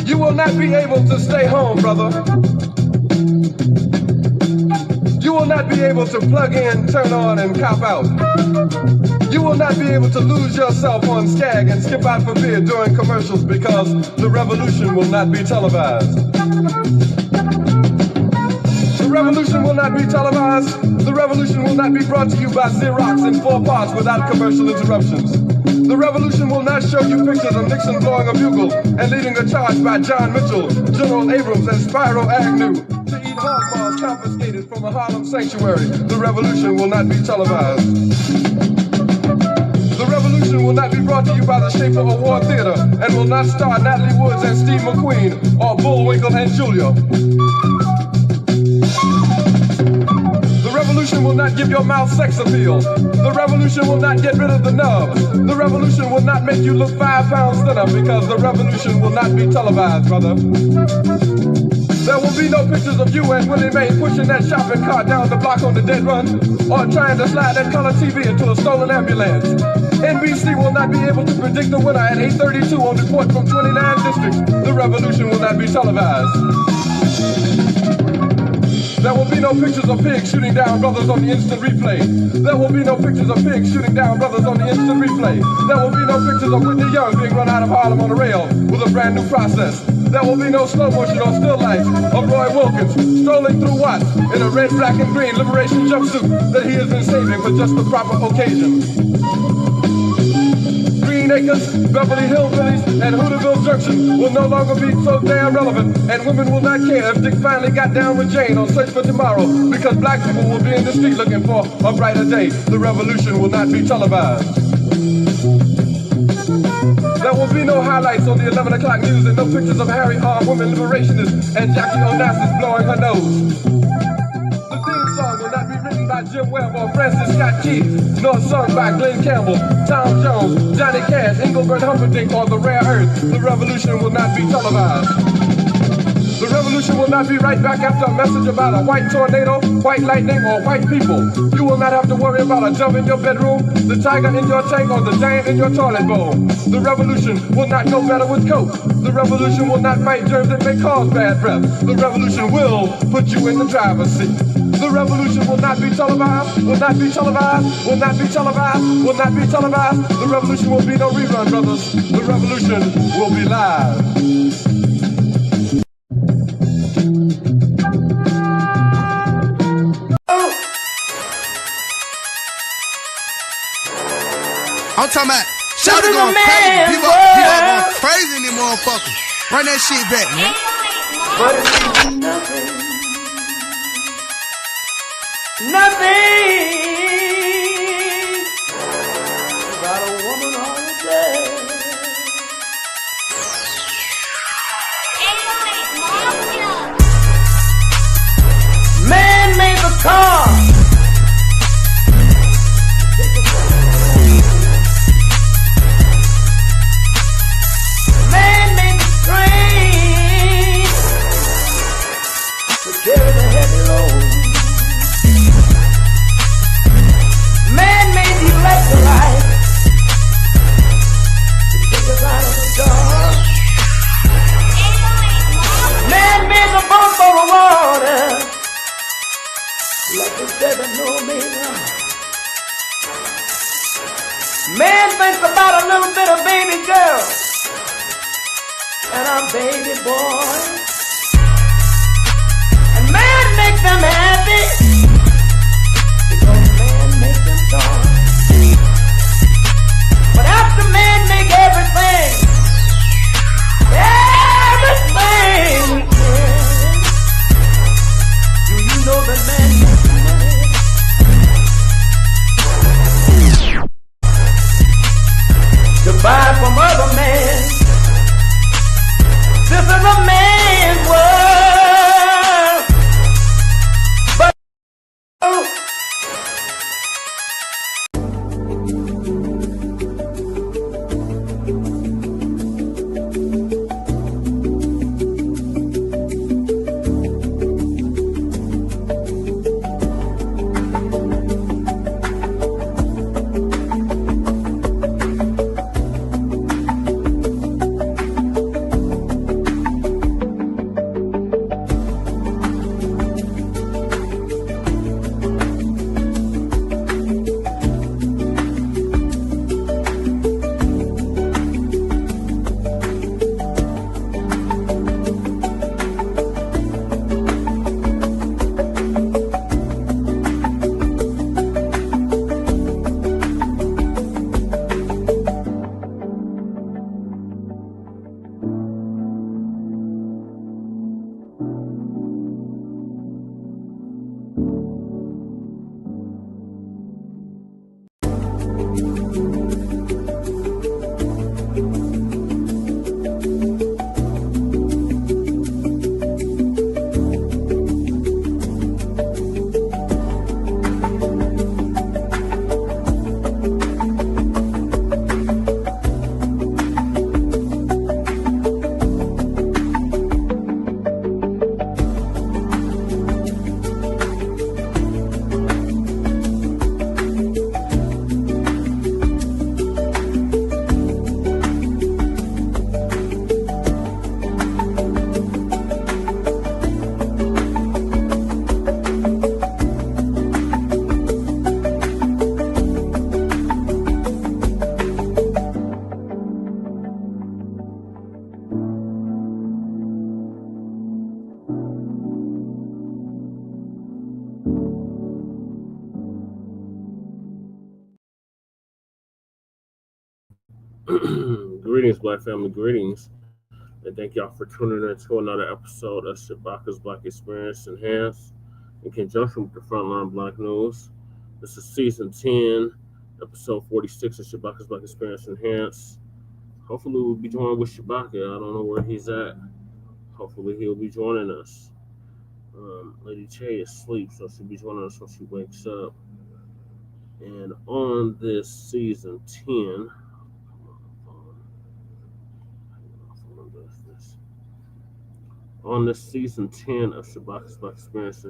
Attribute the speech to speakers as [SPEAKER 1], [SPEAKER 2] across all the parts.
[SPEAKER 1] You will not be able to stay home, brother. You will not be able to plug in, turn on, and cop out. You will not be able to lose yourself on Skag and skip out for beer during commercials because the revolution will not be televised. The revolution will not be televised. The revolution will not be brought to you by Xerox in 4 parts without commercial interruptions. The revolution will not show you pictures of Nixon blowing a bugle and leading a charge by John Mitchell, General Abrams, and Spyro Agnew to eat hog maws confiscated from a Harlem sanctuary. The revolution will not be televised. The revolution will not be brought to you by the Schaefer Award Theater and will not star Natalie Woods and Steve McQueen or Bullwinkle and Julia. The revolution will not give your mouth sex appeal. The revolution will not get rid of the nub. The revolution will not make you look 5 pounds thinner because the revolution will not be televised, brother. There will be no pictures of you and Willie Mae pushing that shopping cart down the block on the dead run or trying to slide that color TV into a stolen ambulance. NBC will not be able to predict the winner at 8:32 on report from 29 districts. The revolution will not be televised. There will be no pictures of pigs shooting down brothers on the instant replay. There will be no pictures of pigs shooting down brothers on the instant replay. There will be no pictures of Whitney Young being run out of Harlem on a rail with a brand new process. There will be no slow motion or still life of Roy Wilkins strolling through Watts in a red, black, and green liberation jumpsuit that he has been saving for just the proper occasion. Green Acres, Beverly Hillbillies, and Hooterville Junction will no longer be so damn relevant, and women will not care if Dick finally got down with Jane on Search for Tomorrow, because black people will be in the street looking for a brighter day. The revolution will not be televised. There will be no highlights on the 11 o'clock news and no pictures of Harry armed women liberationists and Jackie Onassis blowing her nose. The theme song will not be written by Jim Webb or Francis Scott Keys, nor sung by Glenn Campbell, Tom Jones, Johnny Cash, Engelbert Humperdinck, or The Rare Earth. The revolution will not be televised. The revolution will not be right back after a message about a white tornado, white lightning, or white people. You will not have to worry about a dove in your bedroom, the tiger in your tank, or the giant in your toilet bowl. The revolution will not go better with Coke. The revolution will not fight germs that may cause bad breath. The revolution will put you in the driver's seat. The revolution will not be televised, will not be televised, will not be televised, will not be televised. The revolution will be no rerun, brothers. The revolution will be live.
[SPEAKER 2] I'm talking about Shawty going crazy. People going crazy in these motherfuckers. Run that shit back, man.
[SPEAKER 3] But it's nothing. Nothing about a woman holiday. Man made the car. Man thinks about a little bit of baby girl and a baby boy. And man makes them happy because man makes them joy. But after man make everything we can, do you know that man makes money? To buy from other men. This is a man's world. But
[SPEAKER 4] Greetings, Black family, greetings. And thank y'all for tuning in to another episode of Shabaka'S Blacc Experience Enhanced in conjunction with the Frontline Black News. This is season 10, episode 46 of Shabaka'S Blacc Experience Enhanced. Hopefully we'll be joined with Shabaka. I don't know where he's at. Hopefully he'll be joining us. Lady Che is asleep, so she'll be joining us when she wakes up. And on this season 10, on this season 10 of Shabaka'S Blacc Experience,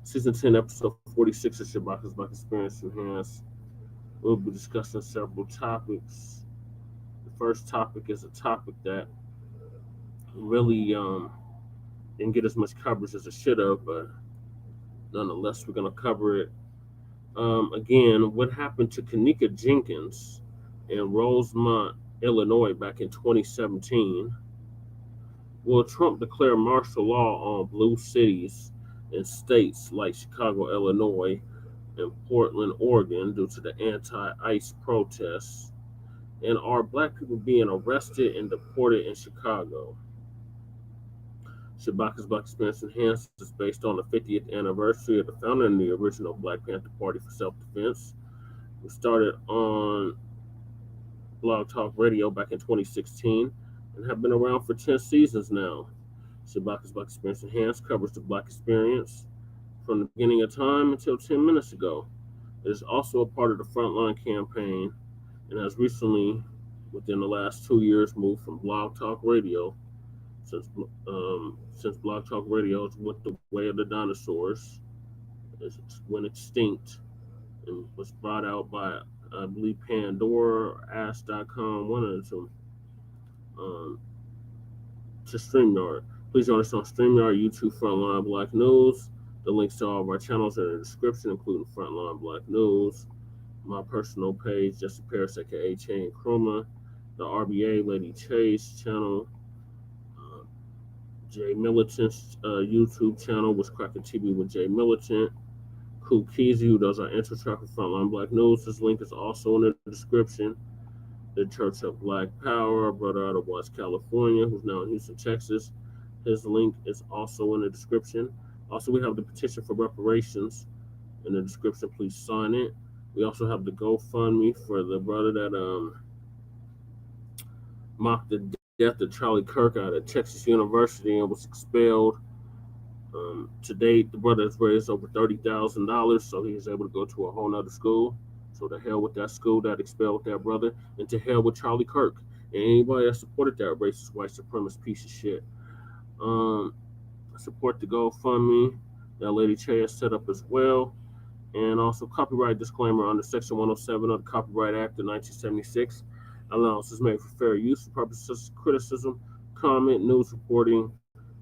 [SPEAKER 4] season 10, episode 46 of Shabaka'S Blacc Experience Enhanced, we'll be discussing several topics. The first topic is a topic that really didn't get as much coverage as it should have, but nonetheless, we're going to cover it. Again, what happened to Kenneka Jenkins in Rosemount, Illinois back in 2017? Will Trump declare martial law on blue cities in states like Chicago, Illinois, and Portland, Oregon due to the anti-ICE protests? And are Black people being arrested and deported in Chicago? Shabaka'S Blacc Experience Enhanced is based on the 50th anniversary of the founding of the original Blacc Panther Party for self-defense. We started on Blogtalk Radio back in 2016 and have been around for 10 seasons now. Shabaka'S Blacc Experience Enhanced covers the Black experience from the beginning of time until 10 minutes ago. It is also a part of the Frontline campaign and has recently, within the last 2 years, moved from Blogtalk Radio, since Blogtalk Radio went the way of the dinosaurs, it went extinct and was brought out by, I believe, Pandora or Ask.com, one of the two. To Streamyard. Please join us on Streamyard, YouTube, Frontline Black News. The links to all of our channels are in the description, including Frontline Black News. my personal page, Jesse Paris, aka Chain Chroma, the RBA Lady Chase channel, uh, Jay Militant's YouTube channel, was Cracking TV with Jay Militant. Cool Keezy, who does our intro track for Frontline Black News. His link is also in the description. The Church of Black Power, a brother out of West California, who's now in Houston, Texas. His link is also in the description. Also, we have the petition for reparations in the description. Please sign it. We also have the GoFundMe for the brother that mocked the death of Charlie Kirk out of Texas University and was expelled. To date, the brother has raised over $30,000, so he is able to go to a whole nother school. So to hell with that school that expelled that brother, and to hell with Charlie Kirk and anybody that supported that racist white supremacist piece of shit. Support the GoFundMe that Lady Che has set up as well. And also copyright disclaimer under Section 107 of the Copyright Act of 1976. Allowance is made for fair use for purposes of criticism, comment, news reporting,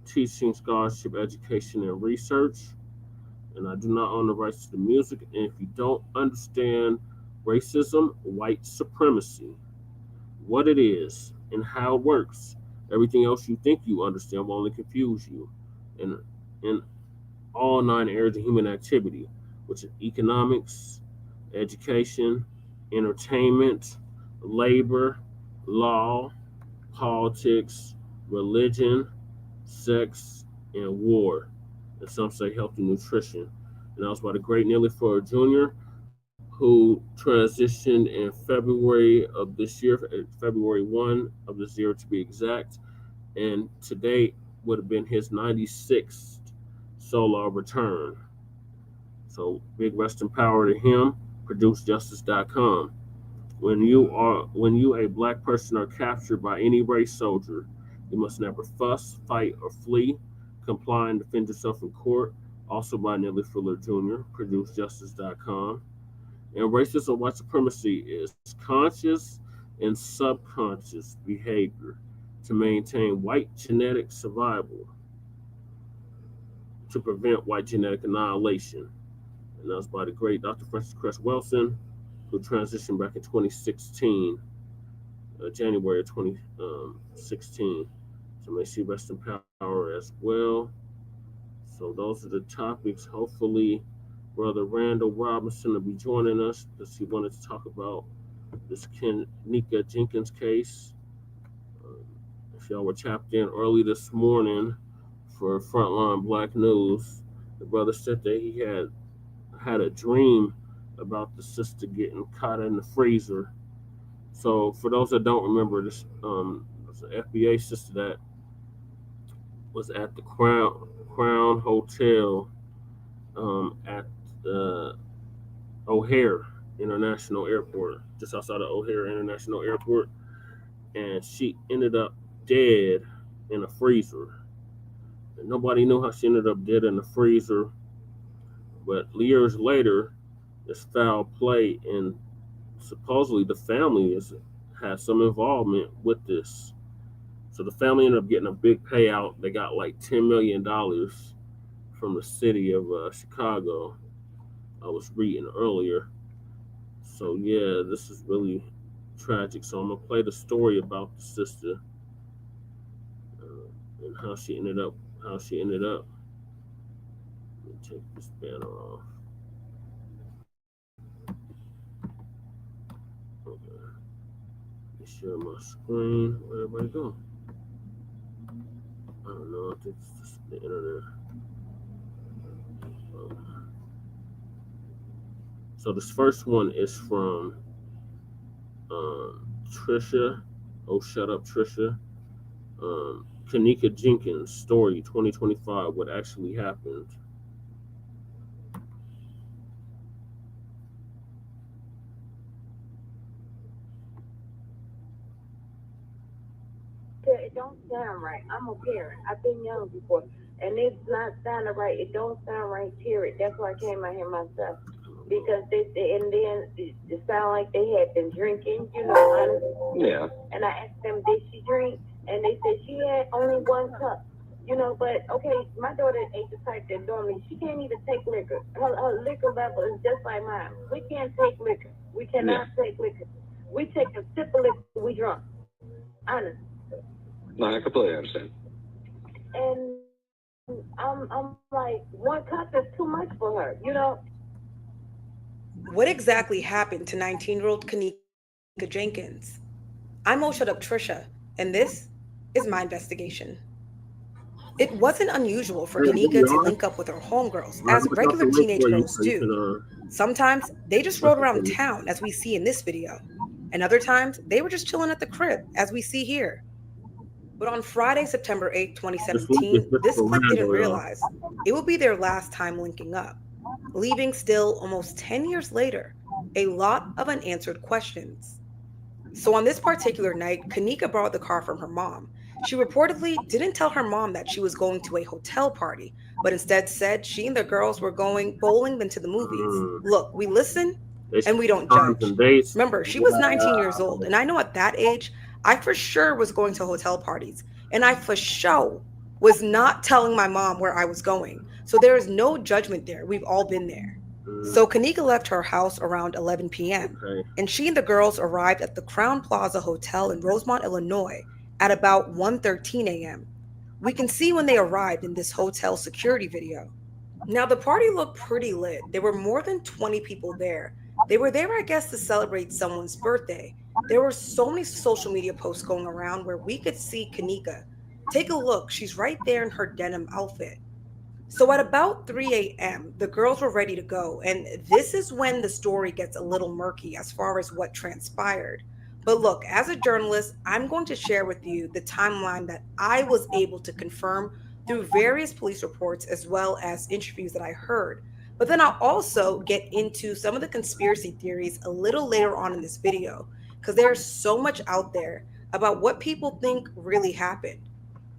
[SPEAKER 4] teaching, scholarship, education, and research. And I do not own the rights to the music. And if you don't understand racism, white supremacy, what it is and how it works, everything else you think you understand will only confuse you. And in all 9 areas of human activity, which is economics, education, entertainment, labor, law, politics, religion, sex, and war. And some say health and nutrition. And that was by the great Neely Ford Jr., who transitioned in February of this year, February 1 of this year to be exact. And today would have been his 96th solo return. So big rest in power to him. ProduceJustice.com. When you a black person are captured by any race soldier, you must never fuss, fight, or flee. Comply and defend yourself in court. Also by Nelly Fuller Jr., ProduceJustice.com. And racism, white supremacy is conscious and subconscious behavior to maintain white genetic survival, to prevent white genetic annihilation. And that was by the great Dr. Francis Cress Welsing, who transitioned back in 2016, January of 2016. So may she rest in power as well. So those are the topics. Hopefully, Brother Randall Robinson will be joining us because he wanted to talk about this Kenneka Jenkins case. If y'all were tapped in early this morning for Frontline Black News, the brother said that he had a dream about the sister getting caught in the freezer. So for those that don't remember, this was an FBA sister that was at the Crown Hotel at the O'Hare International Airport, just outside of O'Hare International Airport, and she ended up dead in a freezer. And nobody knew how she ended up dead in the freezer, but years later, this foul play, and supposedly the family had some involvement with this. So the family ended up getting a big payout. They got like $10 million from the city of Chicago. I was reading earlier. So yeah, this is really tragic. So I'm gonna play the story about the sister and how she ended up. Let me take this banner off. Okay. Let me share my screen. Where'd everybody go? I don't know. I think it's just the internet. So this first one is from Trisha. Oh, shut up, Trisha. Kenneka Jenkins story 2025. What actually happened?
[SPEAKER 5] It don't sound right. I'm a parent. I've been young before, and it's not sounding right. It don't sound right. Period. That's why I came out here myself, because and then it sounded like they had been drinking. Honestly.
[SPEAKER 6] Yeah.
[SPEAKER 5] And I asked them, did she drink? And they said she had only 1 cup. But okay, my daughter ain't the type that normally she can't even take liquor. Her liquor level is just like mine. We can't take liquor. We cannot take liquor. We take a sip of liquor, we drunk. Honest.
[SPEAKER 6] No, I completely understand.
[SPEAKER 5] And I'm like, one cup is too much for her, you know?
[SPEAKER 7] What exactly happened to 19-year-old Kenneka Jenkins? I'm Shut Up Trisha, and this is my investigation. It wasn't unusual for Kenneka to link up with her homegirls, as regular teenage girls do. Sometimes they just rode around town, as we see in this video, and other times they were just chilling at the crib, as we see here. But on Friday, September 8, 2017, this clique didn't realize it would be their last time linking up, leaving still almost 10 years later, a lot of unanswered questions. So on this particular night, Kenneka borrowed the car from her mom. She reportedly didn't tell her mom that she was going to a hotel party, but instead said she and the girls were going bowling then to the movies. Look, we listen and we don't judge. Remember, she was 19 years old, and I know at that age, I for sure was going to hotel parties, and I for sure was not telling my mom where I was going. So there is no judgment there. We've all been there. So Kenneka left her house around 11 p.m. And she and the girls arrived at the Crown Plaza Hotel in Rosemount, Illinois at about 1:13 a.m. We can see when they arrived in this hotel security video. Now the party looked pretty lit. There were more than 20 people there. They were there, I guess, to celebrate someone's birthday. There were so many social media posts going around where we could see Kenneka. Take a look, she's right there in her denim outfit. So at about 3 a.m., the girls were ready to go, and this is when the story gets a little murky as far as what transpired. But look, as a journalist, I'm going to share with you the timeline that I was able to confirm through various police reports as well as interviews that I heard. But then I'll also get into some of the conspiracy theories a little later on in this video, because there's so much out there about what people think really happened.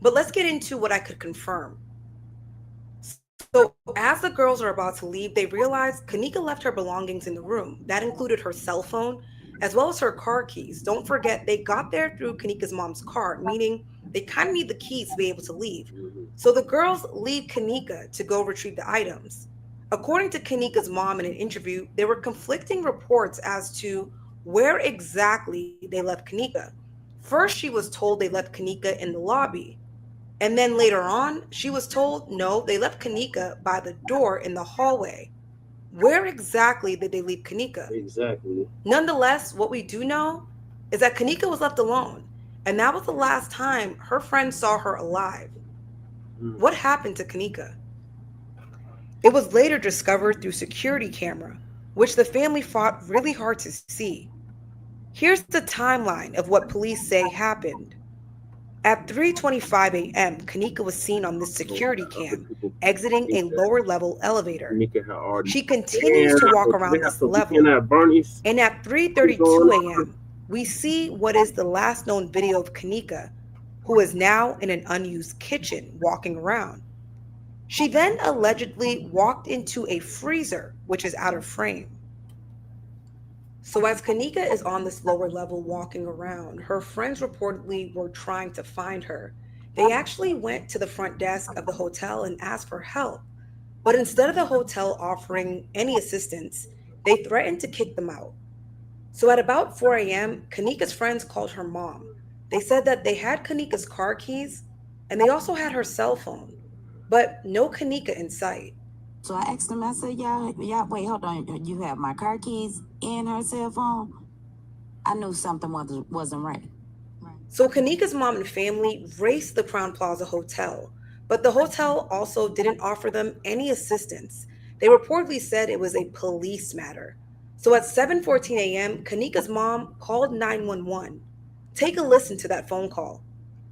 [SPEAKER 7] But let's get into what I could confirm. So as the girls are about to leave, they realize Kenneka left her belongings in the room. That included her cell phone, as well as her car keys. Don't forget, they got there through Kenneka's mom's car, meaning they kind of need the keys to be able to leave. So the girls leave Kenneka to go retrieve the items. According to Kenneka's mom in an interview, there were conflicting reports as to where exactly they left Kenneka. First, she was told they left Kenneka in the lobby. And then later on, she was told, no, they left Kenneka by the door in the hallway. Where exactly did they leave Kenneka?
[SPEAKER 4] Exactly.
[SPEAKER 7] Nonetheless, what we do know is that Kenneka was left alone. And that was the last time her friends saw her alive. What happened to Kenneka? It was later discovered through security camera, which the family fought really hard to see. Here's the timeline of what police say happened. At 3:25 a.m., Kenneka was seen on this security cam, exiting a lower-level elevator. She continues to walk around this level, and at 3:32 a.m., we see what is the last known video of Kenneka, who is now in an unused kitchen, walking around. She then allegedly walked into a freezer, which is out of frame. So as Kenneka is on this lower level walking around, her friends reportedly were trying to find her. They actually went to the front desk of the hotel and asked for help. But instead of the hotel offering any assistance, they threatened to kick them out. So at about 4 a.m., Kenneka's friends called her mom. They said that they had Kenneka's car keys and they also had her cell phone, but no Kenneka in sight.
[SPEAKER 8] So I asked them, I said, y'all, wait, hold on. You have my car keys and her cell phone? I knew something wasn't right.
[SPEAKER 7] So Kenneka's mom and family raced the Crown Plaza Hotel, but the hotel also didn't offer them any assistance. They reportedly said it was a police matter. So at 7:14 a.m., Kenneka's mom called 911. Take a listen to that phone call.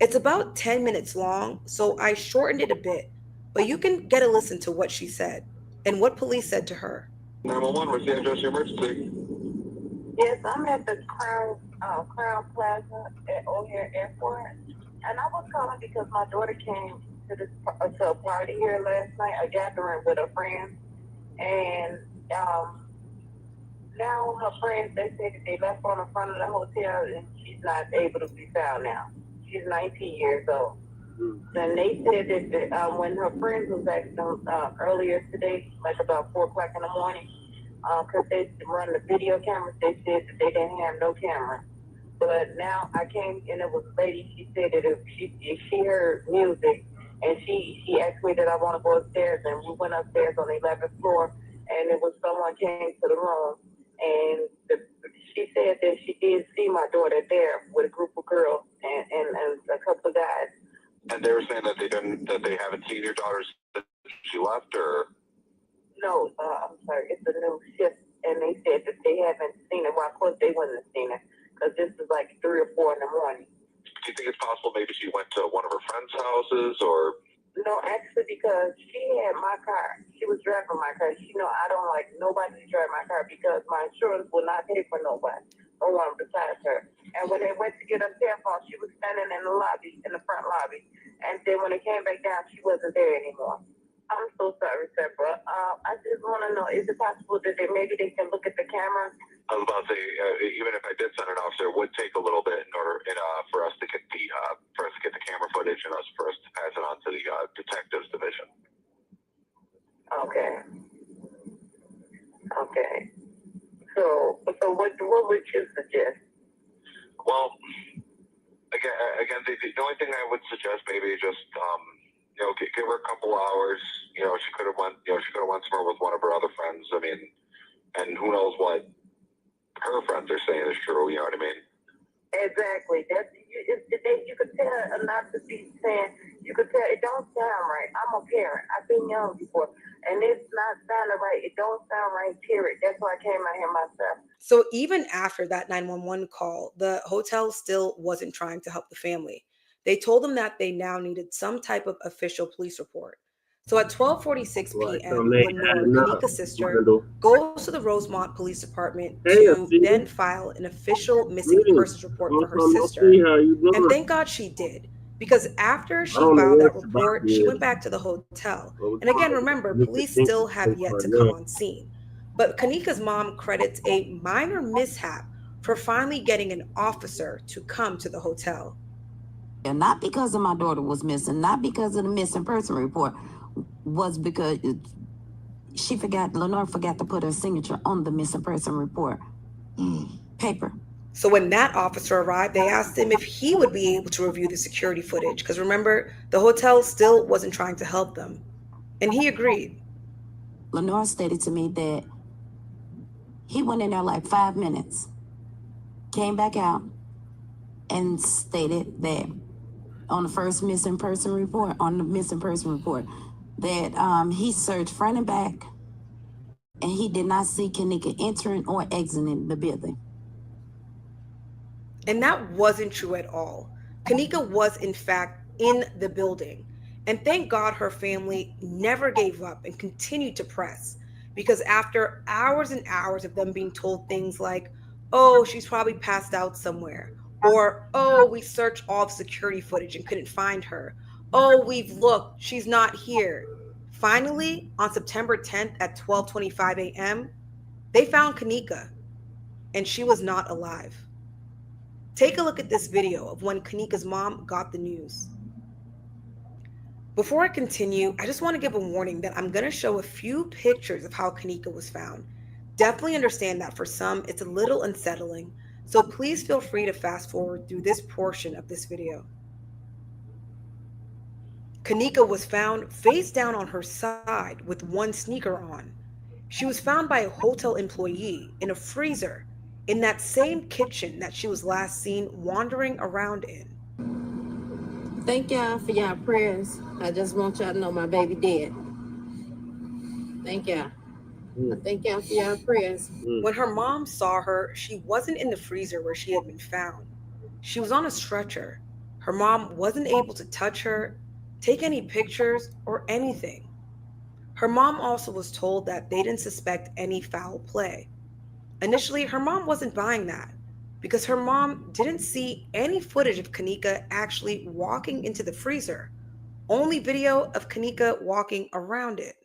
[SPEAKER 7] It's about 10 minutes long, so I shortened it a bit, but you can get a listen to what she said and what police said to her.
[SPEAKER 6] 911, what's the address of your emergency?
[SPEAKER 5] Yes, I'm at the Crown Plaza at O'Hare Airport, and I was calling because my daughter came to a party here last night, a gathering with her friends, and now her friends, they said that they left on the front of the hotel and she's not able to be found now. She's 19 years old. And they said that when her friends was asking them earlier today, like about 4 o'clock in the morning, because they run the video cameras. They said that they didn't have no camera. But now I came and it was a lady. She said that if she heard music, and she asked me that I want to go upstairs, and we went upstairs on the 11th floor, and it was someone came to the room, and she said that she did see my daughter there with a group of girls and a couple of guys.
[SPEAKER 6] And they were saying that they haven't seen your daughter since she left, or?
[SPEAKER 5] No, I'm sorry, it's a new shift, and they said that they haven't seen it. Well, of course they wouldn't have seen it, because this is like 3 or 4 in the morning.
[SPEAKER 6] Do you think it's possible maybe she went to one of her friends' houses, or?
[SPEAKER 5] No, actually, because she had my car. She was driving my car. She know I don't like nobody to drive my car because my insurance will not pay for nobody. No one besides her. And when they went to get her cell phone, she was standing in the lobby, in the front lobby. And then when they came back down, she wasn't there anymore. I'm so sorry, sir, but I just want to know, is it possible that maybe they can look at the camera?
[SPEAKER 6] I was about to say, even if I did send an officer, it would take a little bit in order for us to get the camera footage and for us to pass it on to the detectives division.
[SPEAKER 5] Okay. So what would you suggest?
[SPEAKER 6] Well, again, the only thing I would suggest maybe is just give her a couple hours. She could have went somewhere with one of her other friends. I mean, and who knows what her friends are saying is true. You know what I mean?
[SPEAKER 5] Exactly. You could tell not to be saying. You could tell it don't sound right. I'm a parent. I've been young before, and it's not sounding right. It don't sound right. Period. That's why I came out here myself.
[SPEAKER 7] So even after that 911 call, the hotel still wasn't trying to help the family. They told them that they now needed some type of official police report. So at 12:46 p.m., Lenore, Kenneka's sister, goes to the Rosemount Police Department to then file an official missing persons report for her sister. And thank God she did, because after she filed that report, she went back to the hotel. And again, remember, police still have yet to come on scene. But Kenneka's mom credits a minor mishap for finally getting an officer to come to the hotel.
[SPEAKER 8] And not because of my daughter was missing, not because of the missing person report, was because Lenore forgot to put her signature on the missing person report paper.
[SPEAKER 7] So when that officer arrived, they asked him if he would be able to review the security footage, because remember, the hotel still wasn't trying to help them. And he agreed.
[SPEAKER 8] Lenore stated to me that he went in there like 5 minutes, came back out, and stated that on the first missing person report, that he searched front and back, and he did not see Kenneka entering or exiting the building.
[SPEAKER 7] And that wasn't true at all. Kenneka was, in fact, in the building. And thank God her family never gave up and continued to press, because after hours and hours of them being told things like, oh, she's probably passed out somewhere, or, oh, we searched all the security footage and couldn't find her. Oh, we've looked, she's not here. Finally, on September 10th at 12:25 a.m., they found Kenneka, and she was not alive. Take a look at this video of when Kenneka's mom got the news. Before I continue, I just want to give a warning that I'm going to show a few pictures of how Kenneka was found. Definitely understand that for some, it's a little unsettling, so please feel free to fast forward through this portion of this video. Kenneka was found face down on her side with one sneaker on. She was found by a hotel employee in a freezer in that same kitchen that she was last seen wandering around in.
[SPEAKER 9] Thank y'all for y'all prayers. I just want y'all to know my baby dead. Thank y'all. Thank y'all for y'all prayers.
[SPEAKER 7] When her mom saw her, she wasn't in the freezer where she had been found. She was on a stretcher. Her mom wasn't able to touch her, take any pictures, or anything. Her mom also was told that they didn't suspect any foul play. Initially, her mom wasn't buying that because her mom didn't see any footage of Kenneka actually walking into the freezer, only video of Kenneka walking around it.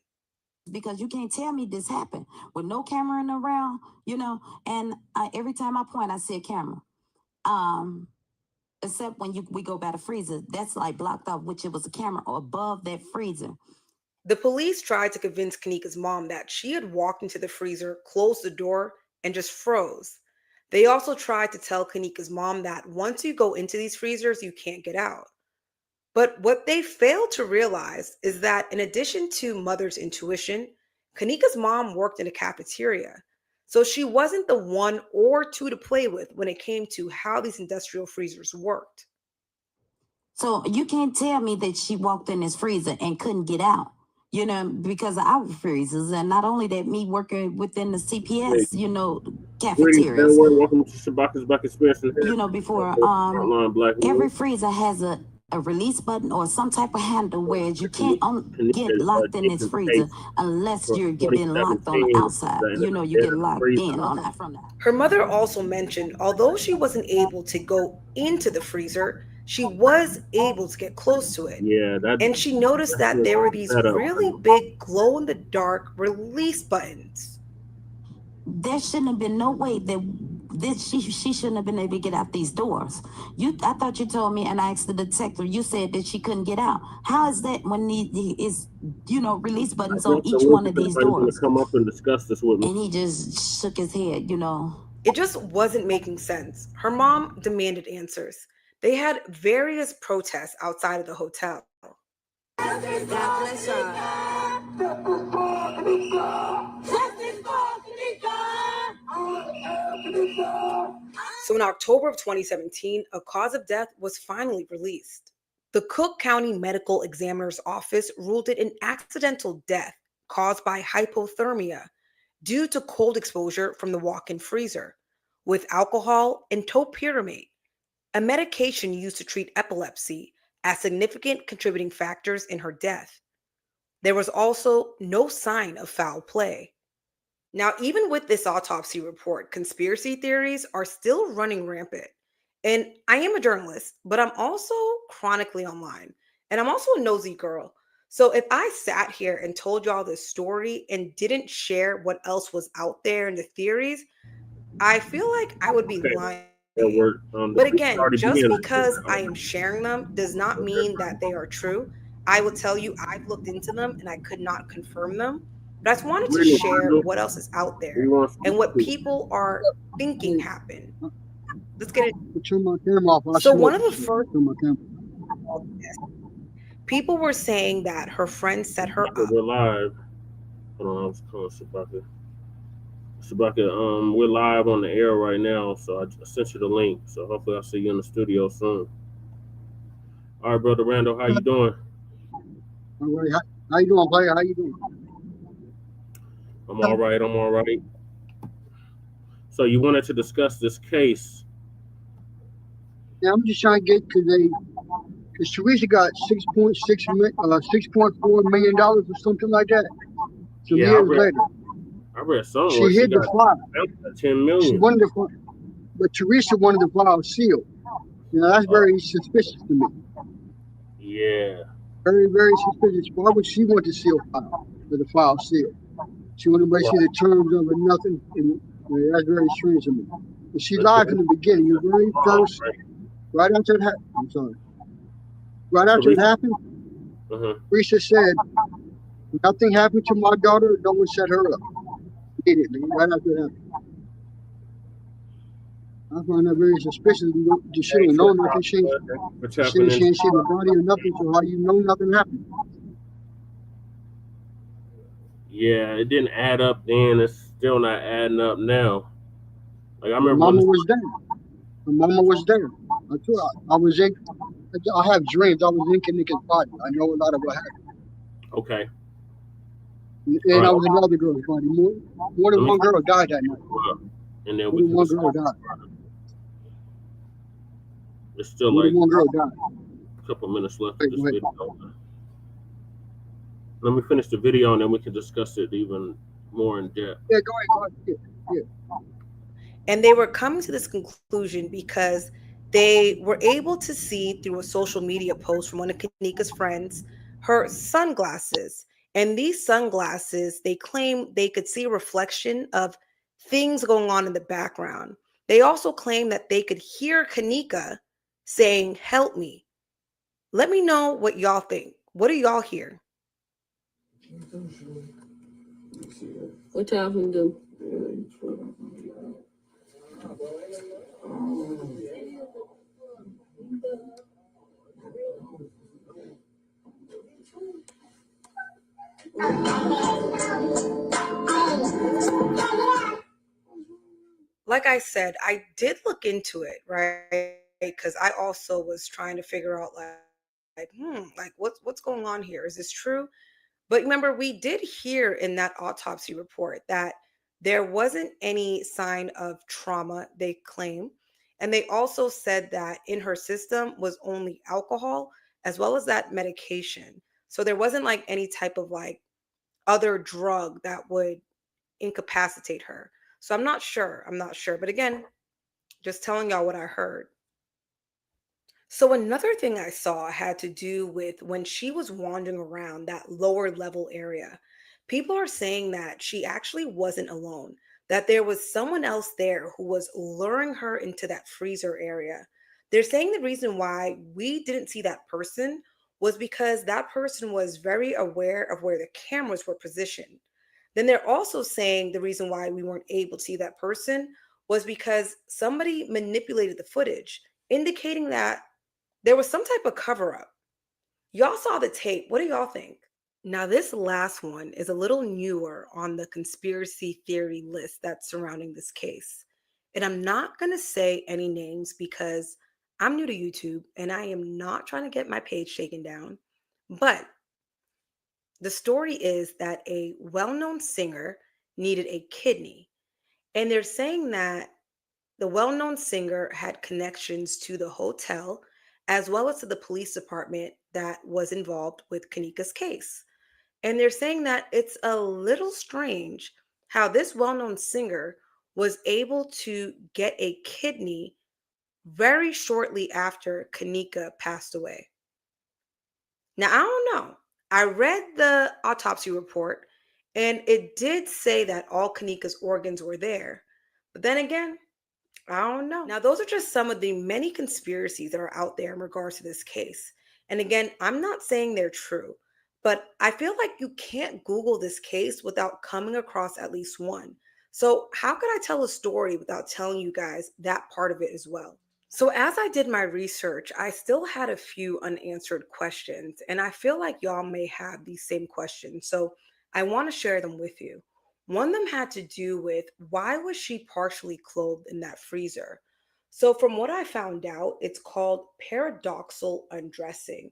[SPEAKER 8] Because you can't tell me this happened with no camera in around, and every time I point, I see a camera. Except when we go by the freezer, that's like blocked off, which it was a camera above that freezer.
[SPEAKER 7] The police tried to convince Kenneka's mom that she had walked into the freezer, closed the door, and just froze. They also tried to tell Kenneka's mom that once you go into these freezers, you can't get out. But what they failed to realize is that in addition to mother's intuition, Kenneka's mom worked in a cafeteria. So she wasn't the one or two to play with when it came to how these industrial freezers worked.
[SPEAKER 8] So you can't tell me that she walked in this freezer and couldn't get out, because of our freezers. And not only that, me working within the CPS, cafeterias.
[SPEAKER 4] Welcome to Shabaka'S Blacc experience.
[SPEAKER 8] Before every freezer has a release button or some type of handle, whereas you can't get locked in this freezer unless you're getting locked on the outside. You get locked in on that from that.
[SPEAKER 7] Her mother also mentioned, although she wasn't able to go into the freezer, she was able to get close to it. And she noticed that there were these really big glow-in-the-dark release buttons.
[SPEAKER 8] There shouldn't have been no way that she shouldn't have been able to get out these doors. I thought you told me, and I asked the detective, you said that she couldn't get out. How is that when is release buttons on each one of these doors?
[SPEAKER 4] Come up and discuss this with me.
[SPEAKER 8] And he just shook his head,
[SPEAKER 7] It just wasn't making sense. Her mom demanded answers. They had various protests outside of the hotel.
[SPEAKER 9] God bless
[SPEAKER 7] So in October of 2017, a cause of death was finally released. The Cook County Medical Examiner's Office ruled it an accidental death caused by hypothermia due to cold exposure from the walk-in freezer with alcohol and topiramate, a medication used to treat epilepsy, as significant contributing factors in her death. There was also no sign of foul play. Now, even with this autopsy report, conspiracy theories are still running rampant. And I am a journalist, but I'm also chronically online. And I'm also a nosy girl. So if I sat here and told y'all this story and didn't share what else was out there in the theories, I feel like I would be lying. But again, just because I am sharing them does not mean that they are true. I will tell you I've looked into them and I could not confirm them. But I just wanted to share what else is out there and what people are thinking happened. Let's get it. So one of the first people were saying that her friend set her up.
[SPEAKER 4] We're live. Hold on, I was calling Shabaka. Shabaka, we're live on the air right now, so I sent you the link. So hopefully I'll see you in the studio soon. All right, Brother Randall, how you doing?
[SPEAKER 10] All right, how you doing, player? How you doing?
[SPEAKER 4] I'm all right. So you wanted to discuss this case?
[SPEAKER 10] Yeah, I'm just trying to get because Teresa got $6.4 million or something like that. Some years later.
[SPEAKER 4] I read something.
[SPEAKER 10] She hid the file.
[SPEAKER 4] 10 million.
[SPEAKER 10] She wanted the, but Teresa wanted the file sealed. That's very suspicious to me.
[SPEAKER 4] Yeah.
[SPEAKER 10] Very, very suspicious. Why would she want the sealed file with the file sealed? She wanted to see the terms of it, nothing. And that's very strange to me. But she lied from the beginning. The very first, right after it happened. I'm sorry. Right after it happened, Teresa said, nothing happened to my daughter. No one set her up. Immediately, right after that. I find that very suspicious. She don't know nothing. She ain't seen the body or nothing, so how you know nothing happened?
[SPEAKER 4] Yeah, it didn't add up then. It's still not adding up now. Like I remember,
[SPEAKER 10] Mama was there. My mama was there. I was in. I have dreams. I was in Kenneka's body. I know a lot of what happened.
[SPEAKER 4] Okay.
[SPEAKER 10] And I was in another girl's body. More than one girl died that night.
[SPEAKER 4] And then
[SPEAKER 10] one girl died.
[SPEAKER 4] It's still like
[SPEAKER 10] one girl died.
[SPEAKER 4] A couple minutes left of this video. Let me finish the video and then we can discuss it even more in depth.
[SPEAKER 10] Yeah, go ahead. Yeah.
[SPEAKER 7] And they were coming to this conclusion because they were able to see through a social media post from one of Kenneka's friends her sunglasses. And these sunglasses, they claim they could see a reflection of things going on in the background. They also claim that they could hear Kenneka saying, "Help me." Let me know what y'all think. What do y'all hear?
[SPEAKER 9] What y'all finna do?
[SPEAKER 7] Like I said, I did look into it, right? Because I also was trying to figure out like what's going on here? Is this true? But remember, we did hear in that autopsy report that there wasn't any sign of trauma, they claim. And they also said that in her system was only alcohol as well as that medication. So there wasn't like any type of like other drug that would incapacitate her. So I'm not sure. I'm not sure. But again, just telling y'all what I heard. So another thing I saw had to do with when she was wandering around that lower level area. People are saying that she actually wasn't alone, that there was someone else there who was luring her into that freezer area. They're saying the reason why we didn't see that person was because that person was very aware of where the cameras were positioned. Then they're also saying the reason why we weren't able to see that person was because somebody manipulated the footage, indicating that there was some type of cover up. Y'all saw the tape. What do y'all think? Now, this last one is a little newer on the conspiracy theory list that's surrounding this case. And I'm not going to say any names because I'm new to YouTube and I am not trying to get my page taken down. But the story is that a well-known singer needed a kidney. And they're saying that the well-known singer had connections to the hotel as well as to the police department that was involved with Kenneka's case. And they're saying that it's a little strange how this well-known singer was able to get a kidney very shortly after Kenneka passed away. Now, I don't know. I read the autopsy report and it did say that all Kenneka's organs were there. But then again, I don't know. Now, those are just some of the many conspiracies that are out there in regards to this case. And again, I'm not saying they're true, but I feel like you can't Google this case without coming across at least one. So how could I tell a story without telling you guys that part of it as well? So as I did my research, I still had a few unanswered questions, and I feel like y'all may have these same questions. So I want to share them with you. One of them had to do with why was she partially clothed in that freezer? So from what I found out, it's called paradoxal undressing.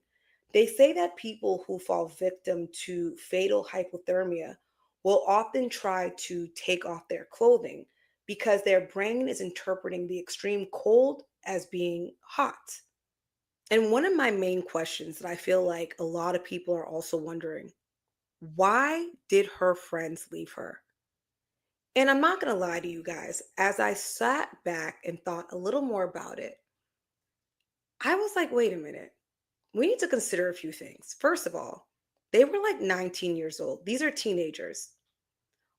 [SPEAKER 7] They say that people who fall victim to fatal hypothermia will often try to take off their clothing because their brain is interpreting the extreme cold as being hot. And one of my main questions that I feel like a lot of people are also wondering, why did her friends leave her? And I'm not going to lie to you guys, as I sat back and thought a little more about it, I was like, wait a minute. We need to consider a few things. First of all, they were like 19 years old. These are teenagers.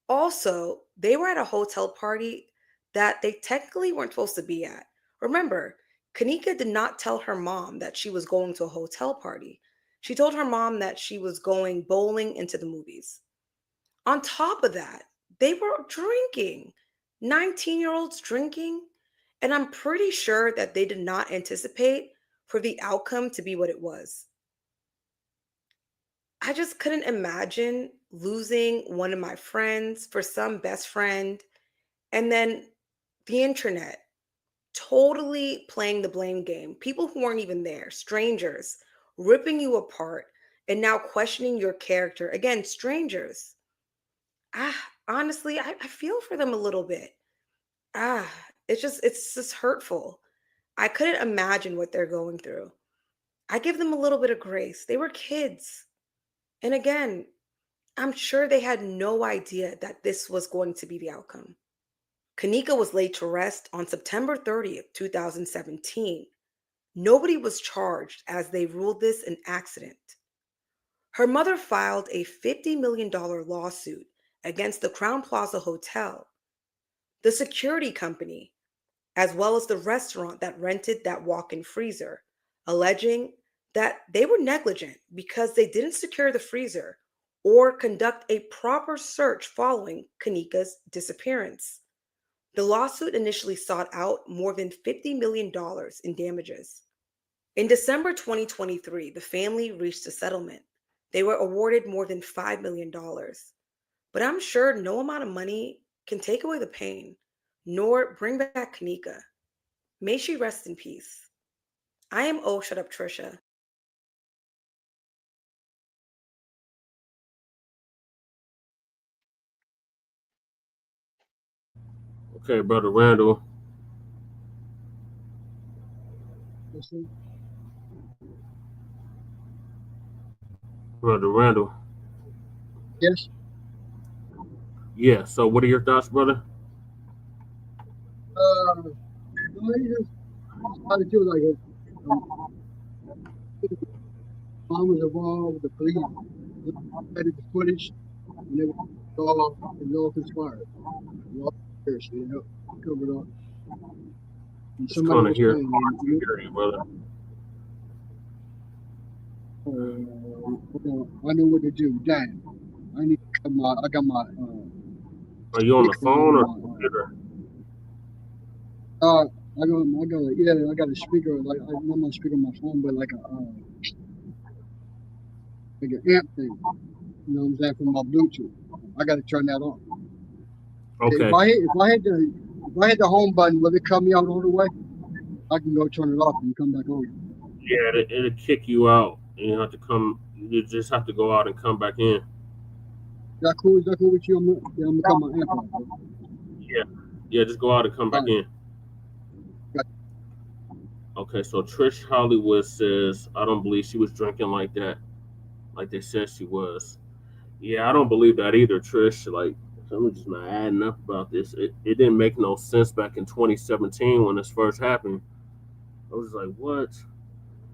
[SPEAKER 7] Also, they were at a hotel party that they technically weren't supposed to be at. Remember, Kenneka did not tell her mom that she was going to a hotel party. She told her mom that she was going bowling into the movies. On top of that, they were drinking. 19-year-olds drinking. And I'm pretty sure that they did not anticipate for the outcome to be what it was. I just couldn't imagine losing one of my friends for some best friend, and then the internet totally playing the blame game. People who weren't even there, strangers, ripping you apart and now questioning your character. Again, strangers. Honestly, I feel for them a little bit. It's just hurtful. I couldn't imagine what they're going through. I give them a little bit of grace. They were kids. And again, I'm sure they had no idea that this was going to be the outcome. Kenneka was laid to rest on September 30th, 2017. Nobody was charged as they ruled this an accident. Her mother filed a $50 million lawsuit against the Crown Plaza Hotel, the security company, as well as the restaurant that rented that walk-in freezer, alleging that they were negligent because they didn't secure the freezer or conduct a proper search following Kenneka's disappearance. The lawsuit initially sought out more than $50 million in damages. In December 2023, the family reached a settlement. They were awarded more than $5 million. But I'm sure no amount of money can take away the pain, nor bring back Kenneka. May she rest in peace. I am Oh Shut Up Trisha.
[SPEAKER 4] Okay, Brother Randall. Brother Randall.
[SPEAKER 10] Yes.
[SPEAKER 4] Yeah, so what are your thoughts, brother?
[SPEAKER 10] How to do like it. Mom was involved, the police edited the footage, and it was all conspired. All conspiracy, you know, covered up. And
[SPEAKER 4] It's
[SPEAKER 10] somebody
[SPEAKER 4] kind of
[SPEAKER 10] was
[SPEAKER 4] here,
[SPEAKER 10] saying,
[SPEAKER 4] hard to hear you, brother.
[SPEAKER 10] I know what to do. Damn, I need to cut my. I got my.
[SPEAKER 4] Are you on the
[SPEAKER 10] speaker
[SPEAKER 4] phone or
[SPEAKER 10] on my,
[SPEAKER 4] computer?
[SPEAKER 10] I got a speaker, like, not my speaker on my phone, but like an amp thing. You know what I'm saying, from my Bluetooth. I got to turn that on.
[SPEAKER 4] Okay.
[SPEAKER 10] If I hit the home button, will it cut me out all the way? I can go turn it off and come back on.
[SPEAKER 4] Yeah, it'll kick you out. And you have to come. You just have to go out and come back in.
[SPEAKER 10] Is that cool? Is that cool with you? I'm gonna cut my amp off.
[SPEAKER 4] Yeah, just go out and come back in. Okay, so Trish Hollywood says, I don't believe she was drinking like that, like they said she was. Yeah, I don't believe that either, Trish. Like, I'm just not adding up about this. It didn't make no sense back in 2017 when this first happened. I was like, what?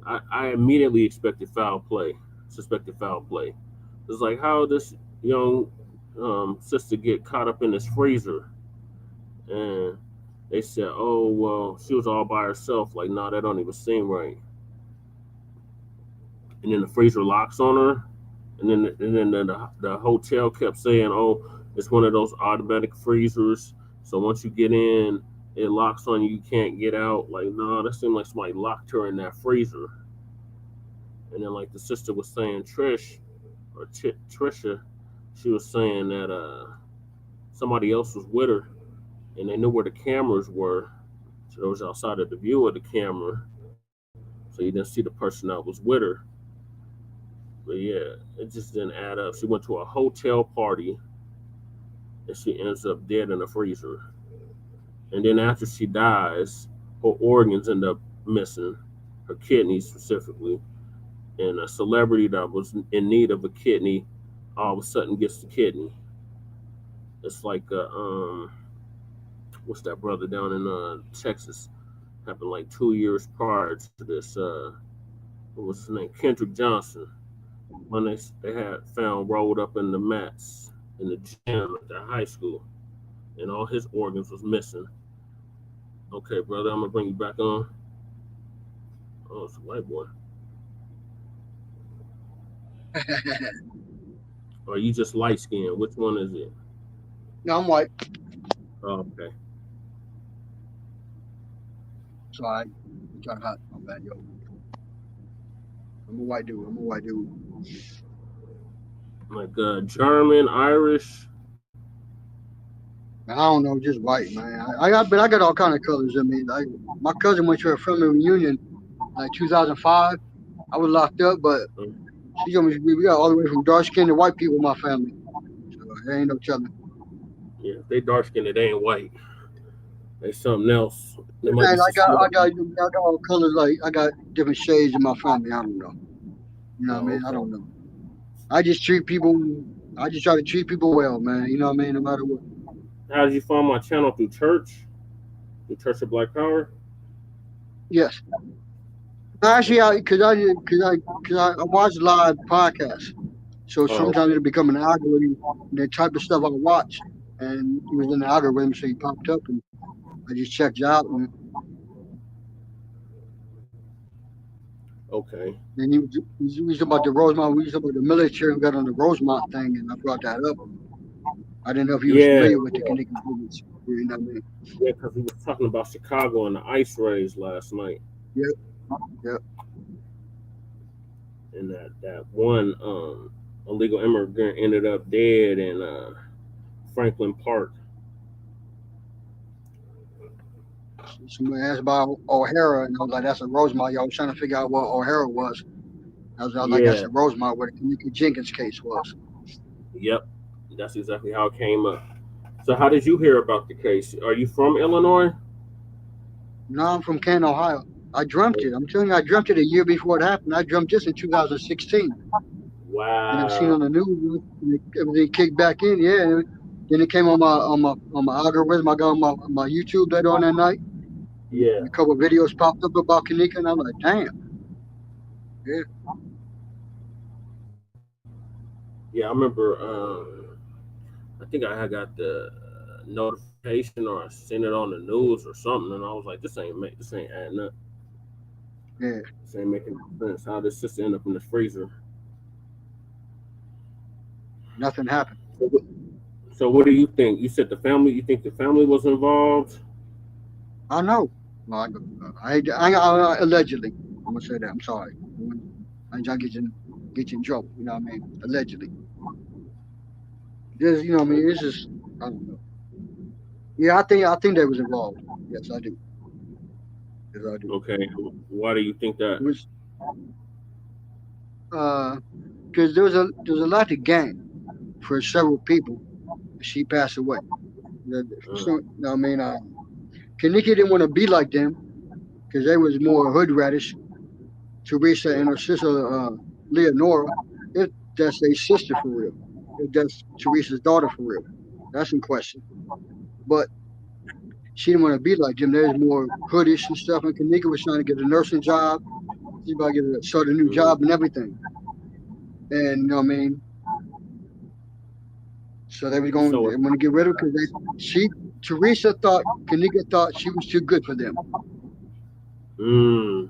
[SPEAKER 4] I immediately suspected foul play. It's like, how this young sister get caught up in this freezer? And they said, oh, well, she was all by herself. Like, no, that don't even seem right. And then the freezer locks on her. And then the hotel kept saying, oh, it's one of those automatic freezers. So once you get in, it locks on you. You can't get out. Like, no, that seemed like somebody locked her in that freezer. And then, like the sister was saying, Trisha, she was saying that somebody else was with her. And they knew where the cameras were. So it was outside of the view of the camera. So you didn't see the person that was with her. But yeah, it just didn't add up. She went to a hotel party and she ends up dead in a freezer. And then after she dies, her organs end up missing, her kidneys specifically. And a celebrity that was in need of a kidney all of a sudden gets the kidney. It's like what's that brother down in Texas? Happened like 2 years prior to this. What was his name? Kendrick Johnson. When they had found rolled up in the mats in the gym at that high school, and all his organs was missing. Okay, brother, I'm gonna bring you back on. Oh, it's a white boy. Or you just light skinned? Which one is it?
[SPEAKER 10] No, I'm white.
[SPEAKER 4] Oh, okay.
[SPEAKER 10] Sorry, I'm trying to hot. I'm bad, yo. I'm a white dude.
[SPEAKER 4] Like German, Irish.
[SPEAKER 10] I don't know, just white, man. I got all kind of colors in me. Like, my cousin went to a family reunion, like 2005. I was locked up, but she told me we got all the way from dark skinned to white people in my family. So there ain't no telling.
[SPEAKER 4] Yeah, if they dark skinned, they ain't white. They something else.
[SPEAKER 10] Man, I got all colors. Like, I got different shades in my family. I don't know. You know what I mean? I don't know. I just try to treat people well, man. You know what I mean? No matter what.
[SPEAKER 4] How did you find my channel? Through church? Through Church of Black Power?
[SPEAKER 10] Yes. Actually, because I watch live podcasts, so sometimes it'll become an algorithm. The type of stuff I watch, and it was in the algorithm, so he popped up, and I just checked it out. And
[SPEAKER 4] Okay.
[SPEAKER 10] And he was about the Rosemount. We was about the military and got on the Rosemount thing, and I brought that up. I didn't know if he was familiar with the Kenneka Jenkins. You know what I mean?
[SPEAKER 4] Yeah, because he was talking about Chicago and the ice raids last night.
[SPEAKER 10] Yep.
[SPEAKER 4] And that one illegal immigrant ended up dead in Franklin Park.
[SPEAKER 10] Somebody asked about O'Hara, and I was like, that's a Rosemount. Y'all was trying to figure out what O'Hara was. I was like, that's a Rosemount where the Kenneka Jenkins case was.
[SPEAKER 4] Yep. That's exactly how it came up. So how did you hear about the case? Are you from Illinois?
[SPEAKER 10] No, I'm from Canton, Ohio. I dreamt it. I'm telling you, I dreamt it a year before it happened. I dreamt this in 2016.
[SPEAKER 4] Wow.
[SPEAKER 10] And I've seen on the news, everything kicked back in. Yeah. Then it came on my algorithm. I got on my YouTube later on that night.
[SPEAKER 4] Yeah.
[SPEAKER 10] And a couple of videos popped up about Kenneka, and I'm like, damn. Yeah.
[SPEAKER 4] Yeah, I remember. I think I had got the notification, or I seen it on the news or something, and I was like, "This ain't adding up.
[SPEAKER 10] Yeah,
[SPEAKER 4] this ain't making sense. How did this end up in the freezer?"
[SPEAKER 10] Nothing happened.
[SPEAKER 4] So, what do you think? You said the family. You think the family was involved?
[SPEAKER 10] I know. Well, I allegedly. I'm gonna say that. I'm sorry. I ain't trying to get you in trouble. You know what I mean? Allegedly. Just, you know what I mean? It's just, I don't know. Yeah, I think they was involved. Yes, I do. Yes, I do.
[SPEAKER 4] Okay. Why do you think that?
[SPEAKER 10] It was, because there was a lot to gain for several people. She passed away. So, you know what I mean? Kenneka didn't want to be like them because they was more hood radish. Teresa and her sister Leonora, if that's their sister for real. If that's Teresa's daughter for real. That's in question. But she didn't want to be like them. There's more hoodish and stuff. And Kenneka was trying to get a nursing job. She about to start a new job and everything. And you know what I mean? So they was going to get rid of her because Teresa thought, Kenneka thought she was too good for them. And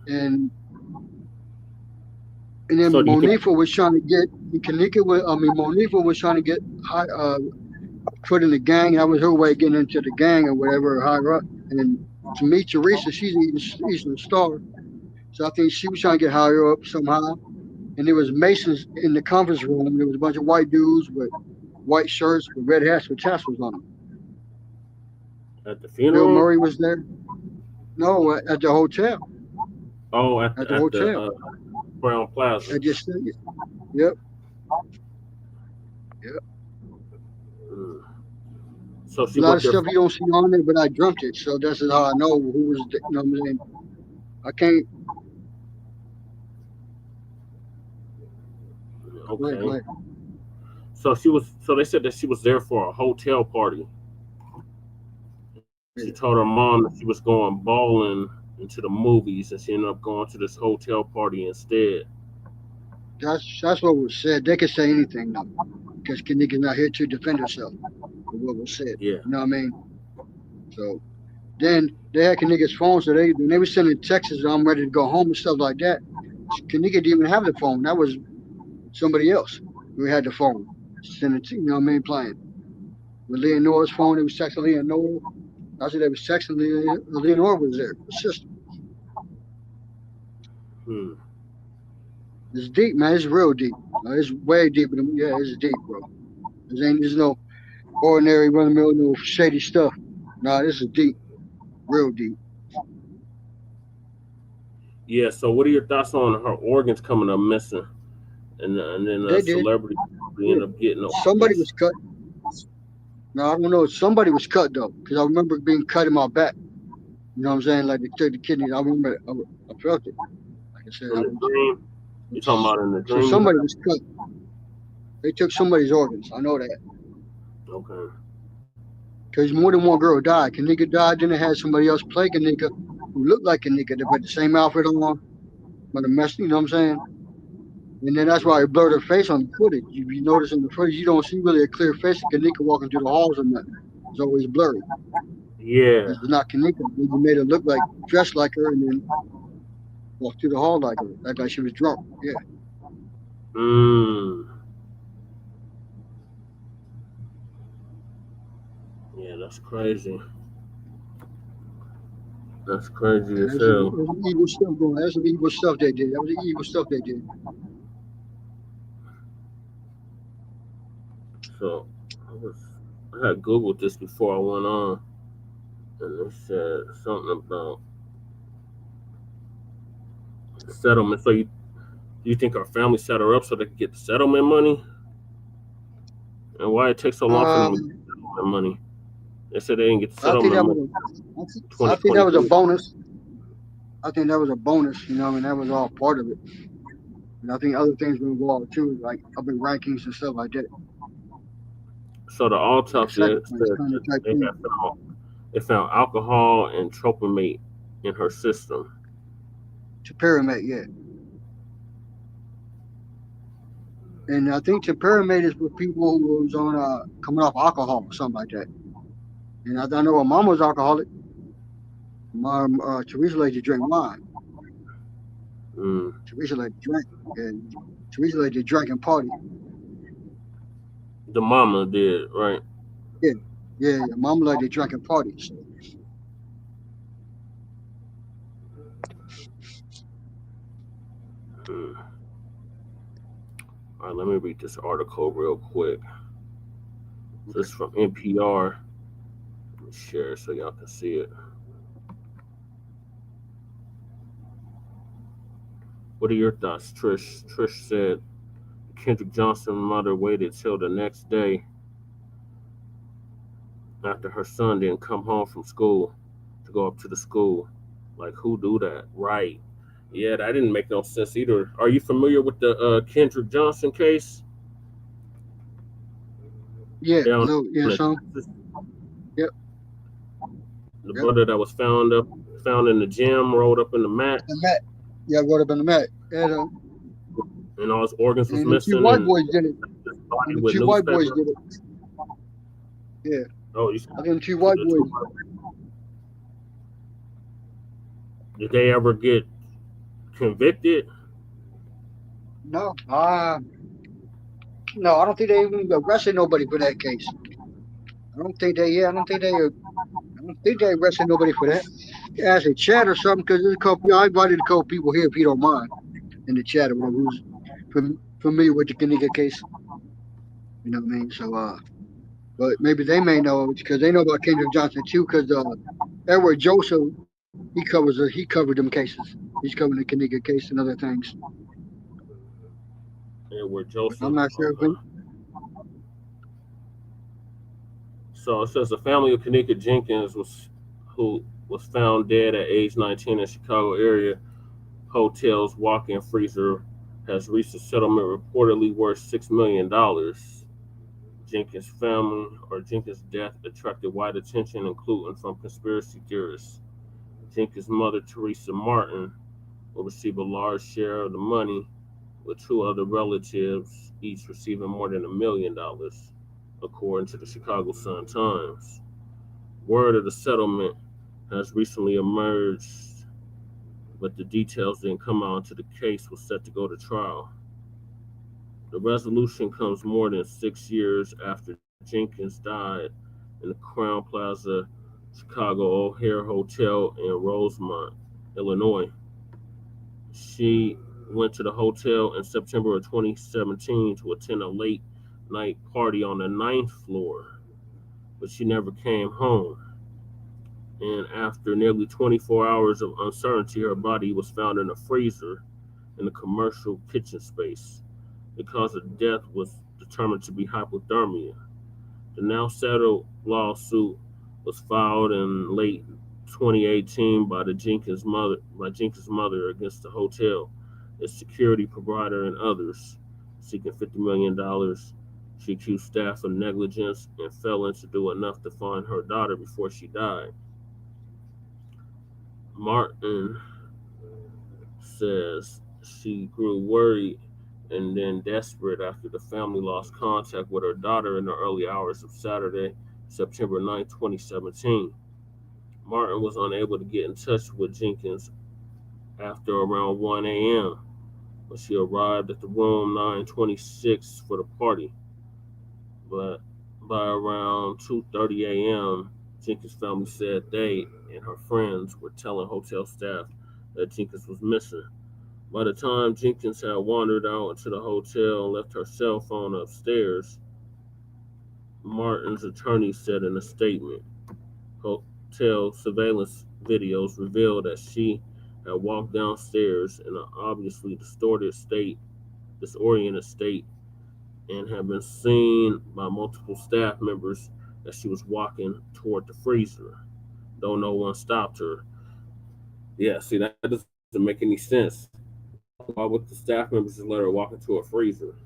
[SPEAKER 10] then
[SPEAKER 4] So
[SPEAKER 10] Monifa was trying to get Monifa was trying to get put in the gang. That was her way of getting into the gang or whatever, higher up. And to me, Teresa, she's an Eastern Star. So I think she was trying to get higher up somehow. And there was Masons in the conference room. There was a bunch of white dudes with white shirts with red hats with tassels on them.
[SPEAKER 4] At the funeral?
[SPEAKER 10] Bill Murray was there. No, at the hotel.
[SPEAKER 4] Oh, at the hotel. Brown Plaza.
[SPEAKER 10] I just said it. Yep.
[SPEAKER 4] So
[SPEAKER 10] a lot of stuff you don't see on there, but I dreamt it. So that's how I know who was, you know what I'm saying? I can't.
[SPEAKER 4] Okay.
[SPEAKER 10] Go ahead.
[SPEAKER 4] So they said that she was there for a hotel party. She told her mom that she was going bowling into the movies, and she ended up going to this hotel party instead.
[SPEAKER 10] That's what was said. They could say anything now, because Kenneka's not here to defend herself. What was said.
[SPEAKER 4] Yeah.
[SPEAKER 10] You know what I mean? So then they had Kenneka's phone, so they were sending texts, I'm ready to go home and stuff like that. Kenneka didn't even have the phone. That was somebody else who had the phone. Sending, you know what I mean, playing. With Leonora's phone, they was texting Leonora. I said they was texting Leonora was there, her sister. It's deep, man. It's real deep. It's way deeper than, it's deep, bro. There's no ordinary run-of-the-mill, no shady stuff. Nah, this is deep. Real deep.
[SPEAKER 4] Yeah, so what are your thoughts on her organs coming up missing? And then a celebrity ended up getting
[SPEAKER 10] somebody was cut. No, I don't know. Somebody was cut, though, because I remember being cut in my back. You know what I'm saying? Like they took the kidney. I remember I felt it. Like I said,
[SPEAKER 4] in the dream? You talking about in the dream?
[SPEAKER 10] So somebody was cut. They took somebody's organs. I know that.
[SPEAKER 4] Okay.
[SPEAKER 10] Because more than one girl died. Kenneka died, then they had somebody else play Kenneka who looked like Kenneka. They put the same outfit on, but a mess, you know what I'm saying? And then that's why it blurred her face on the footage. If you notice in the footage, you don't see really a clear face of Kenneka walking through the halls or nothing. It's always blurry.
[SPEAKER 4] Yeah.
[SPEAKER 10] It's not Kenneka. They made her look like, dressed like her, and then walked through the hall like she was drunk. Yeah.
[SPEAKER 4] Yeah, that's crazy. That's crazy
[SPEAKER 10] Yeah,
[SPEAKER 4] as
[SPEAKER 10] there's
[SPEAKER 4] hell.
[SPEAKER 10] some evil stuff going on. That's some evil stuff they did. That was the evil stuff they did.
[SPEAKER 4] So I had Googled this before I went on, and it said something about settlement. So you think our family set her up so they could get the settlement money? And why it takes so long for them to get the settlement money? They said they didn't get the settlement money.
[SPEAKER 10] I think that was a bonus. I think that was a bonus, you know, and that was all part of it. And I think other things were involved too, like up in rankings and stuff like that.
[SPEAKER 4] So the autopsy said that they found alcohol and tropamate in her system.
[SPEAKER 10] Topiramate, yeah. And I think topiramate is for people who was on coming off alcohol or something like that. And I know her mom was alcoholic. Mom, Teresa liked to drink wine. Teresa liked to drink, and Teresa liked to drink and party.
[SPEAKER 4] The mama did, right?
[SPEAKER 10] Yeah. Mom liked to drink and party. So.
[SPEAKER 4] All right, let me read this article real quick. This is from NPR. Let me share it so y'all can see it. What are your thoughts, Trish? Trish said Kendrick Johnson's mother waited till the next day after her son didn't come home from school to go up to the school. Like, who do that? Right. Yeah, that didn't make no sense either. Are you familiar with the Kendrick Johnson case?
[SPEAKER 10] Yeah, so. Yep.
[SPEAKER 4] The brother that was found in the gym, rolled up in the mat.
[SPEAKER 10] Yeah, rolled up in the mat.
[SPEAKER 4] And all his organs was missing.
[SPEAKER 10] The two white boys did it. The two white boys did it. Yeah.
[SPEAKER 4] Oh,
[SPEAKER 10] I think 2 white boys.
[SPEAKER 4] Did they ever get convicted?
[SPEAKER 10] No. I don't think they even arrested nobody for that case. I don't think they arrested nobody for that. As a chat or something, because there's a couple. I invited a couple people here, if you don't mind, in the chat, or whatever, who's familiar with the Kenneka case. You know what I mean? So, but maybe they may know because they know about Kendrick Johnson too. Because Edward Joseph, he covered them cases. He's covering the Kenneka case and other things.
[SPEAKER 4] Edward Joseph.
[SPEAKER 10] I'm not sure.
[SPEAKER 4] So it says the family of Kenneka Jenkins who was found dead at age 19 in Chicago area hotel's walk-in freezer has reached a settlement reportedly worth $6 million. Jenkins' death attracted wide attention, including from conspiracy theorists. Jenkins' mother, Teresa Martin, will receive a large share of the money, with 2 other relatives each receiving more than $1 million, according to the Chicago Sun-Times. Word of the settlement has recently emerged, but the details didn't come out until the case was set to go to trial. The resolution comes more than 6 years after Jenkins died in the Crowne Plaza Chicago O'Hare Hotel in Rosemount, Illinois. She went to the hotel in September of 2017 to attend a late night party on the 9th floor, but she never came home. And after nearly 24 hours of uncertainty, her body was found in a freezer in a commercial kitchen space. The cause of death was determined to be hypothermia. The now settled lawsuit was filed in late 2018 by Jenkins' mother against the hotel, its security provider, and others, seeking $50 million. She accused staff of negligence and failing to do enough to find her daughter before she died. Martin says she grew worried and then desperate after the family lost contact with her daughter in the early hours of Saturday, September 9, 2017. Martin was unable to get in touch with Jenkins after around 1 a.m. when she arrived at the room 926 for the party. But by around 2:30 a.m., Jenkins' family said they and her friends were telling hotel staff that Jenkins was missing. By the time Jenkins had wandered out into the hotel and left her cell phone upstairs, Martin's attorney said in a statement, hotel surveillance videos revealed that she had walked downstairs in an obviously disoriented state, and had been seen by multiple staff members as she was walking toward the freezer, though no one stopped her. Yeah, see, that doesn't make any sense. Why would the staff members just let her walk into a freezer?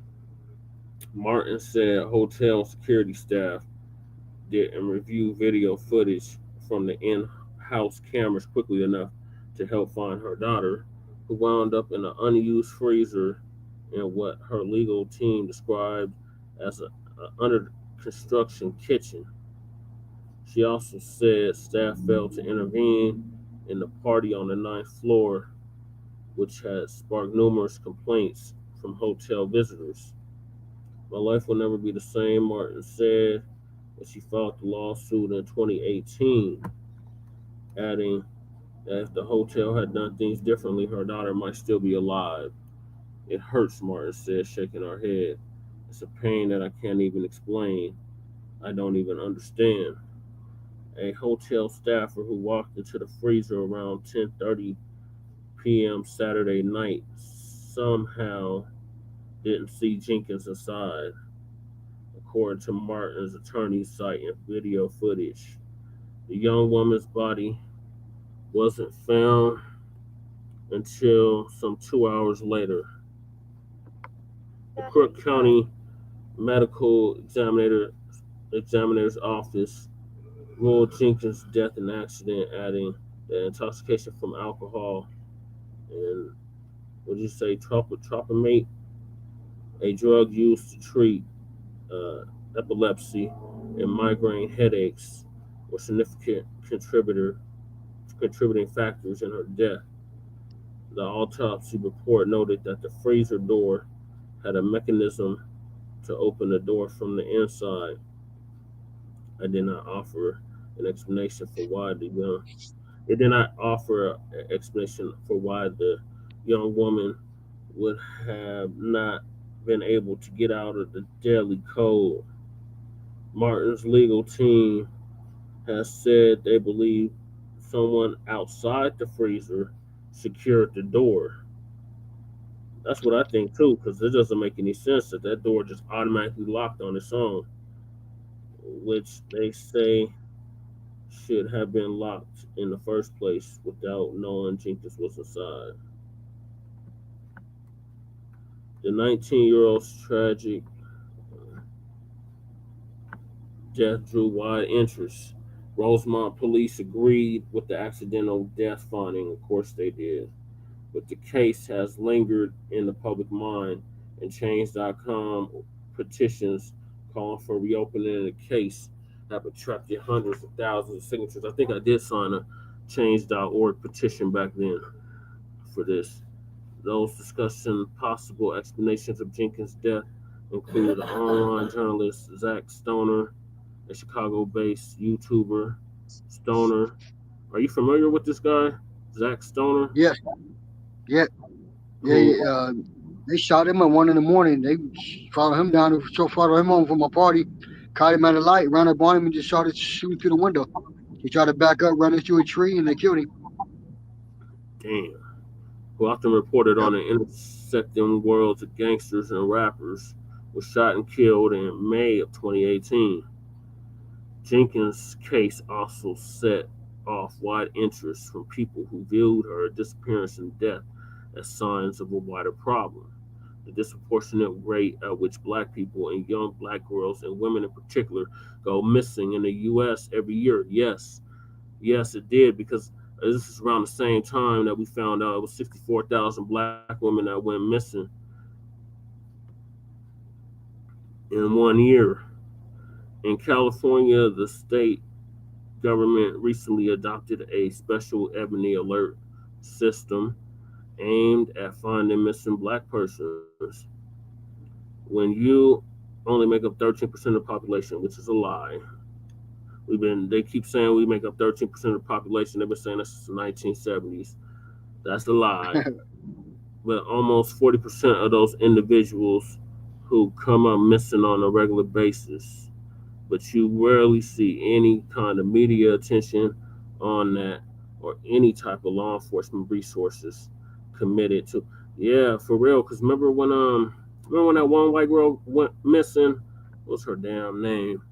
[SPEAKER 4] Martin said hotel security staff didn't review video footage from the in-house cameras quickly enough to help find her daughter, who wound up in an unused freezer in what her legal team described as a under construction kitchen. She also said staff failed to intervene in the party on the ninth floor, which had sparked numerous complaints from hotel visitors. My life will never be the same, Martin said, when she filed the lawsuit in 2018, adding that if the hotel had done things differently, her daughter might still be alive. It hurts, Martin said, shaking her head. It's a pain that I can't even explain. I don't even understand. A hotel staffer who walked into the freezer around 10:30 p.m. Saturday night somehow didn't see Jenkins inside, according to Martin's attorney citing video footage. The young woman's body wasn't found until some 2 hours later. The Crook County Medical Examiner's Office ruled Jenkins' death an accident, adding that intoxication from alcohol and tropamate, a drug used to treat epilepsy and migraine headaches, were significant contributing factors in her death. The autopsy report noted that the freezer door had a mechanism to open the door from the inside. I did not offer an explanation for why the young. It did not offer an explanation for why the young woman would have not been able to get out of the deadly cold. Martin's legal team has said they believe someone outside the freezer secured the door. That's what I think too, because it doesn't make any sense that door just automatically locked on its own, which they say should have been locked in the first place without knowing Jenkins was inside. The 19-year-old's tragic death drew wide interest. Rosemount police agreed with the accidental death finding. Of course they did. But the case has lingered in the public mind, and Change.com petitions calling for reopening the case have attracted hundreds of thousands of signatures. I think I did sign a Change.org petition back then for this. Those discussing possible explanations of Jenkins' death include online journalist Zach Stoner, a Chicago-based YouTuber. Stoner, are you familiar with this guy, Zach Stoner?
[SPEAKER 10] Yes. Yeah. They shot him at 1 a.m. They followed him down, followed him home from a party, caught him at a light, ran up on him, and just started shooting through the window. He tried to back up, run into a tree, and they killed him.
[SPEAKER 4] Damn. Who often reported on the intersecting worlds of gangsters and rappers, was shot and killed in May of 2018. Jenkins' case also set off wide interest from people who viewed her disappearance and death as signs of a wider problem. The disproportionate rate at which Black people and young Black girls and women in particular go missing in the U.S. every year. Yes, it did, because this is around the same time that we found out it was 64,000 Black women that went missing in 1 year. In California, the state government recently adopted a special ebony alert system aimed at finding missing Black persons. When you only make up 13% of the population, which is a lie. They keep saying we make up 13% of the population. They've been saying that since the 1970s. That's a lie. But almost 40% of those individuals who come up missing on a regular basis, but you rarely see any kind of media attention on that or any type of law enforcement resources committed to. Yeah, for real. Because remember when that one white girl went missing? What's her damn name?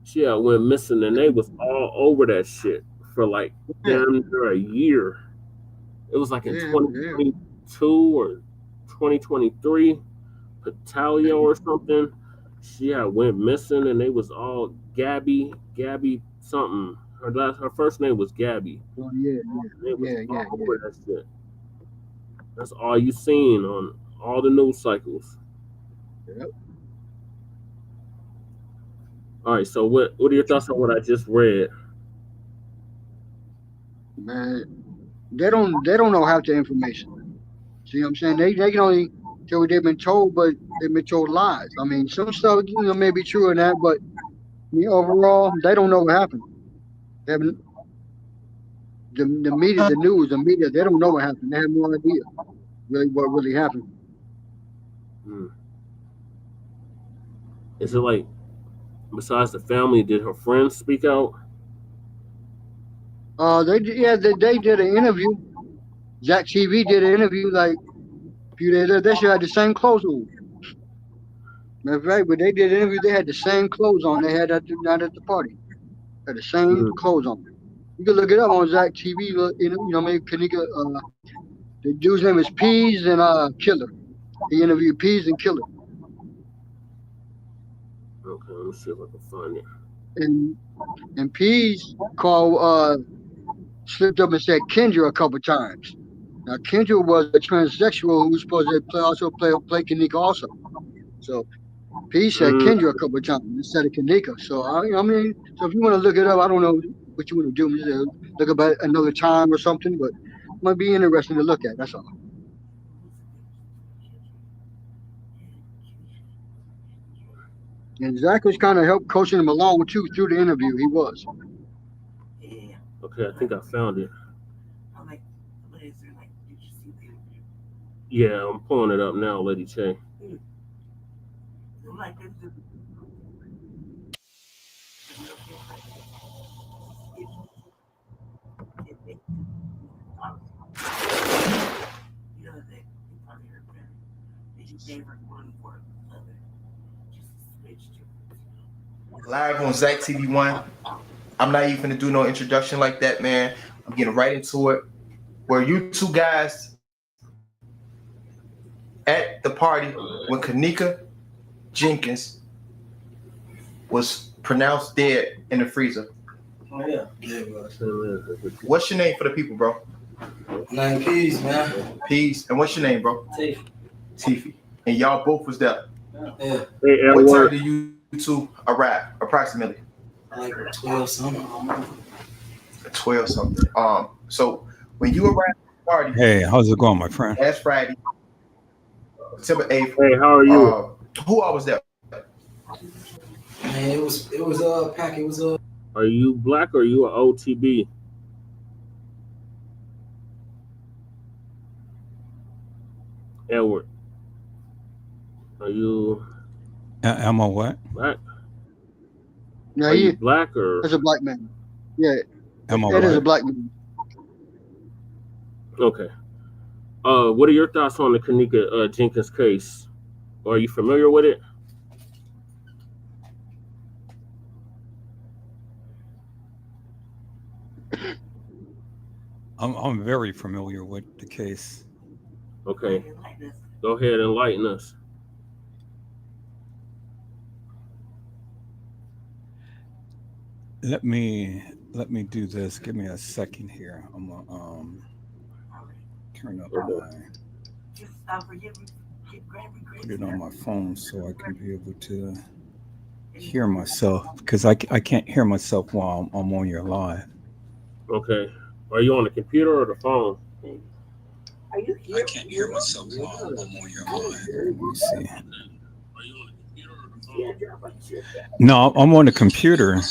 [SPEAKER 4] She went missing, and they was all over that shit for like damn near a year. It was like in 2022 or 2023, Patalia or something. She went missing, and they was all Gabby something. Her first name was Gabby.
[SPEAKER 10] Oh yeah.
[SPEAKER 4] They was all over that shit. That's all you seen on all the news cycles.
[SPEAKER 10] Yep.
[SPEAKER 4] All right, so what are your thoughts on what I just read?
[SPEAKER 10] Man, they don't know half the information. See what I'm saying? They can only tell what they've been told, but they've been told lies. I mean, some stuff may be true in that, but overall, they don't know what happened. They haven't, the media, the news, the media, they don't know what happened. They have no idea really what really happened.
[SPEAKER 4] Is it like, besides the family, did her friends speak out?
[SPEAKER 10] They did an interview. Jack TV did an interview like a few days later. They should have the same clothes on. Matter of fact, but they did an interview. They had the same clothes on. They had at the party. Had the same clothes on. You can look it up on Jack TV. Maybe Kenneka. The dude's name is Peas and Killer. He interviewed Peas and Killer.
[SPEAKER 4] Okay, let me see if I can find it.
[SPEAKER 10] And Peas called slipped up and said Kendra a couple times. Now Kendra was a transsexual who was supposed to play Kenneka also. So Peas said Kendra a couple times instead of Kenneka. So so if you want to look it up, I don't know what you want to do. Just look up at another time or something, but it might be interesting to look at. That's all. And Zach was kind of helped coaching him along too through the interview. He was.
[SPEAKER 4] Okay, I think I found it. Yeah, I'm pulling it up now, Lady Che.
[SPEAKER 11] Live on Zach TV 1. I'm not even gonna do no introduction like that, man. I'm getting right into it. Were you two guys at the party when Kenneka Jenkins was pronounced dead in the freezer?
[SPEAKER 12] Oh yeah, it was.
[SPEAKER 11] What's your name for the people, bro?
[SPEAKER 12] My name Peace, man.
[SPEAKER 11] Peace. And what's your name, bro? Tiffy. And y'all both was there.
[SPEAKER 12] Yeah.
[SPEAKER 11] What time did you two arrive, approximately?
[SPEAKER 12] Like 12 something.
[SPEAKER 11] 12 something. So when you arrived at the party,
[SPEAKER 13] hey, how's it going, my friend?
[SPEAKER 11] Last Friday, September 8th.
[SPEAKER 4] Hey, how are you?
[SPEAKER 11] Who all was there?
[SPEAKER 12] Man, it was pack. It was
[SPEAKER 4] Are you Black or are you an OTB? Edward. Are you?
[SPEAKER 13] Am I what?
[SPEAKER 4] Black.
[SPEAKER 10] Yeah,
[SPEAKER 4] are you Black or?
[SPEAKER 10] That's a black man. Yeah.
[SPEAKER 13] Am I
[SPEAKER 10] That is
[SPEAKER 13] right?
[SPEAKER 10] a black man.
[SPEAKER 4] Okay. What are your thoughts on the Kenneka Jenkins case? Are you familiar with it?
[SPEAKER 13] I'm very familiar with the case.
[SPEAKER 4] Okay. Go ahead and enlighten us.
[SPEAKER 13] Let me do this. Give me a second here. I'm gonna turn up put it on my phone so I can be able to hear myself, because I can't hear myself while I'm on your live.
[SPEAKER 4] Okay. Are you on the computer or the phone?
[SPEAKER 5] Are you here?
[SPEAKER 13] I can't hear myself while I'm on your mind. Let me see. No, I'm on the computer.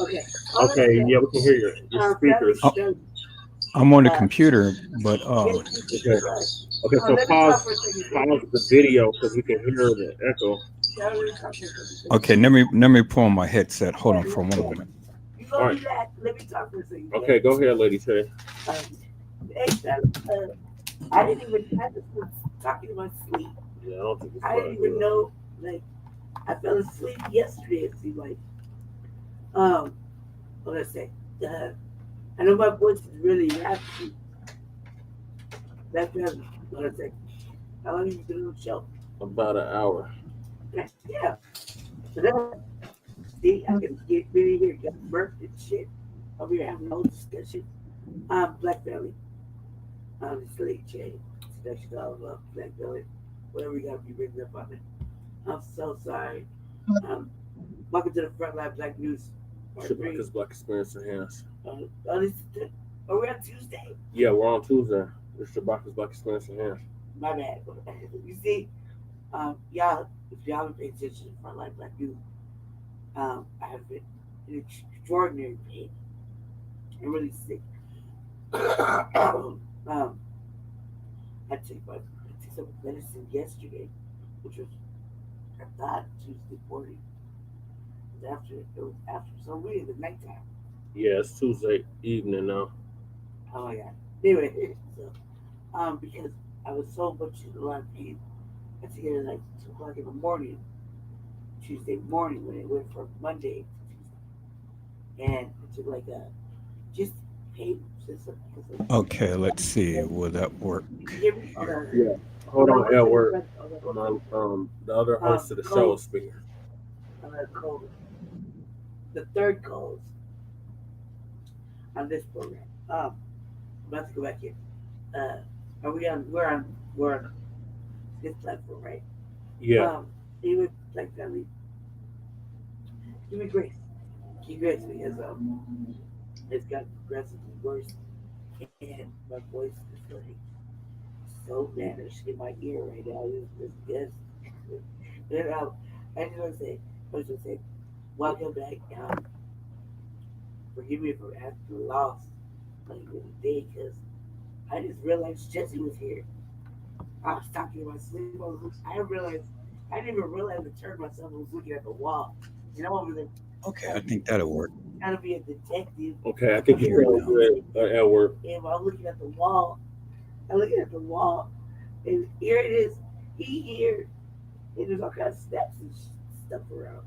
[SPEAKER 5] Okay.
[SPEAKER 4] Okay, yeah, we can hear your speakers.
[SPEAKER 13] I'm on the computer, but
[SPEAKER 4] Okay, so pause the video because we can hear the echo.
[SPEAKER 13] okay, let me pull on my headset. Hold on for one moment.
[SPEAKER 4] All right.
[SPEAKER 5] Let me talk for a second.
[SPEAKER 4] Okay, go ahead, Lady Tay.
[SPEAKER 5] I didn't even have to talking in my sleep.
[SPEAKER 4] Yeah, I don't think it's
[SPEAKER 5] I didn't even know, like, I fell asleep yesterday, it seemed like. What did I say? I know my voice is really raspy. That's what I say. How long have you been on the show?
[SPEAKER 4] About an hour.
[SPEAKER 5] Yeah. So then, see, I can get really here, get burnt and shit. Over here having no discussion. Black Belly. This late chain. Seduction all about Black Belly. Whatever you got to be written up on it. I'm so sorry. Welcome to the Frontline Black News.
[SPEAKER 4] Shabaka'S Blacc Experience Enhanced.
[SPEAKER 5] Are we on Tuesday?
[SPEAKER 4] Yeah, we're on Tuesday. It's Shabaka'S Blacc Experience Enhanced.
[SPEAKER 5] My bad. You see, y'all, if y'all haven't paid attention to Frontline Black News, I have been in extraordinary pain. I'm really sick. I took some medicine yesterday, which was, I thought, Tuesday morning. It was after, so really the nighttime.
[SPEAKER 4] Yeah, it's Tuesday evening now.
[SPEAKER 5] Oh my God. Anyway, so because I was so much in a lot of pain, I took it at like 2 o'clock in the morning, Tuesday morning, when it went from Monday to Tuesday, and it took like a just pain.
[SPEAKER 13] Okay, let's see. Will that work?
[SPEAKER 4] Yeah. Hold on, Edward. The other host of the show is speaking.
[SPEAKER 5] The third calls on this program. I'm about to go back here. Are we on? We're on this platform, right?
[SPEAKER 4] Yeah.
[SPEAKER 5] Anyway, Black Family, give me grace. Keep grace because it's gotten progressively worse, and my voice is like so vanished in my ear right now. It's just, and I just want to say, welcome back. Forgive me for asking lost like the day because I just realized Jesse was here. I was talking in my sleep. I didn't even realize I turned myself and was looking at the wall. And I'm over there.
[SPEAKER 13] Okay, I think that'll work.
[SPEAKER 5] Trying to be a detective.
[SPEAKER 4] Okay, I think you're good, Edward.
[SPEAKER 5] And I'm looking at the wall. And here it is. He here. And there's all kinds of snaps and stuff around.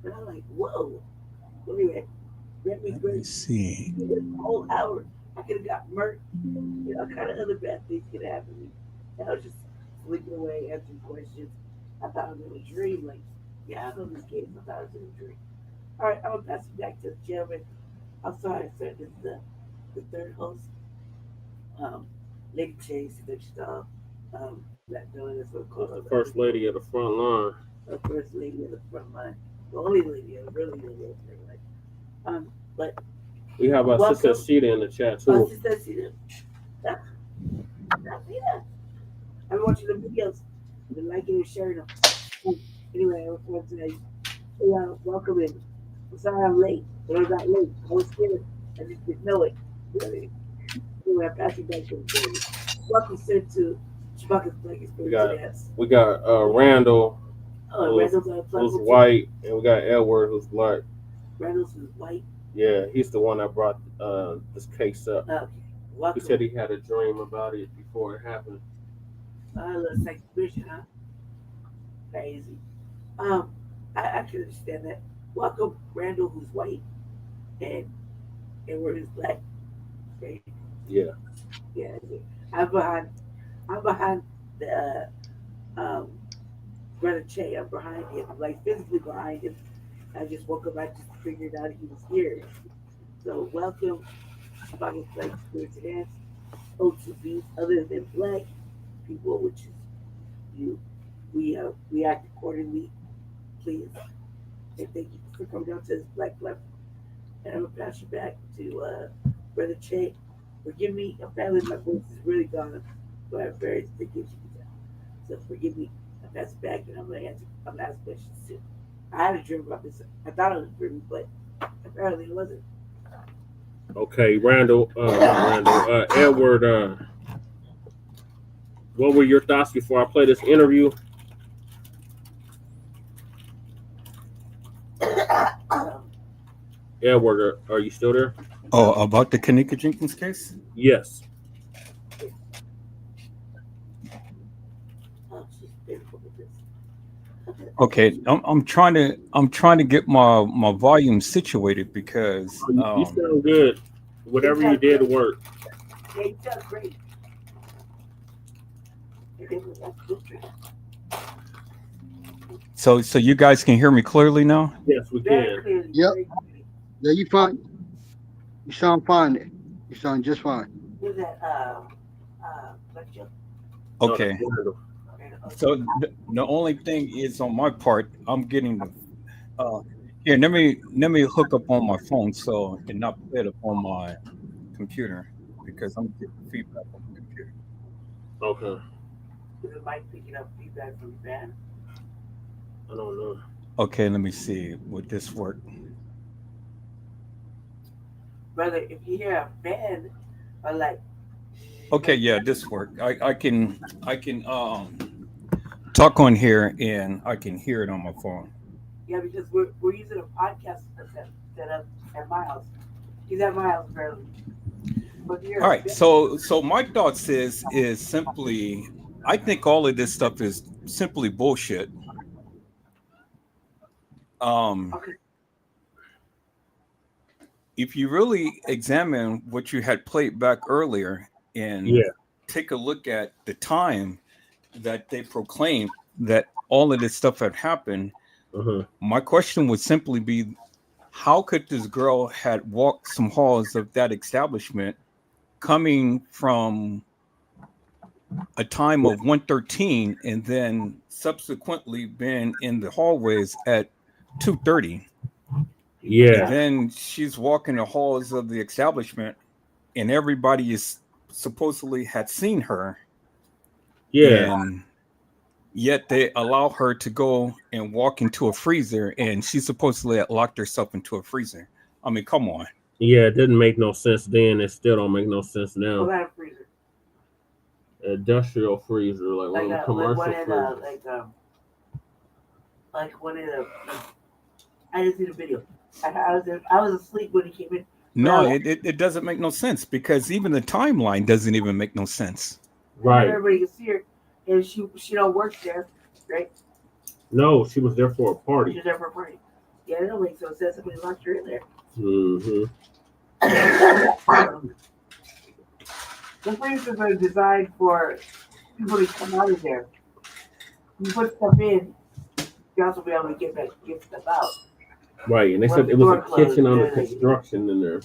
[SPEAKER 5] And I'm like, whoa. Anyway, let me
[SPEAKER 13] see.
[SPEAKER 5] This whole hour, I could have got murked. All kind of other bad things could happen to me. And I was just sleeping away, answering questions. I thought it was a dream. Like, yeah, I know this case. I thought it was a dream. All right, I'm going to pass it back to the gentleman. I'm sorry, sir. This is the third host. Lady Chase, seduction dog. That villain is what called
[SPEAKER 4] the first lady of the front line.
[SPEAKER 5] The first lady of the front line. The only lady, really lady of the front line. But
[SPEAKER 4] we have our sister Sita in the chat too.
[SPEAKER 5] Sister Sita. I been watching the videos. I've been liking and sharing them. Anyway, I want to say, welcome in. I'm sorry I'm late, but I got late. I was scared. I just didn't know it. Anyway, I pass it back to the board. Welcome, sir, to Shabaka'S Blacc Experience.
[SPEAKER 4] We got Randall,
[SPEAKER 5] who's
[SPEAKER 4] white, and we got Edward, who's black.
[SPEAKER 5] Randall's who's white?
[SPEAKER 4] Yeah, he's the one that brought this case up.
[SPEAKER 5] Okay. Welcome.
[SPEAKER 4] He said he had a dream about it before it happened.
[SPEAKER 5] Looks like vision, huh? Crazy. I can understand that. Welcome, Randall, who's white, and Edward is black. Right?
[SPEAKER 4] Yeah.
[SPEAKER 5] Yeah. I'm behind the Brother Che. I'm behind him, like physically behind him. I just woke up. I just figured out he was here. So welcome, Shabaka'S Blacc Experience Enhanced. OTBs other than black people, which is you. We act accordingly, please. And thank you for coming down to this black platform. And I'm gonna pass you back to Brother Che. Forgive me, I'm family, my voice is really gone.
[SPEAKER 14] who have various big issues. So forgive me if that's back, and I'm going to answer my last question soon. I had a dream about this. I thought it was a dream, but apparently it wasn't.
[SPEAKER 4] Okay, Randall, Edward, what were your thoughts before I play this interview? Edward, are you still there?
[SPEAKER 13] Oh, about the Kenneka Jenkins case?
[SPEAKER 4] Yes.
[SPEAKER 13] Okay, I'm trying to get my volume situated because
[SPEAKER 4] You sound good. Whatever you did worked.
[SPEAKER 14] Yeah, you sound great.
[SPEAKER 13] so you guys can hear me clearly now?
[SPEAKER 4] Yes, we can.
[SPEAKER 10] Yep. Yeah, you fine. You sound fine. You sound just fine.
[SPEAKER 14] Who's that?
[SPEAKER 13] Okay. So the only thing is on my part, I'm getting the here. Let me hook up on my phone so I can not play it up on my computer because I'm getting feedback on the computer.
[SPEAKER 4] Okay.
[SPEAKER 14] Is the mic picking up feedback from the band?
[SPEAKER 4] I don't know.
[SPEAKER 13] Okay, let me see. Would this work?
[SPEAKER 14] Brother, if you hear a fan or like.
[SPEAKER 13] Okay, yeah, this work. I can talk on here and I can hear it on my phone.
[SPEAKER 14] Yeah, because we're using a podcast set up at my house. He's at my house apparently.
[SPEAKER 13] All right, so my thoughts is simply, I think all of this stuff is simply bullshit.
[SPEAKER 14] Okay.
[SPEAKER 13] If you really examine what you had played back earlier and take a look at the time that they proclaimed that all of this stuff had happened, my question would simply be, how could this girl had walked some halls of that establishment coming from a time of 1:13 and then subsequently been in the hallways at 2:30?
[SPEAKER 4] Yeah.
[SPEAKER 13] And then she's walking the halls of the establishment and everybody is supposedly had seen her.
[SPEAKER 4] Yeah.
[SPEAKER 13] And yet they allow her to go and walk into a freezer and she supposedly had locked herself into a freezer. I mean, come on.
[SPEAKER 4] Yeah, it didn't make no sense then. It still don't make no sense now.
[SPEAKER 14] What kind of freezer?
[SPEAKER 4] Industrial freezer, like one of the commercial freezers.
[SPEAKER 14] Like one of the. I didn't see the video. I was asleep when he came in.
[SPEAKER 13] No, it doesn't make no sense because even the timeline doesn't even make no sense.
[SPEAKER 4] Right.
[SPEAKER 14] Everybody can see her, and she don't work there, right?
[SPEAKER 4] No, she was there for a party.
[SPEAKER 14] She was there for a party. Yeah, it don't make no sense. Somebody locked her in there.
[SPEAKER 4] Mm-hmm.
[SPEAKER 14] The freezers are designed for people to come out of there. You put stuff in, you also be able to get stuff out.
[SPEAKER 4] Right, and they said it was a kitchen under construction in there.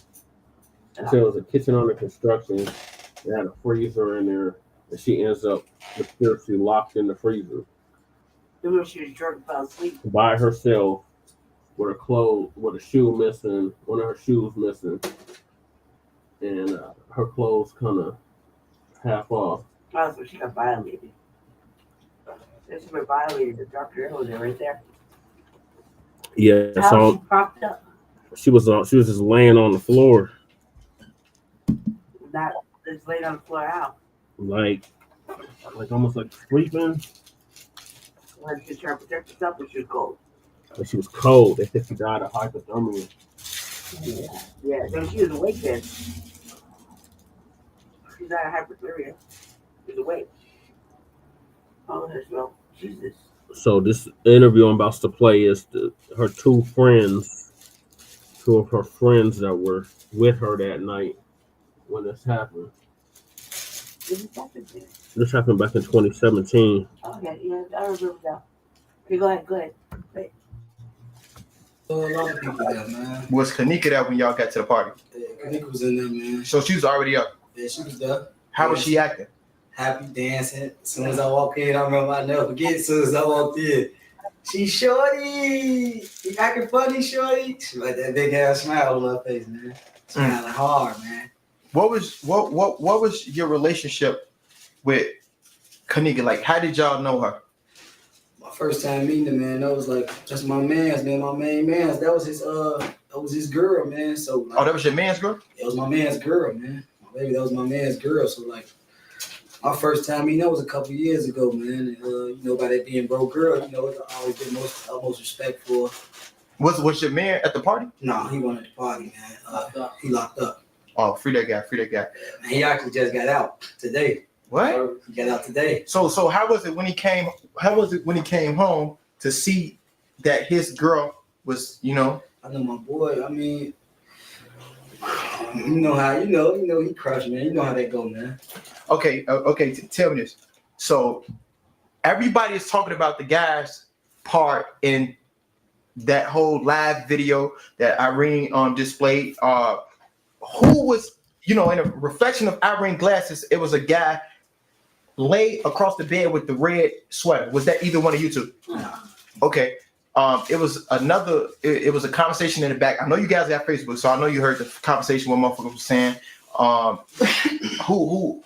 [SPEAKER 4] They said it was a kitchen under construction. They had a freezer in there, and she ends up mysteriously locked in the freezer.
[SPEAKER 14] Maybe she was drunk, fell asleep
[SPEAKER 4] By herself, with her clothes, with a shoe missing, one of her shoes missing, and her clothes kind of half off.
[SPEAKER 14] Oh, so she got violated. Then she got violated. The doctor was there right there.
[SPEAKER 4] Yeah,
[SPEAKER 14] How
[SPEAKER 4] so
[SPEAKER 14] she propped up?
[SPEAKER 4] she was just laying on the floor,
[SPEAKER 14] Not just laid on the floor out.
[SPEAKER 4] like almost like sleeping.
[SPEAKER 14] When she was trying to protect herself, but she was cold.
[SPEAKER 4] But she was cold. They said she died of hypothermia.
[SPEAKER 14] Yeah, so she was awake then. She died of hypothermia. She was awake. Oh, well, Jesus.
[SPEAKER 4] So this interview I'm about to play is her two of her friends that were with her that night when this happened. This happened back in 2017.
[SPEAKER 14] Okay, yeah, I remember that. Okay, go ahead. Wait.
[SPEAKER 12] A lot of people there, man.
[SPEAKER 11] Was Kenneka there when y'all got to the party?
[SPEAKER 12] Yeah, Kenneka was in there, man.
[SPEAKER 11] So she was already up.
[SPEAKER 12] Yeah, she was there.
[SPEAKER 11] How was she acting?
[SPEAKER 12] Happy, dancing. As soon as I walked in, I remember I never forget. As soon as I walked in, she shorty. You acting funny, shorty. She like that big ass smile on her face, man. Smiling hard, man.
[SPEAKER 11] What was your relationship with Kenneka, like, how did y'all know her?
[SPEAKER 12] My first time meeting him, man, that was like, that's my man's, man, my main man's. That was his girl, man. So like,
[SPEAKER 11] oh, that was your man's girl?
[SPEAKER 12] It was my man's girl, man. My baby, that was my man's girl. So like, my first time meeting, that was a couple years ago, man. And, by that being bro girl, I always get utmost respect for.
[SPEAKER 11] Was your man at the party?
[SPEAKER 12] No, he wasn't at the party, man. He locked up.
[SPEAKER 11] Oh, free that guy.
[SPEAKER 12] Man, he actually just got out today.
[SPEAKER 11] What?
[SPEAKER 12] He got out today.
[SPEAKER 11] So how was it when he came? How was it when he came home to see that his girl was,
[SPEAKER 12] I know my boy. I mean, you know how he crushed, man. You know how that go, man.
[SPEAKER 11] Okay. Tell me this. So everybody is talking about the guy's part in that whole live video that Irene displayed. Who was, in a reflection of Irene glasses, it was a guy laid across the bed with the red sweater. Was that either one of you two?
[SPEAKER 12] No.
[SPEAKER 11] Okay. It was another. It was a conversation in the back. I know you guys got Facebook, so I know you heard the conversation what motherfucker was saying. Who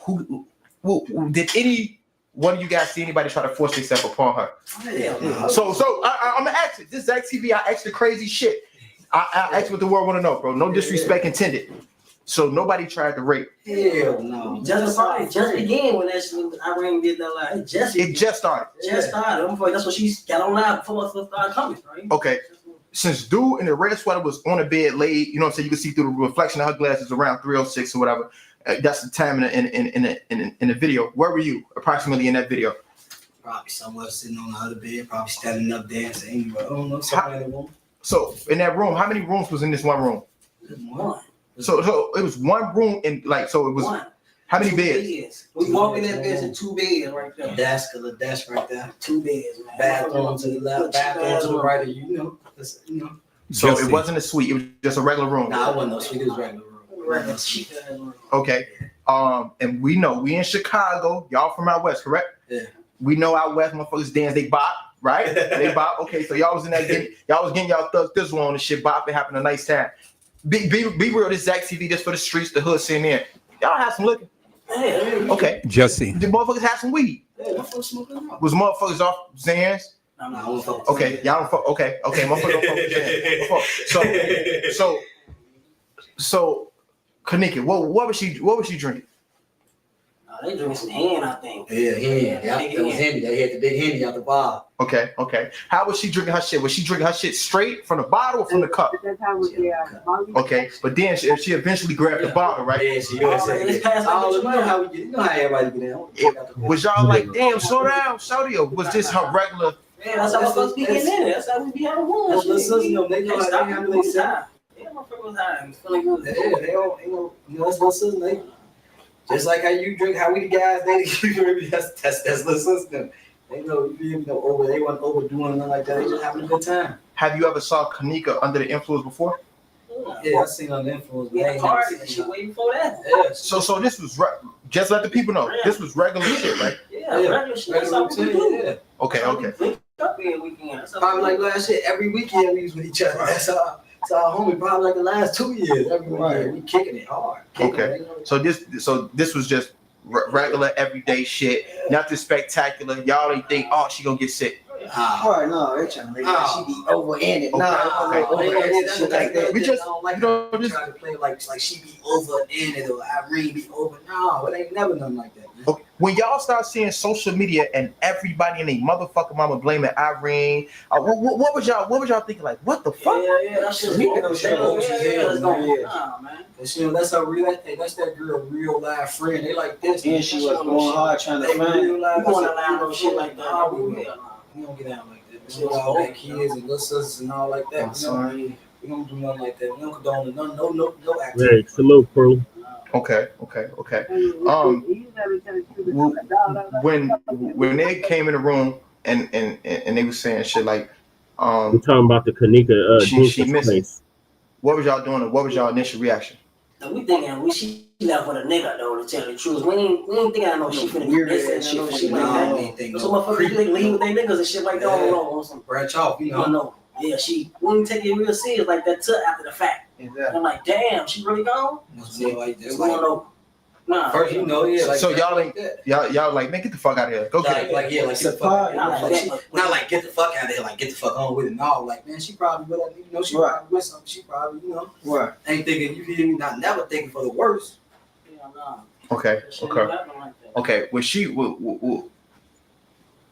[SPEAKER 11] did any one of you guys see anybody try to force themselves upon her?
[SPEAKER 12] Yeah.
[SPEAKER 11] So I'm gonna ask it. This Zach TV, I asked the crazy shit. I asked what the world want to know, bro. No disrespect intended. So nobody tried to rape.
[SPEAKER 12] Hell no.
[SPEAKER 15] Just began when that Irene did that live. It
[SPEAKER 11] just started.
[SPEAKER 15] That's what she got on live before it started coming, right?
[SPEAKER 11] Okay. Since dude in the red sweater was on the bed laid, you know what I'm saying? You can see through the reflection of her glasses around 3:06 or whatever. That's the time in the video. Where were you approximately in that video?
[SPEAKER 12] Probably somewhere sitting on the other bed, probably standing up dancing anywhere. I don't know. Somewhere in the room.
[SPEAKER 11] So in that room, how many rooms was in this one room?
[SPEAKER 15] One.
[SPEAKER 11] So it was one room and so it was
[SPEAKER 15] one.
[SPEAKER 11] How many beds?
[SPEAKER 15] We walk in that bed, 2 beds right there.
[SPEAKER 12] Desk right there.
[SPEAKER 15] 2 beds, man.
[SPEAKER 12] Bathroom to the left, bathroom to the right of you.
[SPEAKER 11] So it wasn't a suite, it was just a regular room.
[SPEAKER 12] Nah, it wasn't no suite, it was regular room.
[SPEAKER 11] Okay. And we know we in Chicago, y'all from out west, correct?
[SPEAKER 12] Yeah.
[SPEAKER 11] We know out west motherfuckers dance, they bop, right? They bop. Okay, so y'all was in that y'all was getting y'all thug thizzle on and shit, bop and having a nice time. Be real, this Zach TV just for the streets, the hood sitting there. Y'all have some liquor. Okay.
[SPEAKER 13] Jesse.
[SPEAKER 11] The motherfuckers have some weed. Was motherfuckers off Zans?
[SPEAKER 12] No,
[SPEAKER 11] okay, y'all don't fuck. Okay, motherfuckers don't fuck with Zans. So, Kenneka, what was she drinking?
[SPEAKER 15] They drinking some hen, I think.
[SPEAKER 12] Yeah, hen. That was Henny. They had the big Henny out the bar.
[SPEAKER 11] Okay. How was she drinking her shit? Was she drinking her shit straight from the bottle or from the cup? Okay, but then she eventually grabbed the bottle, right?
[SPEAKER 12] Yeah, she was. You know how everybody get out.
[SPEAKER 11] Was y'all like, damn, slow down, shorty, or was this her regular?
[SPEAKER 15] Yeah, that's how we're speaking in it. That's how we be having one.
[SPEAKER 12] They know how they handle themselves.
[SPEAKER 15] Yeah, my friend was high. I'm feeling good.
[SPEAKER 12] Yeah, they don't, that's my sister. They just like how you drink, how we the guys, they drink, that's little sister. They know, they weren't overdoing nothing like that. They just having a good time.
[SPEAKER 11] Have you ever saw Kenneka under the influence before?
[SPEAKER 12] Yeah, I've seen under the influence.
[SPEAKER 15] Yeah, party and shit way before that.
[SPEAKER 12] Yeah.
[SPEAKER 11] So this was just let the people know. Yeah. This was regular shit, right?
[SPEAKER 15] Yeah, regular shit. That's how we do.
[SPEAKER 12] Yeah.
[SPEAKER 11] Okay.
[SPEAKER 15] Up every weekend.
[SPEAKER 12] Probably like last shit. Every weekend we was with each other. That's our homie. Probably like the last 2 years. Every weekend we kicking it hard.
[SPEAKER 11] So this was just regular everyday shit. Nothing spectacular. Y'all ain't think, oh, she gonna get sick.
[SPEAKER 12] No, they're trying to make she be over in it. Shit like that.
[SPEAKER 11] We just
[SPEAKER 12] try to play like she be over in it or Irene be over. No, it ain't never nothing like that.
[SPEAKER 11] Okay. When y'all start seeing social media and everybody and they motherfucking mama blaming Irene, what was y'all thinking? Like, what the fuck?
[SPEAKER 15] Yeah, that's just man.
[SPEAKER 12] That's her real. That's that girl real life friend. They like this.
[SPEAKER 15] And she was going hard trying to find. We going around no shit like that.
[SPEAKER 12] We don't get out like that. We don't have kids and little sisters and all like that. We don't do nothing like that. We don't condone no activity.
[SPEAKER 4] Hey, salute, crew.
[SPEAKER 11] Okay. When they came in the room and they were saying shit like,
[SPEAKER 4] we're talking about the Kenneka
[SPEAKER 11] she missed it. What was y'all doing? What was y'all initial reaction?
[SPEAKER 15] We thinking she left with a nigga though, to tell the truth. We ain't thinking I know she finna be missing and shit like that. So motherfuckers they leave with their niggas and shit like that on some
[SPEAKER 12] branch off,
[SPEAKER 15] you know. Yeah, we didn't take it real serious like that till after the fact. Exactly. I'm like, damn, she really gone?
[SPEAKER 12] Nah, first, you know, yeah. Like,
[SPEAKER 11] so y'all ain't y'all like, man, get the fuck out of here. Go get it.
[SPEAKER 12] Like, yeah, like get the fuck out of here. Not like get the fuck out of here, like get the fuck on with it. No, like, man, she probably with it. You know, she probably with something. She probably, you know, ain't thinking. You hear me? Not never thinking for the worst. Yeah, nah.
[SPEAKER 11] Okay. Okay. When she when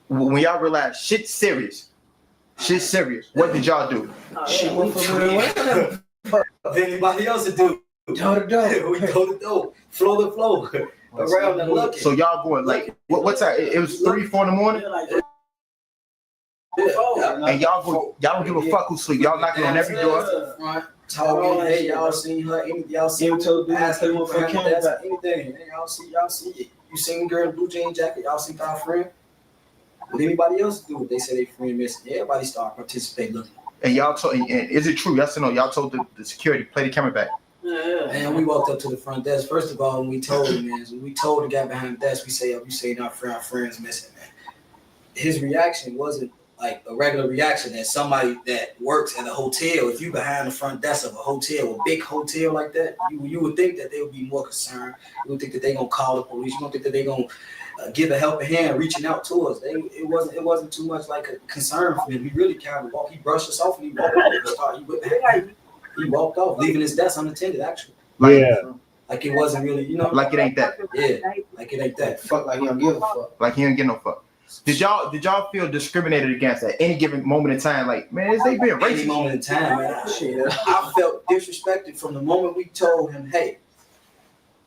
[SPEAKER 11] y'all realize shit's serious, what did y'all do?
[SPEAKER 12] She went for the anybody else to do. Door to door. We go to door. Floor to floor. Around the lucky.
[SPEAKER 11] So y'all going like what time? It was 3-4 in the morning. And y'all don't give a fuck who sleep. Y'all knocking on every door.
[SPEAKER 12] Talking, hey, y'all seen her? Y'all seen her? Ask her for anything. Y'all see it. You seen the girl in the blue jean jacket? Y'all see our friend? What anybody else do? They say they friend missing. Everybody start participating looking.
[SPEAKER 11] And y'all told, and is it true? Yes or no? Y'all told the security play the camera back.
[SPEAKER 12] Yeah. And we walked up to the front desk. First of all, when we told him, man, when we told the guy behind the desk, we say, "You saying our friends missing, man." His reaction wasn't like a regular reaction that somebody that works at a hotel. If you behind the front desk of a hotel, a big hotel like that, you would think that they would be more concerned. You would think that they gonna call the police. You don't think that they gonna give a helping hand, reaching out to us. It wasn't too much like a concern for him. He really kind of walked. He brushed us off and he walked off. He walked off, leaving his desk unattended. Actually, like it wasn't really, you know,
[SPEAKER 11] like it ain't that.
[SPEAKER 12] Yeah, like it ain't that. Fuck, like he don't give a fuck.
[SPEAKER 11] Like he don't give no fuck. Did y'all feel discriminated against at any given moment in time? Like, man, is they being racist?
[SPEAKER 12] Any moment in time, man. I felt disrespected from the moment we told him, hey,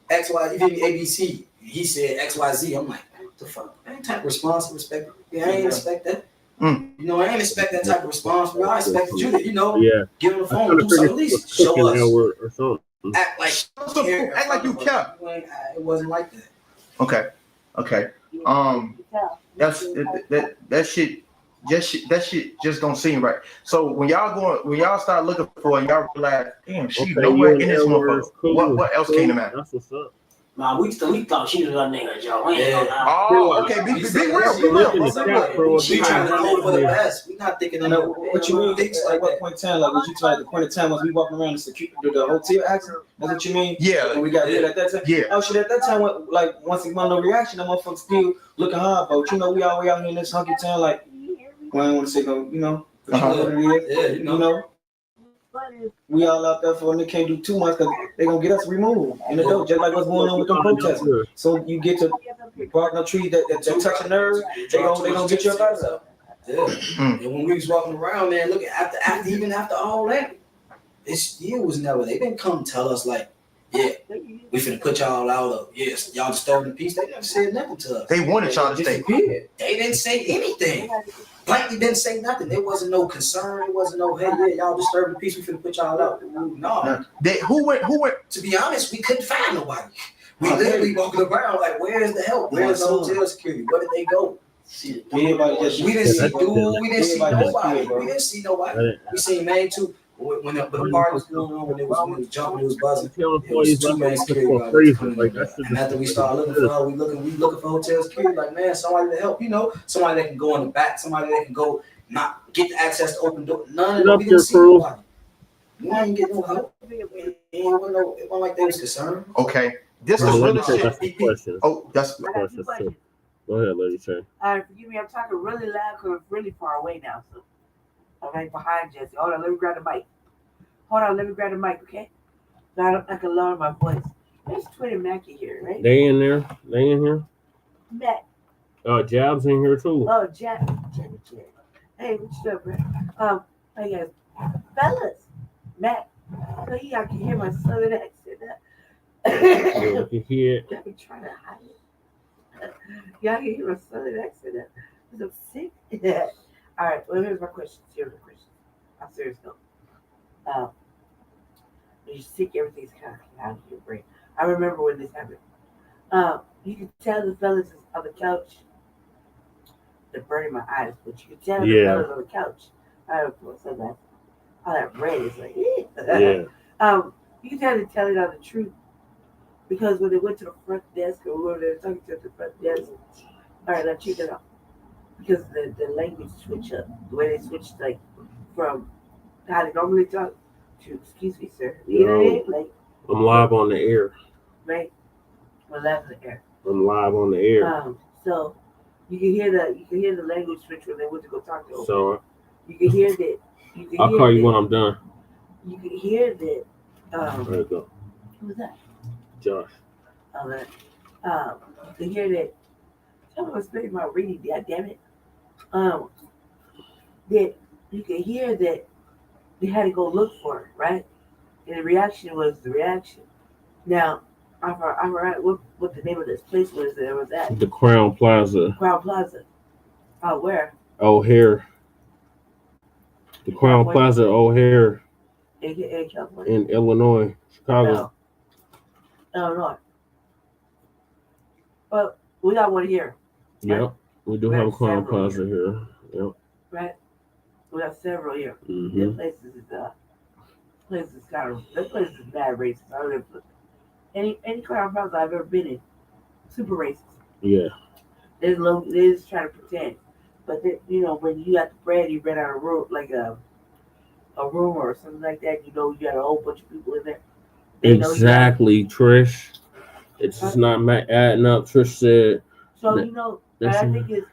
[SPEAKER 12] X, Y, you give me ABC. He said XYZ. I'm like, what the fuck? I ain't type of response to respect. Yeah, I ain't expect that. You know, I ain't expect that type of response. Well, I expected you to, you know, give him the phone, do something, at least show us.
[SPEAKER 11] Or
[SPEAKER 12] act like you care. It wasn't like that.
[SPEAKER 11] Okay. That shit just don't seem right. So when y'all start looking for and y'all realize, damn, she nowhere in this motherfucker. What else came to mind?
[SPEAKER 15] That's what's up. Nah, we thought she was a nigga, Joe.
[SPEAKER 11] Oh, okay. Be real.
[SPEAKER 12] She trying to go for the best. We not thinking of
[SPEAKER 16] what you mean. Like what point in time? Like, was you trying? The point of time was we walking around the hotel accident. That's what you mean?
[SPEAKER 11] Yeah.
[SPEAKER 16] And we got rid at that time.
[SPEAKER 11] Yeah.
[SPEAKER 16] Oh shit! At that time, like once it wasn't no reaction, that motherfucker still looking hard. But you know, we out here in this hunky town. Like, well, I don't want to say no. You know.
[SPEAKER 12] Yeah. You know.
[SPEAKER 16] We all out there for, and they can't do too much because they gonna get us removed in the door, just like what's going on with them protests. So you get to bark no tree that touch a nerve, they gonna get you up out of there.
[SPEAKER 12] Yeah. And when we was walking around, man, look after all that, it still was never. They didn't come tell us like, yeah, we finna put y'all out of y'all disturbing the peace. They never said nothing to us.
[SPEAKER 11] They wanted y'all to stay.
[SPEAKER 12] They didn't say anything. Blankly didn't say nothing. There wasn't no concern. There wasn't no, hey, yeah, y'all disturbing the peace. We finna put y'all out. No.
[SPEAKER 11] Who went?
[SPEAKER 12] To be honest, we couldn't find nobody. We literally walking around like, where's the help? Where's the hotel security? Where did they go? We didn't see dude. We didn't see nobody. We didn't see nobody. We seen man too. When the party was going on, when it was jumping, it was buzzing. It was 2 man security. And after we started looking for her, we looking for hotel security. Like, man, somebody to help, you know, somebody that can go in the back, somebody that can go not get the access to open door. None of them. We didn't see nobody. We didn't get no help. It wasn't like they was concerned.
[SPEAKER 11] Okay, this is really shit. Oh, that's the question.
[SPEAKER 4] Go ahead, Lady Cherry.
[SPEAKER 14] Forgive me, I'm talking really loud because I'm really far away now. So I'm right behind Jesse. Hold on, let me grab the mic. Okay? So I can lower my voice. There's Twitter Mackie here, right?
[SPEAKER 4] They in there? They in here?
[SPEAKER 14] Matt.
[SPEAKER 4] Jab's in here too.
[SPEAKER 14] Oh, Jab. Hey, what's up, bro? Hey guys, fellas, Matt. I can hear my southern accent.
[SPEAKER 4] You can hear it.
[SPEAKER 14] I've been trying to hide it. Y'all can hear my southern accent. I'm sick. All right, well, here's my question. I'm serious though. When you're sick, everything's kind of out of your brain. I remember when this happened. You can tell the fellas on the couch. They're burning my eyes, but you can tell the fellas on the couch. I don't know so that all that red is like, yeah. You can tell they're telling on the truth because when they went to the front desk or whoever they were talking to at the front desk, all right, let's check it out. Because the language switch up, the way they switched like from how they normally talk to excuse me, sir. You know what I mean? Like,
[SPEAKER 4] I'm live on the air.
[SPEAKER 14] Right. We're live on the air.
[SPEAKER 4] I'm live on the air.
[SPEAKER 14] So you can hear the language switch when they went to go talk to.
[SPEAKER 4] So
[SPEAKER 14] you can hear that.
[SPEAKER 4] I'll call you when I'm done.
[SPEAKER 14] You can hear that.
[SPEAKER 4] There you go.
[SPEAKER 14] Who was that?
[SPEAKER 4] Josh.
[SPEAKER 14] All right. You can hear that. I was spending my reading. God damn it. That you can hear that they had to go look for it, right? And the reaction was the reaction. Now, I forgot what the name of this place was that was at.
[SPEAKER 4] The Crown Plaza.
[SPEAKER 14] Crown Plaza. Oh, where?
[SPEAKER 4] O'Hare. The Crown Plaza, O'Hare.
[SPEAKER 14] In California?
[SPEAKER 4] In Illinois, Chicago.
[SPEAKER 14] No. Illinois. Well, we got one here. Right?
[SPEAKER 4] Yep. We do have a Crown Plaza here. Yep.
[SPEAKER 14] Right? We have several here.
[SPEAKER 4] Mm-hmm.
[SPEAKER 14] This place is mad racist. I don't know any Crown Plaza I've ever been in, super racist.
[SPEAKER 4] Yeah.
[SPEAKER 14] They just try to pretend. But then, when you got the bread, you rent out a room, like a room or something like that. You got a whole bunch of people in there.
[SPEAKER 4] Exactly, Trish. It's just not adding up. Trish said.
[SPEAKER 14] So and I think it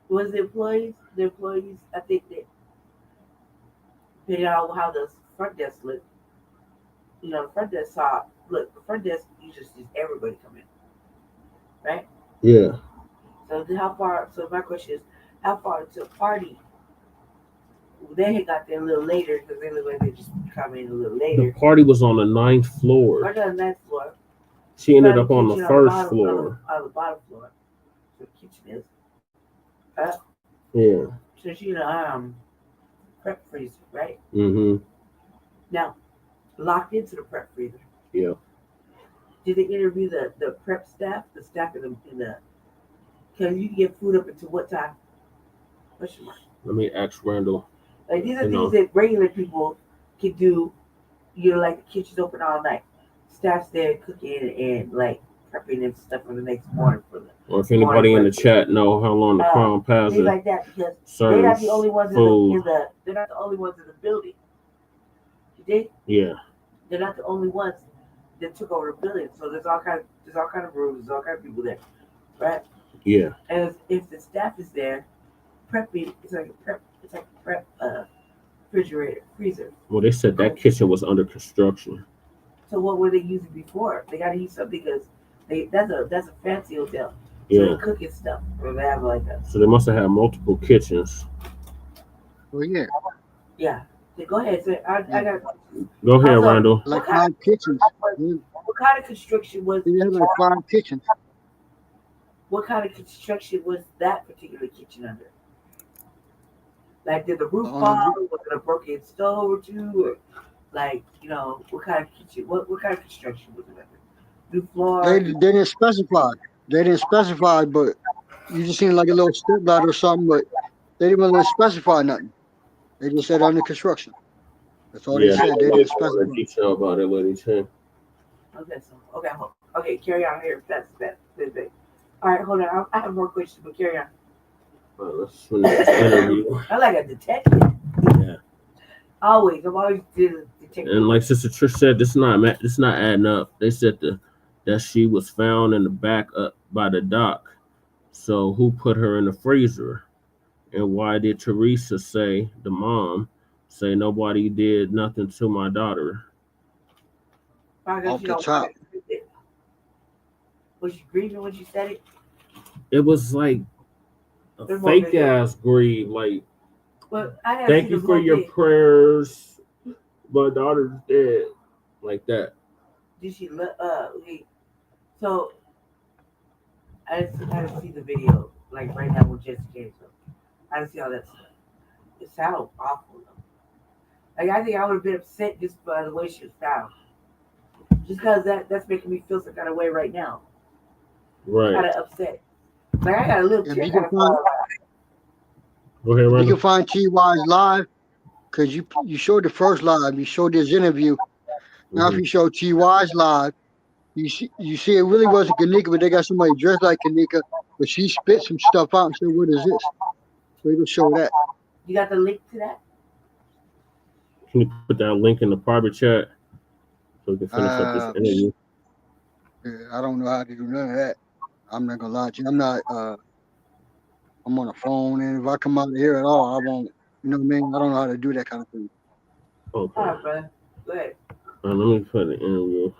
[SPEAKER 14] was the employees. The employees, I think that depending on how the front desk looked. The front desk the front desk usually sees everybody come in, right?
[SPEAKER 4] Yeah.
[SPEAKER 14] So my question is, how far to the party? They had got there a little later because they look like they just come in a little later.
[SPEAKER 4] The party was on the 9th floor.
[SPEAKER 14] Party on the 9th floor.
[SPEAKER 4] She ended up on the first floor.
[SPEAKER 14] On the bottom floor. So the kitchen is.
[SPEAKER 4] Yeah.
[SPEAKER 14] So she prep freezer, right?
[SPEAKER 4] Mm-hmm.
[SPEAKER 14] Now, locked into the prep freezer.
[SPEAKER 4] Yeah.
[SPEAKER 14] Did they interview the prep staff? The staff in the can you get food up until what time? Question mark.
[SPEAKER 4] Let me ask Randall.
[SPEAKER 14] Like these are things that regular people can do. Like the kitchen's open all night. Staff's there cooking and like prepping and stuff for the next morning for them.
[SPEAKER 4] Or if anybody in the chat know how long the Crown Plaza
[SPEAKER 14] like that because they're not the only ones they're not the only ones in the building. You dig?
[SPEAKER 4] Yeah.
[SPEAKER 14] They're not the only ones that took over the building. So there's all kind of rooms, there's all kind of people there, right?
[SPEAKER 4] Yeah.
[SPEAKER 14] And if the staff is there, prepping, it's like a prep refrigerator, freezer.
[SPEAKER 4] Well, they said that kitchen was under construction.
[SPEAKER 14] So what were they using before? They got to use something because that's a fancy hotel. So
[SPEAKER 4] Yeah.
[SPEAKER 14] they're cooking stuff or they have like that.
[SPEAKER 4] So they must have had multiple kitchens.
[SPEAKER 10] Well, yeah.
[SPEAKER 14] Yeah. So go ahead. So I got.
[SPEAKER 4] Go ahead, Randall.
[SPEAKER 10] Like 5 kitchens.
[SPEAKER 14] What kind of construction was?
[SPEAKER 10] They had like 5 kitchens.
[SPEAKER 14] What kind of construction was that particular kitchen under? Like, did the roof fall? Was it a broken stove or two? Or like, what kind of kitchen? What kind of construction was it under? New floor?
[SPEAKER 10] They didn't specify. But you just seen like a little step ladder or something. But they didn't really specify nothing. They just said under construction. That's all they said. They didn't specify.
[SPEAKER 4] Detail about it, ladies.
[SPEAKER 14] Okay, carry on here. That's. All right, hold on. I have more questions, but carry on.
[SPEAKER 4] All right, let's finish this interview.
[SPEAKER 14] I'm like a detective.
[SPEAKER 4] Yeah.
[SPEAKER 14] I'm always detective.
[SPEAKER 4] And like Sister Trish said, this is not adding up. They said that she was found in the back up by the dock. So who put her in the freezer? And why did Teresa the mom, say nobody did nothing to my daughter?
[SPEAKER 10] Off the top.
[SPEAKER 14] Was she grieving when she said it?
[SPEAKER 4] It was like a fake ass grieve. Like, thank you for your prayers. My daughter's dead. Like that.
[SPEAKER 14] Did she so I didn't see the video like right now with Jessica came, so I didn't see all that stuff. It sounded awful though. Like I think I would have been upset just by the way she was found. Just because that's making me feel some kind of way right now.
[SPEAKER 4] Right.
[SPEAKER 14] Kind of upset. Like I got a little
[SPEAKER 10] Go ahead,
[SPEAKER 4] Randall.
[SPEAKER 10] You can find TY's live because you showed the first live. You showed this interview. Now if you show TY's live, you see it really wasn't Kenneka, but they got somebody dressed like Kenneka, but she spit some stuff out and said, "What is this?" So it'll show that.
[SPEAKER 14] You got the link to that?
[SPEAKER 4] Can you put that link in the private chat so we can finish up this interview?
[SPEAKER 10] Yeah, I don't know how to do none of that. I'm not gonna lie to you. I'm not. I'm on the phone, and if I come out of here at all, I won't. You know what I mean? I don't know how to do that kind of thing.
[SPEAKER 4] Okay.
[SPEAKER 14] All right, brother. Go ahead.
[SPEAKER 4] Let me put the interview.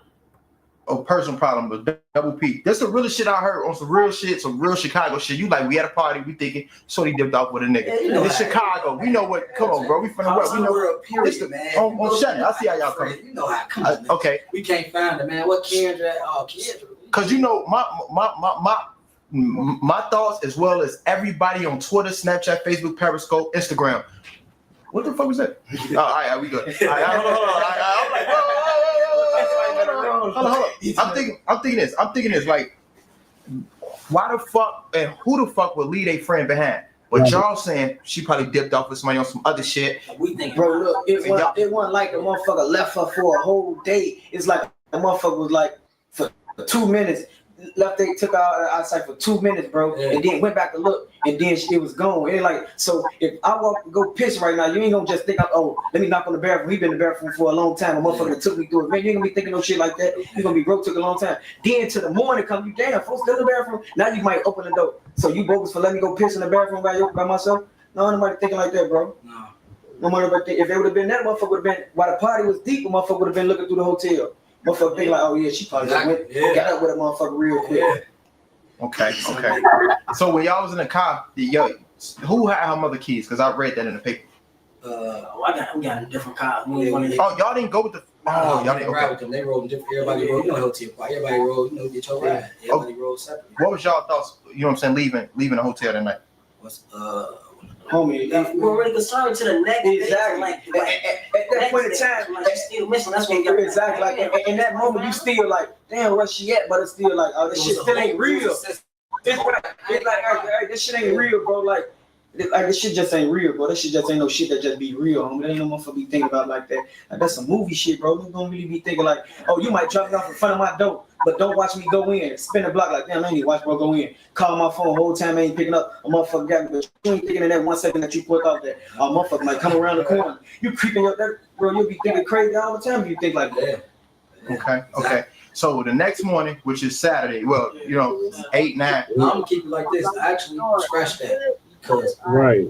[SPEAKER 11] Oh, personal problem with Double P. That's the realest shit I heard on some real shit, some real Chicago shit. You like, we at a party, we thinking, Shorty dipped off with a nigga.
[SPEAKER 12] Yeah, you know
[SPEAKER 11] it's Chicago. We know what, come on, bro. We from the West. We know.
[SPEAKER 12] Period, man.
[SPEAKER 11] On Shannon, I see how y'all coming.
[SPEAKER 12] You know how it comes, man.
[SPEAKER 11] Okay.
[SPEAKER 12] We can't find it, man. What Kendra? Oh, Kendra.
[SPEAKER 11] Because you know, my thoughts, as well as everybody on Twitter, Snapchat, Facebook, Periscope, Instagram. What the fuck was that? Oh, all right, we good. All right, hold on. I'm like, hold on. I'm thinking this. Like, why the fuck and who the fuck would leave a friend behind? But y'all saying she probably dipped off with somebody on some other shit.
[SPEAKER 12] We think,
[SPEAKER 16] bro, look, it wasn't like the motherfucker left her for a whole day. It's like the motherfucker was like for 2 minutes. Left they took her outside for 2 minutes, bro, and then went back to look, and then it was gone. And like, so if I go piss right now, you ain't gonna just think, oh, let me knock on the bathroom. He been in the bathroom for a long time. A motherfucker that took me through it. Man, you ain't gonna be thinking no shit like that. You gonna be broke, took a long time. Then to the morning come, you damn, folks still in the bathroom. Now you might open the door. So you bogus for letting me go piss in the bathroom by myself? No, nobody thinking like that, bro. No matter what. If it would have been that, motherfucker would have been while the party was deep. A motherfucker would have been looking through the hotel. Motherfucker think like, oh yeah, she probably just went, got up with a motherfucker real quick.
[SPEAKER 11] Yeah. Okay. So when y'all was in the car, who had her mother keys? Because I read that in the paper.
[SPEAKER 15] We got a different car.
[SPEAKER 11] Oh, y'all didn't go with the. Oh, y'all didn't
[SPEAKER 12] ride with them. They rode in different. Everybody rode. You know, hotel party. Everybody rode. You know, get your ride. Everybody rode separately.
[SPEAKER 11] What was y'all thoughts? You know what I'm saying? Leaving the hotel that night.
[SPEAKER 16] Homie,
[SPEAKER 15] we're already concerned to the next day.
[SPEAKER 16] Exactly. At that point in time,
[SPEAKER 15] like you still missing. That's what
[SPEAKER 16] exactly. Like in that moment, you still like, damn, where she at? But it's still like, oh, this shit still ain't real. It's like, hey, this shit ain't real, bro. Like this shit just ain't real, bro. That shit just ain't no shit that just be real, homie. There ain't no motherfucker be thinking about like that. Like, that's some movie shit, bro. You don't really be thinking like, oh, you might drop me off in front of my door, but don't watch me go in. Spin the block like, damn, I ain't even watch bro go in. Call my phone whole time, I ain't picking up. A motherfucker got me, but you ain't thinking in that 1 second that you put out there. A motherfucker might come around the corner. You creeping up there, bro. You'll be thinking crazy all the time if you think like that.
[SPEAKER 11] Okay. So the next morning, which is Saturday, 8, 9.
[SPEAKER 12] I'm gonna keep it like this. I actually scratched that because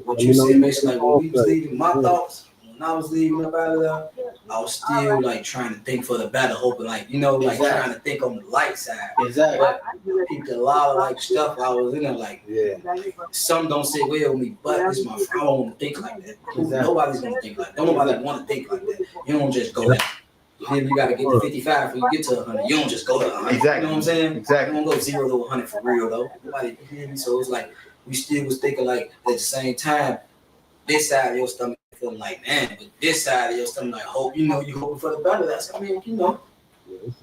[SPEAKER 12] what you
[SPEAKER 4] You
[SPEAKER 12] said,
[SPEAKER 4] know,
[SPEAKER 12] basically, like when we was leaving, my thoughts. When I was leaving up out of there, I was still like trying to think for the better, hoping like trying to think on the light side.
[SPEAKER 16] Exactly.
[SPEAKER 12] But a lot of like stuff I was in there like, some don't sit well with me, but it's my friend. I don't want to think like that. Nobody's gonna think like that. Don't nobody want to think like that. You don't just go there. Then you gotta get to 55 before you get to 100. You don't just go to 100.
[SPEAKER 11] Exactly.
[SPEAKER 12] You know what I'm saying?
[SPEAKER 11] Exactly.
[SPEAKER 12] You don't go 0 to 100 for real though. Nobody, you hear me? So it's like we still was thinking like at the same time, this side of your stomach feeling like man, but this side of your stomach like hope. You know, you hoping for the better. That's you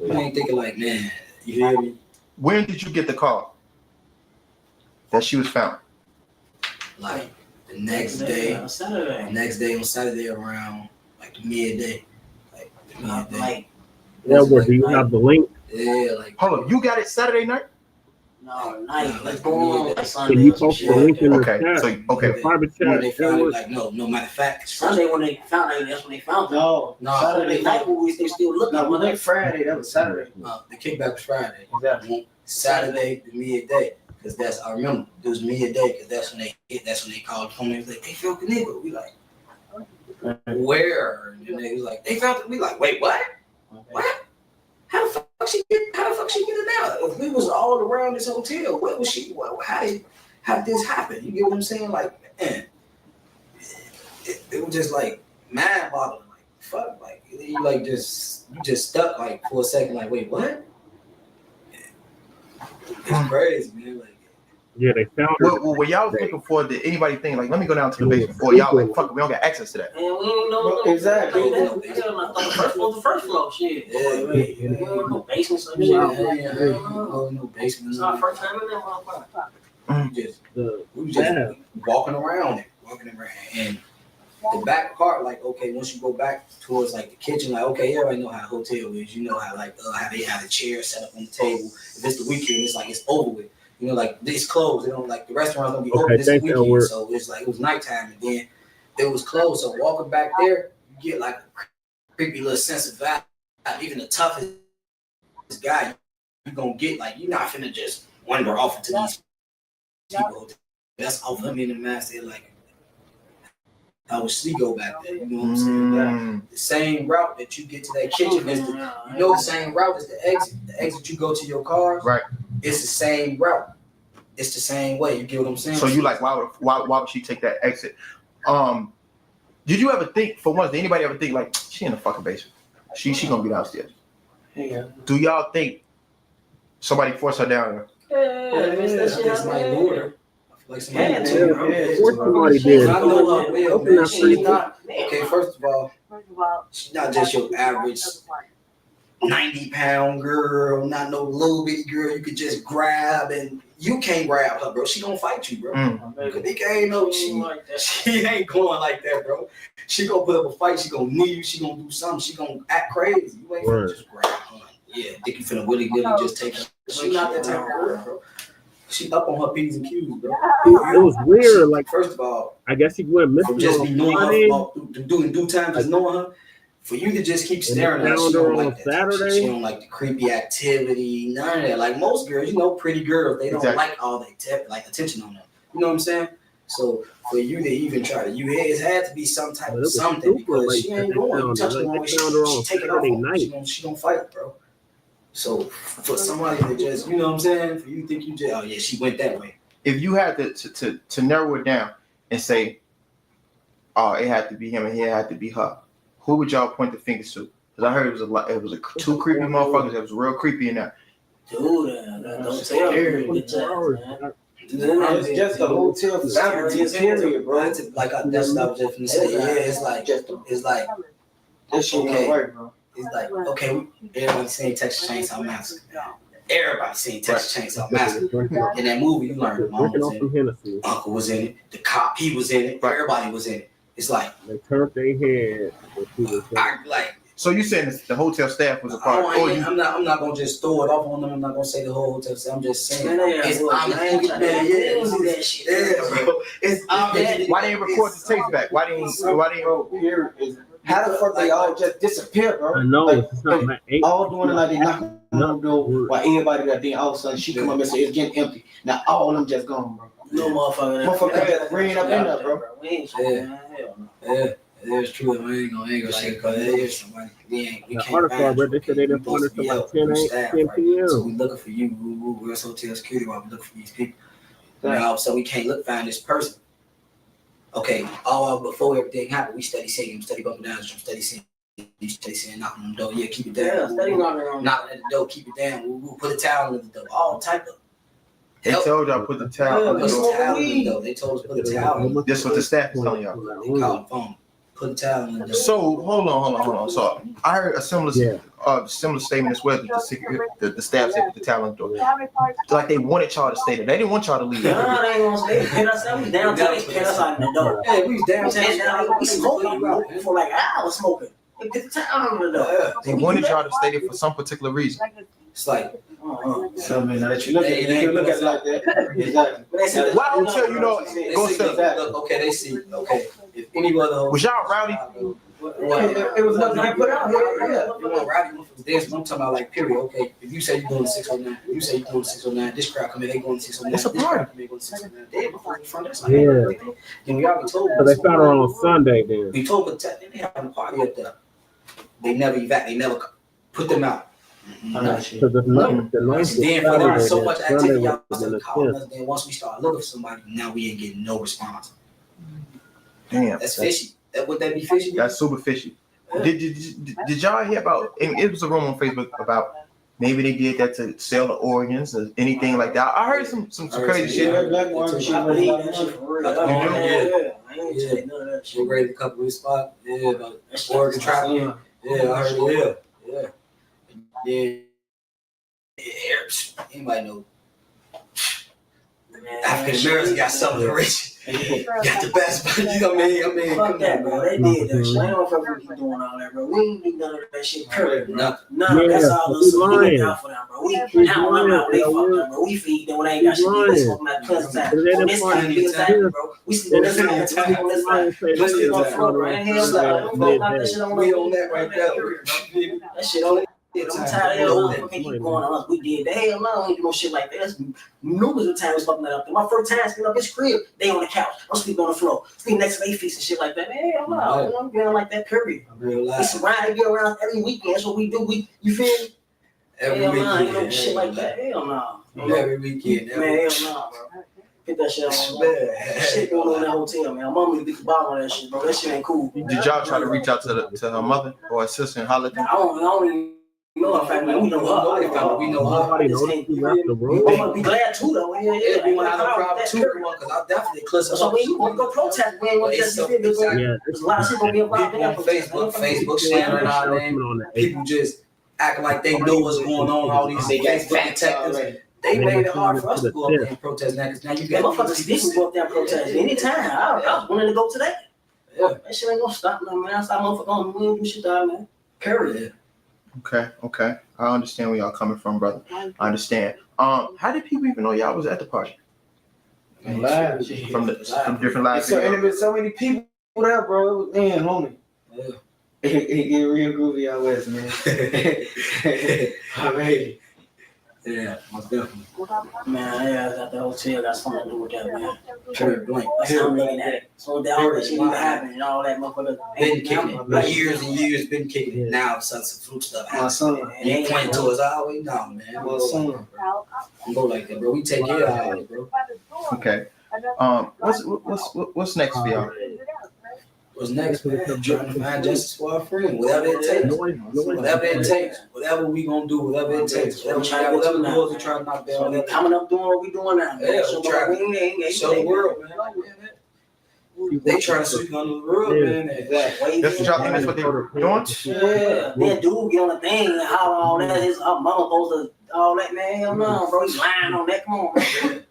[SPEAKER 12] ain't thinking like man. You hear me?
[SPEAKER 11] When did you get the call that she was found?
[SPEAKER 12] Like the next day on Saturday around like midday.
[SPEAKER 4] Where do you have the link?
[SPEAKER 12] Yeah, like
[SPEAKER 11] hold up, you got it Saturday night?
[SPEAKER 15] No, night. Like boom.
[SPEAKER 4] Can you post the link in the chat?
[SPEAKER 11] Okay.
[SPEAKER 4] Private chat.
[SPEAKER 12] When they found it, like no matter of fact.
[SPEAKER 15] Sunday when they found it, that's when they found it.
[SPEAKER 16] No,
[SPEAKER 15] Saturday night when they still looking.
[SPEAKER 16] No, we went Friday. That was Saturday.
[SPEAKER 12] The kickback was Friday.
[SPEAKER 16] Exactly.
[SPEAKER 12] Saturday to midday, because I remember it was midday, because that's when they called the phone. They was like, they found the nigga. We like, where? And they was like, they found it. We like, wait, what? What? How the fuck she get it out? If we was all around this hotel, where was she? How did this happen? You get what I'm saying? Like, man, it was just like mind boggling. Like, fuck, like you just stuck like for a second. Like, wait, what? It's crazy, man. Like,
[SPEAKER 4] yeah, they found her.
[SPEAKER 11] Well, when y'all was looking for, did anybody think like, let me go down to the basement? Or y'all like, fuck it, we don't got access to that.
[SPEAKER 15] Man, we don't know.
[SPEAKER 16] Exactly.
[SPEAKER 15] The first floor, shit. No basement, some shit.
[SPEAKER 12] No basement.
[SPEAKER 15] It's our first time in that motherfucker.
[SPEAKER 12] We just walking around, and the back part, like, okay, once you go back towards like the kitchen, like, okay, everybody know how a hotel is. You know how like how they have a chair set up on the table. If it's the weekend, it's like it's over with. You know, like it's closed. They don't like the restaurant's gonna be open this weekend. So it's like it was nighttime and then it was closed. So walking back there, you get like a creepy little sense of vibe. Even the toughest guy, gonna get. Like, you're not finna just wander off into these people. That's off him in the mask. They're like, how would she go back there? You know what I'm saying? The same route that you get to that kitchen is the same route as the exit. The exit you go to your car,
[SPEAKER 11] right?
[SPEAKER 12] It's the same route. It's the same way. You get what I'm saying?
[SPEAKER 11] So you like, why would she take that exit? Did you ever think, for once, did anybody ever think like she in the fucking basement? She gonna be downstairs? Yeah. Do y'all think somebody forced her down there?
[SPEAKER 12] It's like order. Like somebody
[SPEAKER 4] did.
[SPEAKER 12] Okay, first of all, she's not just your average 90-pound girl, not no little bitty girl you could just grab, and you can't grab her, bro. She gonna fight you, bro. She ain't going like that, bro. She gonna put up a fight. She gonna knee you. She gonna do something. She gonna act crazy. You ain't finna just grab her. Yeah, think you finna willy just take her. She not that type of girl, bro. She up on her P's and Q's, bro.
[SPEAKER 4] It was weird. Like,
[SPEAKER 12] first of all,
[SPEAKER 4] I guess he went missing.
[SPEAKER 12] Just be knowing her, doing due time, just knowing her. For you to just keep staring at her, she don't like that. Saturday. She don't like the creepy activity, none of that. Like most girls, pretty girls, they don't like all the attention on them. You know what I'm saying? So for you to even try to, it had to be some type of something, because she ain't going. You touch her on, she take it off. She gonna fight, bro. So for somebody to just, you know what I'm saying? For you to think you just, oh yeah, she went that way.
[SPEAKER 11] If you had to narrow it down and say, oh, it had to be him and it had to be her, who would y'all point the fingers to? Because I heard it was two creepy motherfuckers that was real creepy in that.
[SPEAKER 15] Dude, don't tell me.
[SPEAKER 16] It's just a hotel facility, period, bro.
[SPEAKER 12] That's what I was just gonna say. Yeah, it's like
[SPEAKER 16] that shit
[SPEAKER 12] okay,
[SPEAKER 16] work, bro.
[SPEAKER 12] It's like, okay, everybody seen Texas Chainsaw Massacre. Everybody seen Texas Chainsaw Massacre. In that movie, you learned mom was in it, uncle was in it, the cop, he was in it, everybody was in it. It's like
[SPEAKER 4] they turned their head.
[SPEAKER 12] So
[SPEAKER 11] you saying the hotel staff was a part?
[SPEAKER 12] I'm not gonna just throw it off on them. I'm not gonna say the whole hotel staff. I'm just saying.
[SPEAKER 11] Why they record the tapes back? Why they?
[SPEAKER 16] How the fuck they all just disappear, bro?
[SPEAKER 4] I know, it's not my eight.
[SPEAKER 16] All doing it like they knock on the door while everybody that then all of a sudden she come up and say it's getting empty. Now all of them just gone, bro.
[SPEAKER 15] No motherfucker.
[SPEAKER 16] Motherfucker just bring up in there, bro.
[SPEAKER 12] Yeah, it's true. I ain't gonna say because there's somebody. We can't
[SPEAKER 4] find you. They said they didn't find us until like 10 p.m.
[SPEAKER 12] So we looking for you. We're hotel security while we looking for these people. Now, so we can't find this person. Okay, all before everything happened, we study saying, study bumping down, study saying, knocking on the door. Yeah, keep it down.
[SPEAKER 15] Yeah, study
[SPEAKER 12] knocking at the door, keep it down. We'll put a towel in the door. All type of.
[SPEAKER 11] They told y'all put the towel in the door.
[SPEAKER 12] They told us to put a towel in the door.
[SPEAKER 11] This is what the staff is telling y'all.
[SPEAKER 12] They called the phone. Put a towel in the door.
[SPEAKER 11] So hold on. So I heard a similar statement as well. The staff said put the towel in the door. Like they wanted y'all to stay there. They didn't want y'all to leave.
[SPEAKER 15] No, they ain't gonna stay there. We downtown. They pin us out in the door.
[SPEAKER 12] Hey, we was downtown.
[SPEAKER 15] We smoking, bro. For like an hour smoking. They put the towel in the door.
[SPEAKER 11] They wanted y'all to stay there for some particular reason.
[SPEAKER 12] It's like,
[SPEAKER 16] so man, now that you look at it like that, exactly.
[SPEAKER 11] Why don't tell you know? Go say that.
[SPEAKER 12] Okay, they see. Okay, if any other
[SPEAKER 11] was y'all rowdy?
[SPEAKER 16] It was nothing I put out.
[SPEAKER 12] Yeah, it wasn't rowdy. I'm talking about like period. Okay, if you say you're going to 609, you say you're going to 609. This crowd come in, they going to 609.
[SPEAKER 11] It's a party.
[SPEAKER 12] They going to 609. They before the front. That's
[SPEAKER 4] yeah.
[SPEAKER 12] Then we already told them.
[SPEAKER 4] So they found her on Sunday. Then
[SPEAKER 12] we told them they having a party up there. They never They never put them out.
[SPEAKER 4] Then for there
[SPEAKER 12] was so much activity, y'all was calling us. Then once we started looking for somebody, now we ain't getting no response.
[SPEAKER 11] Damn,
[SPEAKER 12] that's fishy. Would that be fishy?
[SPEAKER 11] That's super fishy. Did y'all hear about? It was a rumor on Facebook about maybe they did that to sell the organs or anything like that. I heard some crazy shit.
[SPEAKER 12] She raised a couple of spot. Yeah, about organ trafficking. Yeah, I heard. Yeah. Anybody know? African Americans got some of the rich. Got the best, you know what I mean?
[SPEAKER 15] Fuck that, bro. They did that shit. I don't fuck with you doing all that, bro. We ain't do none of that shit. Period, bro. None. That's all us. We get down for them, bro. We now I'm out. They fuck them, bro. We feed them when they ain't got shit. We smoke that Pleasant time. On this time, bro. We sleep on this time. On this time. Let's get on the floor, bro. Ain't hell, we on that right there. That shit on it. I'm tired of that. Can't keep going on us. We did that. Hell no, I ain't do no shit like that. That's numerous of times fucking that up there. My first time sleeping up his crib, they on the couch. I'm sleeping on the floor. Sleeping next to their feet and shit like that. Hell no, I'm getting like that, period. We surround, they get around every weekend. That's what we do. You feel me?
[SPEAKER 12] Every weekend.
[SPEAKER 15] Ain't no shit like that. Hell no.
[SPEAKER 12] Every weekend.
[SPEAKER 15] Man, hell no, bro. Get that shit on, man. Shit going on in that hotel, man. Mama need to get the bottom of that shit, bro. That shit ain't cool.
[SPEAKER 11] Did y'all try to reach out to her mother or her sister and holler at them?
[SPEAKER 15] I don't even know her family. We know her. We know her. I'm gonna be glad too, though. Yeah.
[SPEAKER 12] We want to have a problem too, because I definitely clip her.
[SPEAKER 15] So when you want to go protest, we ain't want to just be there's a lot of shit gonna be involved in that.
[SPEAKER 12] Facebook slandering our name. People just acting like they know what's going on. All these Facebook detectives. They made it hard for us to go up there and protest now, because now you got
[SPEAKER 15] motherfuckers decent go up there and protest anytime. I was willing to go today. Yeah. That shit ain't gonna stop now, man. I stop motherfuckers on do shit down, man. Period.
[SPEAKER 11] Okay. I understand where y'all coming from, brother. I understand. How did people even know y'all was at the party?
[SPEAKER 16] From
[SPEAKER 11] different lives.
[SPEAKER 16] And there was so many people there, bro. It was, man, homie. Yeah. It get real groovy out west, man.
[SPEAKER 12] I mean, yeah, most definitely.
[SPEAKER 15] Man, yeah, I got the hotel got something to do with that, man.
[SPEAKER 12] Period blank.
[SPEAKER 15] That's how I'm looking at it. So that all that shit even happened and all that motherfucker
[SPEAKER 12] been kicking it. Like years and years been kicking it. Now some fluke stuff happens.
[SPEAKER 16] My son.
[SPEAKER 12] You point to us all the way down, man.
[SPEAKER 16] My son.
[SPEAKER 12] Go like that, bro. We take care of it, bro.
[SPEAKER 11] Okay. What's next for y'all?
[SPEAKER 12] What's next, man? Trying to find justice for our friend. Whatever it takes. Whatever it takes. Whatever we gonna do, whatever it takes. Whatever doors we try to knock down.
[SPEAKER 15] Coming up doing what we doing now.
[SPEAKER 12] Yeah, show the world, man. They trying to sweep under the rug, man.
[SPEAKER 11] That's what y'all think that's what they're doing?
[SPEAKER 15] Yeah. Then dude get on the thing and holler all that. His mama goes to all that, man. Hell no, bro. He's lying on that. Come on, man.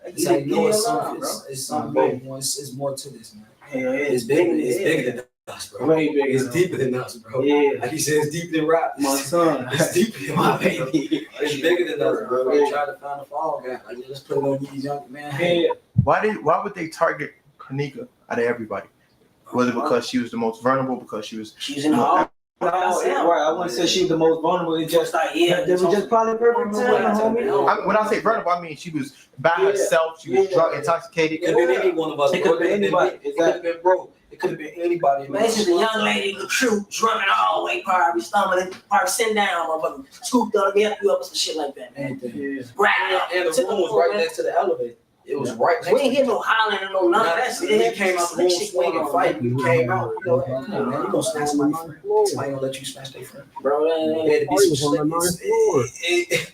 [SPEAKER 12] It's like, you know, it's something big. It's more to this, man.
[SPEAKER 15] Yeah,
[SPEAKER 12] it's bigger than us, bro. Way bigger. It's deeper than us, bro. Yeah. Like you said, it's deeper than rap.
[SPEAKER 16] My son.
[SPEAKER 12] It's deeper than my baby. It's bigger than us, bro. We try to find a fall guy. Like, let's put it on these young man.
[SPEAKER 16] Yeah.
[SPEAKER 11] Why would they target Kenneka out of everybody? Was it because she was the most vulnerable? Because she was
[SPEAKER 15] in the hall.
[SPEAKER 16] Right, I wouldn't say she was the most vulnerable. It's just like, yeah, they were just probably perfect time, homie.
[SPEAKER 11] When I say vulnerable, I mean she was by herself. She was drug intoxicated.
[SPEAKER 12] It could have been any one of us.
[SPEAKER 16] It could have been anybody.
[SPEAKER 12] It could have been broke. It could have been anybody.
[SPEAKER 15] Man, it's just a young lady, the truth, drumming all the way, probably stumbling, probably sitting down, motherfucker, scooped up, me up, you up, and some shit like that, man. Bragging up.
[SPEAKER 12] And the room was right next to the elevator. It was right next to
[SPEAKER 15] we ain't hear no hollering and no none of that shit.
[SPEAKER 12] We came out the room swinging, fighting. We came out, you know, come on, man, you gonna smash somebody's friend. Somebody gonna let you smash their friend.
[SPEAKER 15] Bro,
[SPEAKER 12] there had to be some shit.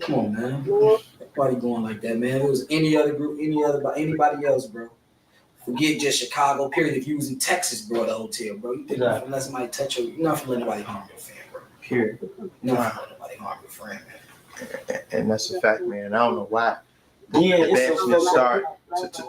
[SPEAKER 12] Come on, man. Nobody going like that, man. If it was any other group, anybody else, bro. Forget just Chicago, period. If you was in Texas, bro, the hotel, bro, you think not let somebody touch you, you're not gonna let nobody harm your fan, bro.
[SPEAKER 11] Period.
[SPEAKER 12] You're not gonna let nobody harm your friend, man.
[SPEAKER 11] And that's a fact, man. I don't know why.
[SPEAKER 16] Yeah,
[SPEAKER 11] it's start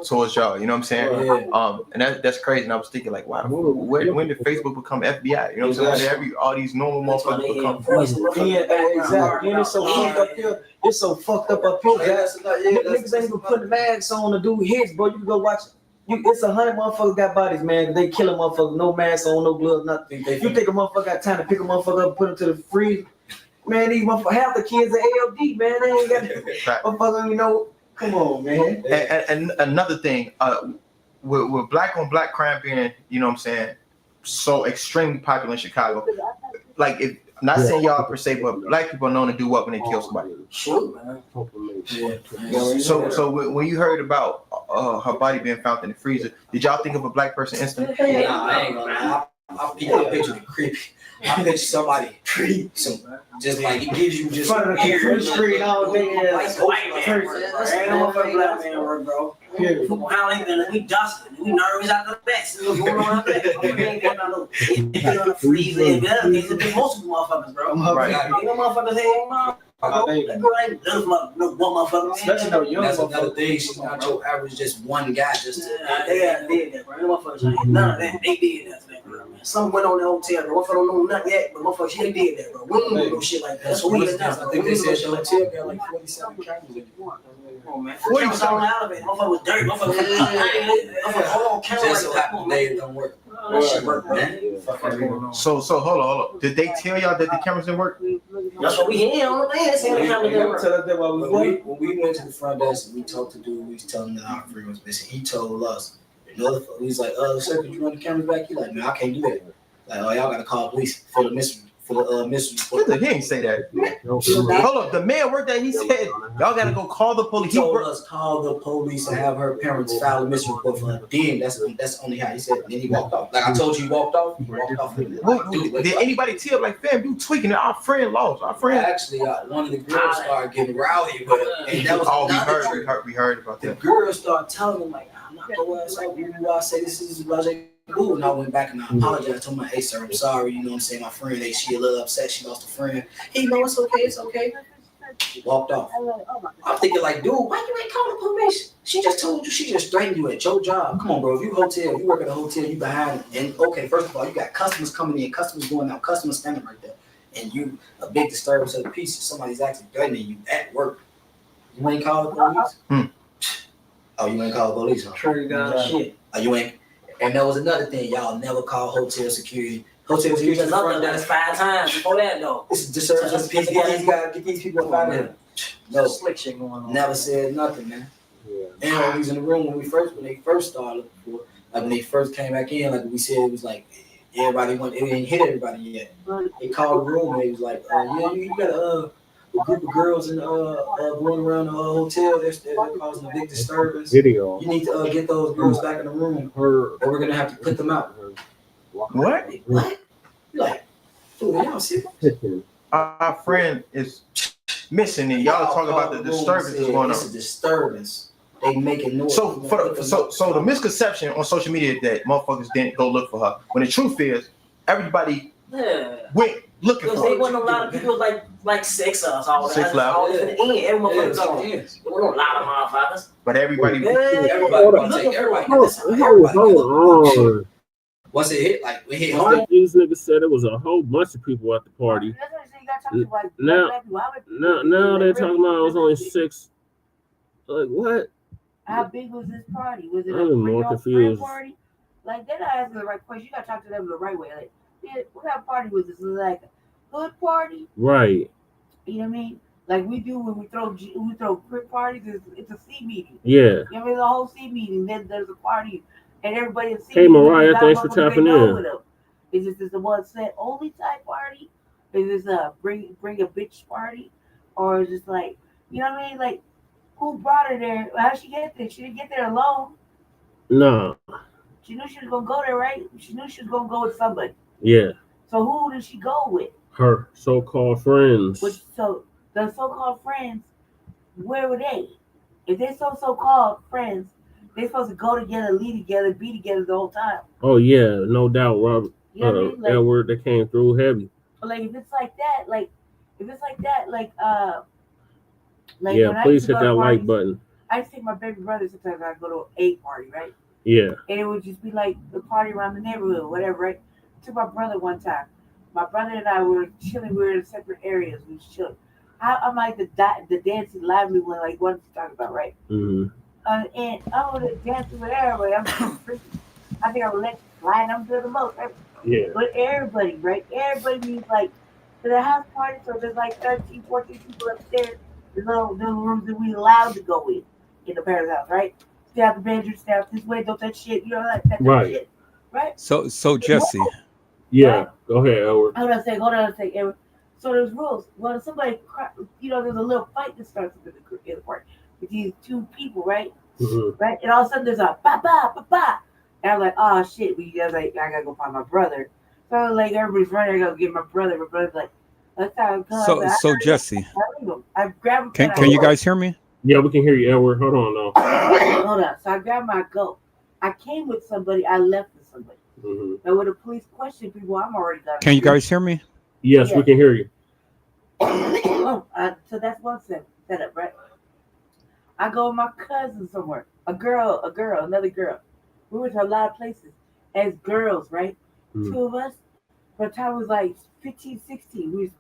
[SPEAKER 11] towards y'all, you know what I'm saying?
[SPEAKER 12] Yeah.
[SPEAKER 11] And that's crazy. And I was thinking, like, wow, when did Facebook become FBI? You know what I'm saying? All these normal motherfuckers become.
[SPEAKER 16] Yeah, exactly. And it's so fucked up here. It's so fucked up here, guys. Niggas ain't even putting masks on to do hits, bro. You can go watch it. It's 100 motherfuckers got bodies, man. They kill a motherfucker, no mask on, no gloves, nothing. You think a motherfucker got time to pick a motherfucker up and put him to the freezer? Man, these motherfuckers, half the kids are ALD, man. They ain't got motherfucker, you know. Come on, man.
[SPEAKER 11] And another thing, with black on black crime being, you know what I'm saying, so extremely popular in Chicago, like, if not saying y'all per se, but black people are known to do what when they kill somebody.
[SPEAKER 15] Sure, man.
[SPEAKER 11] Yeah. So when you heard about her body being found in the freezer, did y'all think of a black person instantly?
[SPEAKER 12] Nah, I ain't gonna lie. I picture the creepy. I picture somebody creepy. Just like it gives you just
[SPEAKER 16] ears. Screen all day.
[SPEAKER 15] Like white man, ain't no motherfucking black man work, bro. How ain't we dusting? We nervous out the best. What's going on out there? We ain't got no freezer. It's a big most of the motherfuckers, bro.
[SPEAKER 11] Right.
[SPEAKER 15] Ain't no motherfuckers here, man. That girl ain't no one motherfucker.
[SPEAKER 12] Especially no young. That's another thing. She's not your average, just one guy. Just
[SPEAKER 15] they did that, bro. No motherfuckers ain't none of that. They did that to that girl, man. Some went on the hotel, bro. Motherfucker don't know nothing yet, but motherfuckers, they did that, bro. We don't do no shit like that. So we I
[SPEAKER 12] think they said the hotel got like 47 cameras in it.
[SPEAKER 15] Come on, man. 47 on the elevator. Motherfucker was dirty. Motherfucker was all cameras.
[SPEAKER 12] Just so happened they don't work. That shit work, man.
[SPEAKER 11] So hold on. Did they tell y'all that the cameras didn't work?
[SPEAKER 15] That's what we hear on the man saying the camera didn't work.
[SPEAKER 12] When we went to the front desk and we talked to dude, we was telling him that our friend was missing. He told us, he's like, sir, could you run the cameras back? He like, man, I can't do that. Like, oh, y'all gotta call police for the mystery.
[SPEAKER 11] He ain't say that. Hold up, the man worked that. He said y'all gotta go call the police.
[SPEAKER 12] He told us call the police and have her parents file a mystery report for her. Then that's only how he said it. Then he walked off. Like I told you, he walked off.
[SPEAKER 11] Did anybody tell like, fam, you tweaking it? Our friend lost. Our friend.
[SPEAKER 12] Actually, one of the girls started getting rowdy, but and that was
[SPEAKER 11] we heard about that.
[SPEAKER 12] The girls started telling him like, I'm not gonna I say this is Blacc. Ooh, and I went back and I apologized. Told my, hey sir, I'm sorry. You know what I'm saying? My friend, she a little upset. She lost a friend. He know it's okay. He walked off. I'm thinking like, dude, why you ain't calling the police? She just told you, she just threatened you at your job. Come on, bro. If you work at a hotel, you behind. And okay, first of all, you got customers coming in, customers going out, customers standing right there, and you a big disturbance of the peace. Somebody's actually threatening you at work. You ain't call the police? Oh, you ain't call the police? Huh?
[SPEAKER 15] Shit.
[SPEAKER 12] Oh, you ain't. And there was another thing, y'all never call hotel security. Hotel
[SPEAKER 15] You
[SPEAKER 12] security
[SPEAKER 15] just loved that's 5 times before that though.
[SPEAKER 12] It's a disservice of peace. Get these people out of here. No
[SPEAKER 15] slick shit going on.
[SPEAKER 12] Never said nothing, man. And when we was in the room when they first started, like when they first came back in, like we said, it was like it didn't hit everybody yet. They called the room and they was like, yeah, you got a group of girls in going around the hotel. They're causing a big disturbance.
[SPEAKER 4] Video.
[SPEAKER 12] You need to get those girls back in the room, or we're gonna have to put them out.
[SPEAKER 11] What?
[SPEAKER 12] Like, dude, y'all see?
[SPEAKER 11] Our friend is missing, and y'all talk about the disturbance going on.
[SPEAKER 12] It's a disturbance. They making noise.
[SPEAKER 11] So the misconception on social media that motherfuckers didn't go look for her, when the truth is everybody went looking for her.
[SPEAKER 15] There wasn't a lot of people like 6 of us. All
[SPEAKER 11] 6 loud.
[SPEAKER 15] There wasn't a lot of motherfuckers.
[SPEAKER 11] But everybody.
[SPEAKER 12] Once it hit, like we hit.
[SPEAKER 4] These niggas said it was a whole bunch of people at the party. Now they're talking about it was only 6. Like what?
[SPEAKER 14] How big was this party? Was it
[SPEAKER 4] I'm more confused.
[SPEAKER 14] Party? Like they're not asking the right question. You gotta talk to them the right way. Like, what kind of party was this? Was it like a hood party?
[SPEAKER 4] Right.
[SPEAKER 14] You know what I mean? Like we do when we throw crib parties. It's a C meeting.
[SPEAKER 4] Yeah.
[SPEAKER 14] You know what I mean? The whole C meeting. Then there's a party, and everybody in C
[SPEAKER 4] Hey Mariah, thanks for tapping in.
[SPEAKER 14] Is this the one set only type party? Is this a bring a bitch party, or is this like, you know what I mean? Like, who brought her there? How'd she get there? She didn't get there alone.
[SPEAKER 4] No.
[SPEAKER 14] She knew she was gonna go there, right? She knew she was gonna go with somebody.
[SPEAKER 4] Yeah.
[SPEAKER 14] So who did she go with?
[SPEAKER 4] Her so-called friends.
[SPEAKER 14] So the so-called friends, where were they? If they're so-called friends, they're supposed to go together, lead together, be together the whole time.
[SPEAKER 4] Oh yeah, no doubt, Robert.
[SPEAKER 14] You know what I mean? Like,
[SPEAKER 4] Edward, that came through heavy.
[SPEAKER 14] Like if it's like that,
[SPEAKER 4] yeah, please hit that like button.
[SPEAKER 14] I used to take my baby brother sometimes. I go to a party, right?
[SPEAKER 4] Yeah.
[SPEAKER 14] And it would just be like the party around the neighborhood, whatever, right? I took my brother one time. My brother and I were chilling. We were in separate areas. We was chilling. I'm like the dancing lively one, like what you talking about, right?
[SPEAKER 4] Mm-hmm.
[SPEAKER 14] And I'm over there dancing with everybody. I'm freaking. I think I would let you slide. I'm doing the most. Right?
[SPEAKER 4] Yeah.
[SPEAKER 14] But everybody, right? Everybody means like for the house party. So there's like 13, 14 people upstairs. There's little rooms that we allowed to go in the parents' house, right? Stay out the bedroom, stay out this way, don't touch shit. You know that
[SPEAKER 4] right.
[SPEAKER 14] Shit, right?
[SPEAKER 13] So Jesse.
[SPEAKER 4] Yeah.
[SPEAKER 14] Right?
[SPEAKER 4] Go ahead, Edward.
[SPEAKER 14] Hold on a second, Edward. So there's rules. When somebody, there's a little fight that starts in the party with these 2 people, right?
[SPEAKER 4] Mm-hmm.
[SPEAKER 14] Right? And all of a sudden there's a ba-ba. And I'm like, oh shit, I gotta go find my brother. So like everybody's running, I go get my brother. My brother's like, that's how it comes.
[SPEAKER 13] So Jesse.
[SPEAKER 14] I grab
[SPEAKER 13] Can you guys hear me?
[SPEAKER 4] Yeah, we can hear you, Edward. Hold on now.
[SPEAKER 14] Hold on. So I grabbed my goat. I came with somebody, I left with somebody.
[SPEAKER 4] Mm-hmm.
[SPEAKER 14] And when the police question people, I'm already done.
[SPEAKER 13] Can you guys hear me?
[SPEAKER 4] Yes, we can hear you.
[SPEAKER 14] So that's one setup, right? I go with my cousin somewhere. Another girl. We went to a lot of places as girls, right? Mm-hmm. 2 of us. By the time it was like 15, 16, we was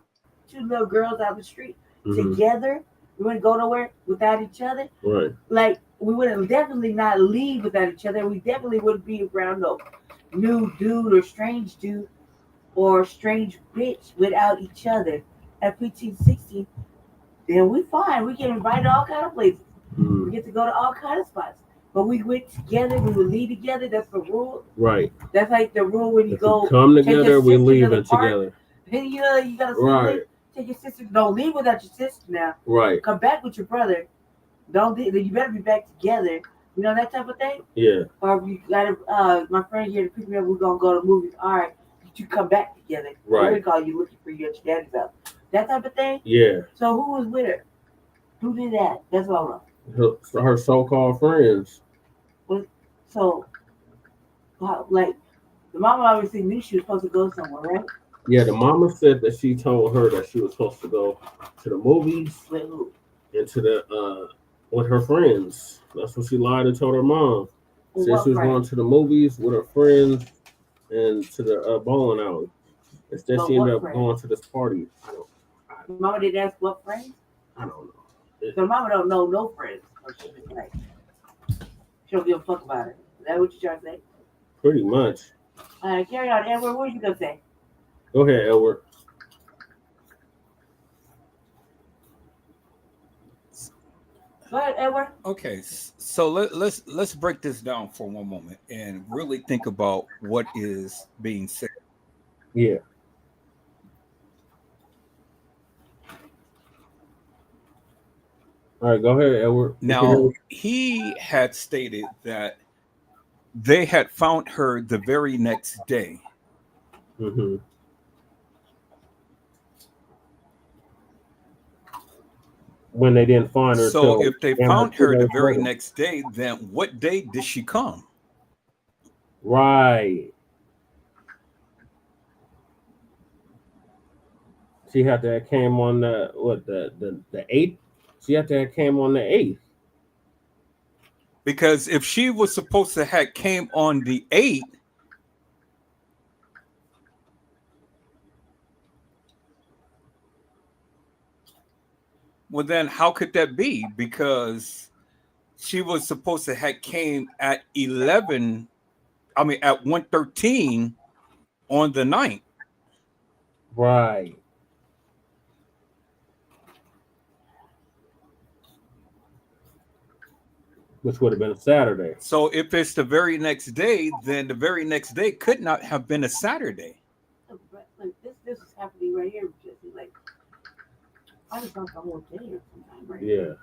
[SPEAKER 14] 2 little girls out the street together. We wouldn't go nowhere without each other.
[SPEAKER 4] Right.
[SPEAKER 14] Like we wouldn't definitely not leave without each other. We definitely wouldn't be around no new dude or strange dude or strange bitch without each other at 15, 16, then we fine. We get invited to all kind of places. We get to go to all kind of spots. But we went together. We would leave together. That's the rule.
[SPEAKER 4] Right.
[SPEAKER 14] That's like the rule when you go
[SPEAKER 4] come
[SPEAKER 14] take
[SPEAKER 4] together,
[SPEAKER 14] your
[SPEAKER 4] we
[SPEAKER 14] sister
[SPEAKER 4] leave
[SPEAKER 14] to the
[SPEAKER 4] it
[SPEAKER 14] park.
[SPEAKER 4] together.
[SPEAKER 14] And you gotta
[SPEAKER 4] Right.
[SPEAKER 14] take your sister. Don't leave without your sister now.
[SPEAKER 4] Right.
[SPEAKER 14] Come back with your brother. Don't leave. You better be back together. You know that type of thing.
[SPEAKER 4] Yeah.
[SPEAKER 14] Or if you got my friend here to pick me up. We're gonna go to the movies. All right, you come back together.
[SPEAKER 4] Right.
[SPEAKER 14] We're gonna call you looking for you at your daddy's house. That type of thing.
[SPEAKER 4] Yeah.
[SPEAKER 14] So who was with her? Who did that? That's all I know.
[SPEAKER 4] Her so-called friends.
[SPEAKER 14] So, like, the mama obviously knew she was supposed to go somewhere, right?
[SPEAKER 4] Yeah, the mama said that she told her that she was supposed to go to the movies.
[SPEAKER 14] With who?
[SPEAKER 4] And to the with her friends. That's what she lied and told her mom. Said she was going to the movies with her friends and to the bowling alley. Instead, she ended up going to this party.
[SPEAKER 14] Mama didn't ask what friends?
[SPEAKER 4] I don't know.
[SPEAKER 14] So mama don't know no friends. Like, she don't give a fuck about it. Is that what you're trying to say?
[SPEAKER 4] Pretty much.
[SPEAKER 14] All right, carry on. Edward, what were you gonna say?
[SPEAKER 4] Go ahead, Edward.
[SPEAKER 14] Go ahead, Edward.
[SPEAKER 13] Okay, so let's break this down for one moment and really think about what is being said.
[SPEAKER 4] Yeah. All right, go ahead, Edward.
[SPEAKER 13] Now, he had stated that they had found her the very next day.
[SPEAKER 4] Mm-hmm. When they didn't find her.
[SPEAKER 13] So if they found her the very next day, then what day did she come?
[SPEAKER 4] Right. She had to have came on the 8th. She had to have came on the 8th.
[SPEAKER 13] Because if she was supposed to have came on the 8th, well, then how could that be? Because she was supposed to have came at 1:13 on the 9th.
[SPEAKER 4] Right. Which would have been a Saturday.
[SPEAKER 13] So if it's the very next day, then the very next day could not have been a Saturday.
[SPEAKER 14] Like this is happening right here, Jesse. Like, I just thought the whole day or something, right?
[SPEAKER 4] Yeah.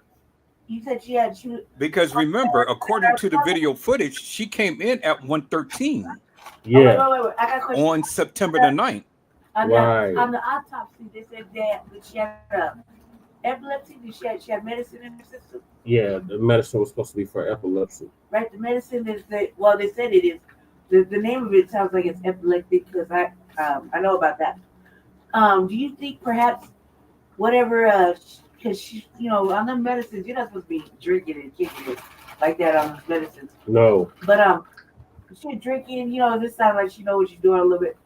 [SPEAKER 14] You said she
[SPEAKER 13] Because remember, according to the video footage, she came in at 1:13.
[SPEAKER 4] Yeah.
[SPEAKER 14] Wait. I got a question.
[SPEAKER 13] On September the 9th.
[SPEAKER 14] On the autopsy, they said that she had epilepsy. She had medicine in her system.
[SPEAKER 4] Yeah, the medicine was supposed to be for epilepsy.
[SPEAKER 14] Right, the medicine is they said it is. The name of it sounds like it's epileptic because I know about that. Do you think perhaps whatever because she on the medicines you're not supposed to be drinking and kicking it like that on the medicines.
[SPEAKER 4] No.
[SPEAKER 14] But she's drinking. This sounds like she knows what she's doing a little bit.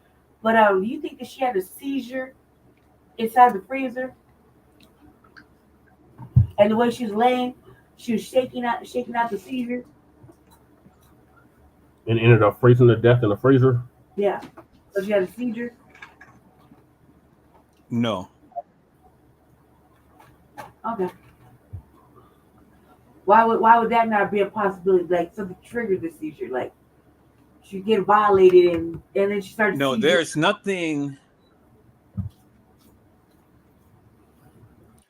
[SPEAKER 14] But do you think that she had a seizure inside the freezer? And the way she was laying, she was shaking out the seizure.
[SPEAKER 4] And ended up freezing to death in the freezer?
[SPEAKER 14] Yeah. So she had a seizure?
[SPEAKER 13] No.
[SPEAKER 14] Okay. Why would that not be a possibility? Like something triggered the seizure, like she get violated and then she started.
[SPEAKER 13] No, there's nothing.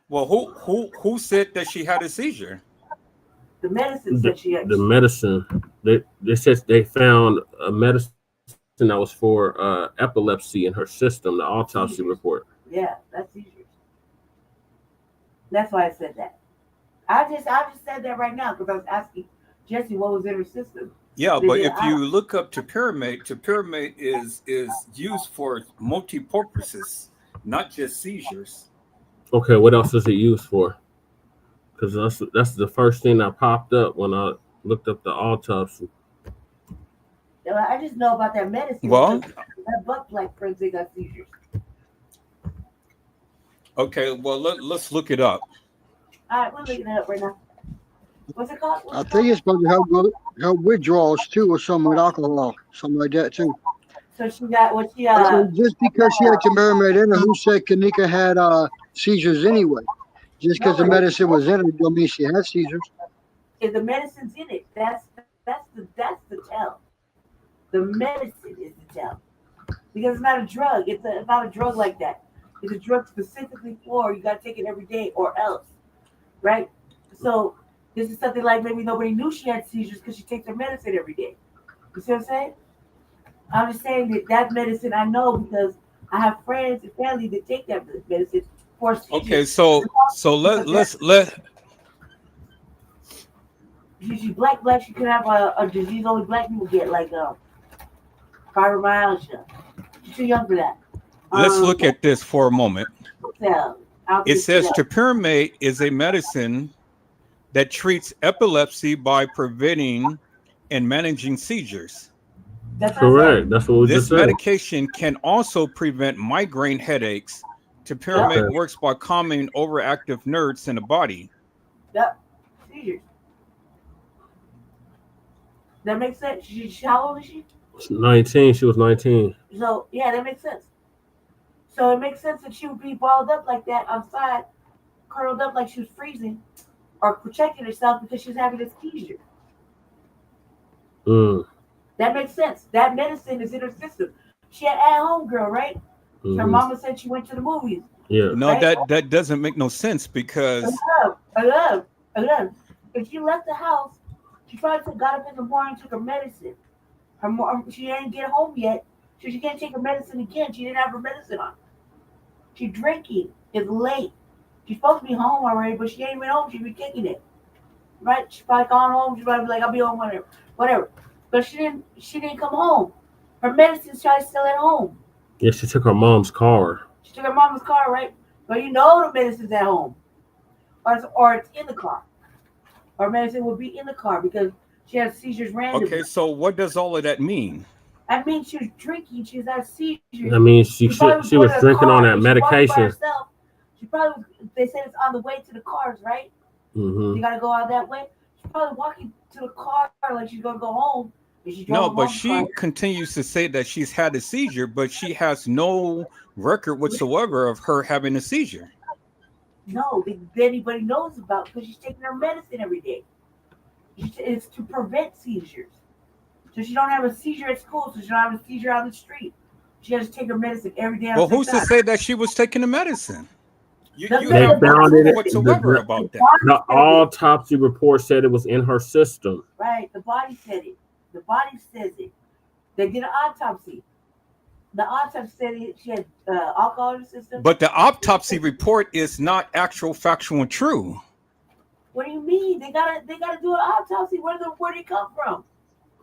[SPEAKER 13] Well, who said that she had a seizure?
[SPEAKER 14] The medicine said she had.
[SPEAKER 4] The medicine. They said they found a medicine that was for epilepsy in her system. The autopsy report.
[SPEAKER 14] Yeah, that's seizures. That's why I said that. I just said that right now because I was asking Jesse what was in her system.
[SPEAKER 13] Yeah, but if you look up topiramate is used for multi-purposes, not just seizures.
[SPEAKER 4] Okay, what else is it used for? Because that's the first thing that popped up when I looked up the autopsy.
[SPEAKER 14] I just know about that medicine.
[SPEAKER 13] Well,
[SPEAKER 14] that butt like friends, they got seizures.
[SPEAKER 13] Okay, well let's look it up.
[SPEAKER 14] All right, we're looking it up right now. What's it called?
[SPEAKER 10] I think it's supposed to help withdrawals too, or something with alcohol, something like that too.
[SPEAKER 14] So she got what she
[SPEAKER 10] So just because she had Mermaid in her, who said Kenneka had seizures anyway? Just because the medicine was in her, don't mean she had seizures.
[SPEAKER 14] If the medicine's in it, that's the tell. The medicine is the tell. Because it's not a drug. It's not a drug like that. It's a drug specifically for you got to take it every day or else, right? So this is something like maybe nobody knew she had seizures because she takes her medicine every day. You see what I'm saying? I'm just saying that medicine I know because I have friends and family that take that medicine for seizures.
[SPEAKER 13] Okay, so let's
[SPEAKER 14] She's black. She could have a disease only black people get, like fibromyalgia. She's too young for that.
[SPEAKER 13] let's look at this for a moment.
[SPEAKER 14] It
[SPEAKER 13] says topiramate is a medicine that treats epilepsy by preventing and managing seizures.
[SPEAKER 14] That's
[SPEAKER 4] correct. That's what we
[SPEAKER 13] this
[SPEAKER 4] just said.
[SPEAKER 13] medication can also prevent migraine headaches. Topiramate works by calming overactive nerves in the body.
[SPEAKER 14] Yep. Seizures. That makes sense. How old is she?
[SPEAKER 4] 19. She was 19.
[SPEAKER 14] So yeah, that makes sense. So it makes sense that she would be balled up like that outside, curled up like she was freezing, or protecting herself because she's having a seizure. That makes sense. That medicine is in her system. She had at-home girl, right? Her mama said she went to the movies.
[SPEAKER 13] Yeah. No,
[SPEAKER 14] right?
[SPEAKER 13] that doesn't make no sense because
[SPEAKER 14] I love. If she left the house, she probably got up in the morning, took her medicine. Her mom, she didn't get home yet, so she can't take her medicine again. She didn't have her medicine on. She's drinking. It's late. She's supposed to be home already, but she ain't even home. She's been kicking it. Right? She's probably gone home. She's probably be like, I'll be home whatever. But she didn't come home. Her medicine's probably still at home.
[SPEAKER 4] Yeah, she took her mom's car.
[SPEAKER 14] She took her mom's car, right? But you know the medicine's at home. Or it's in the car. Her medicine will be in the car because she has seizures randomly.
[SPEAKER 13] Okay, so what does all of that mean?
[SPEAKER 14] I mean, she was drinking. She had seizures.
[SPEAKER 4] I mean, she was drinking on that medication.
[SPEAKER 14] She probably, they said it's on the way to the cars, right?
[SPEAKER 4] Mm-hmm.
[SPEAKER 14] You got to go out that way. She's probably walking to the car like she's going to go home.
[SPEAKER 13] No, but she continues to say that she's had a seizure, but she has no record whatsoever of her having a seizure.
[SPEAKER 14] No, that anybody knows about because she's taking her medicine every day. It's to prevent seizures. So she don't have a seizure at school, so she don't have a seizure on the street. She has to take her medicine every day.
[SPEAKER 13] Well, who's to say that she was taking the medicine? You
[SPEAKER 4] they found it
[SPEAKER 13] whatsoever about that.
[SPEAKER 4] The autopsy report said it was in her system.
[SPEAKER 14] Right, the body said it. The body says it. They did an autopsy. The autopsy said she had alcohol in the system.
[SPEAKER 13] But the autopsy report is not actual, factual, and true.
[SPEAKER 14] What do you mean? They gotta do an autopsy. Where did it come from?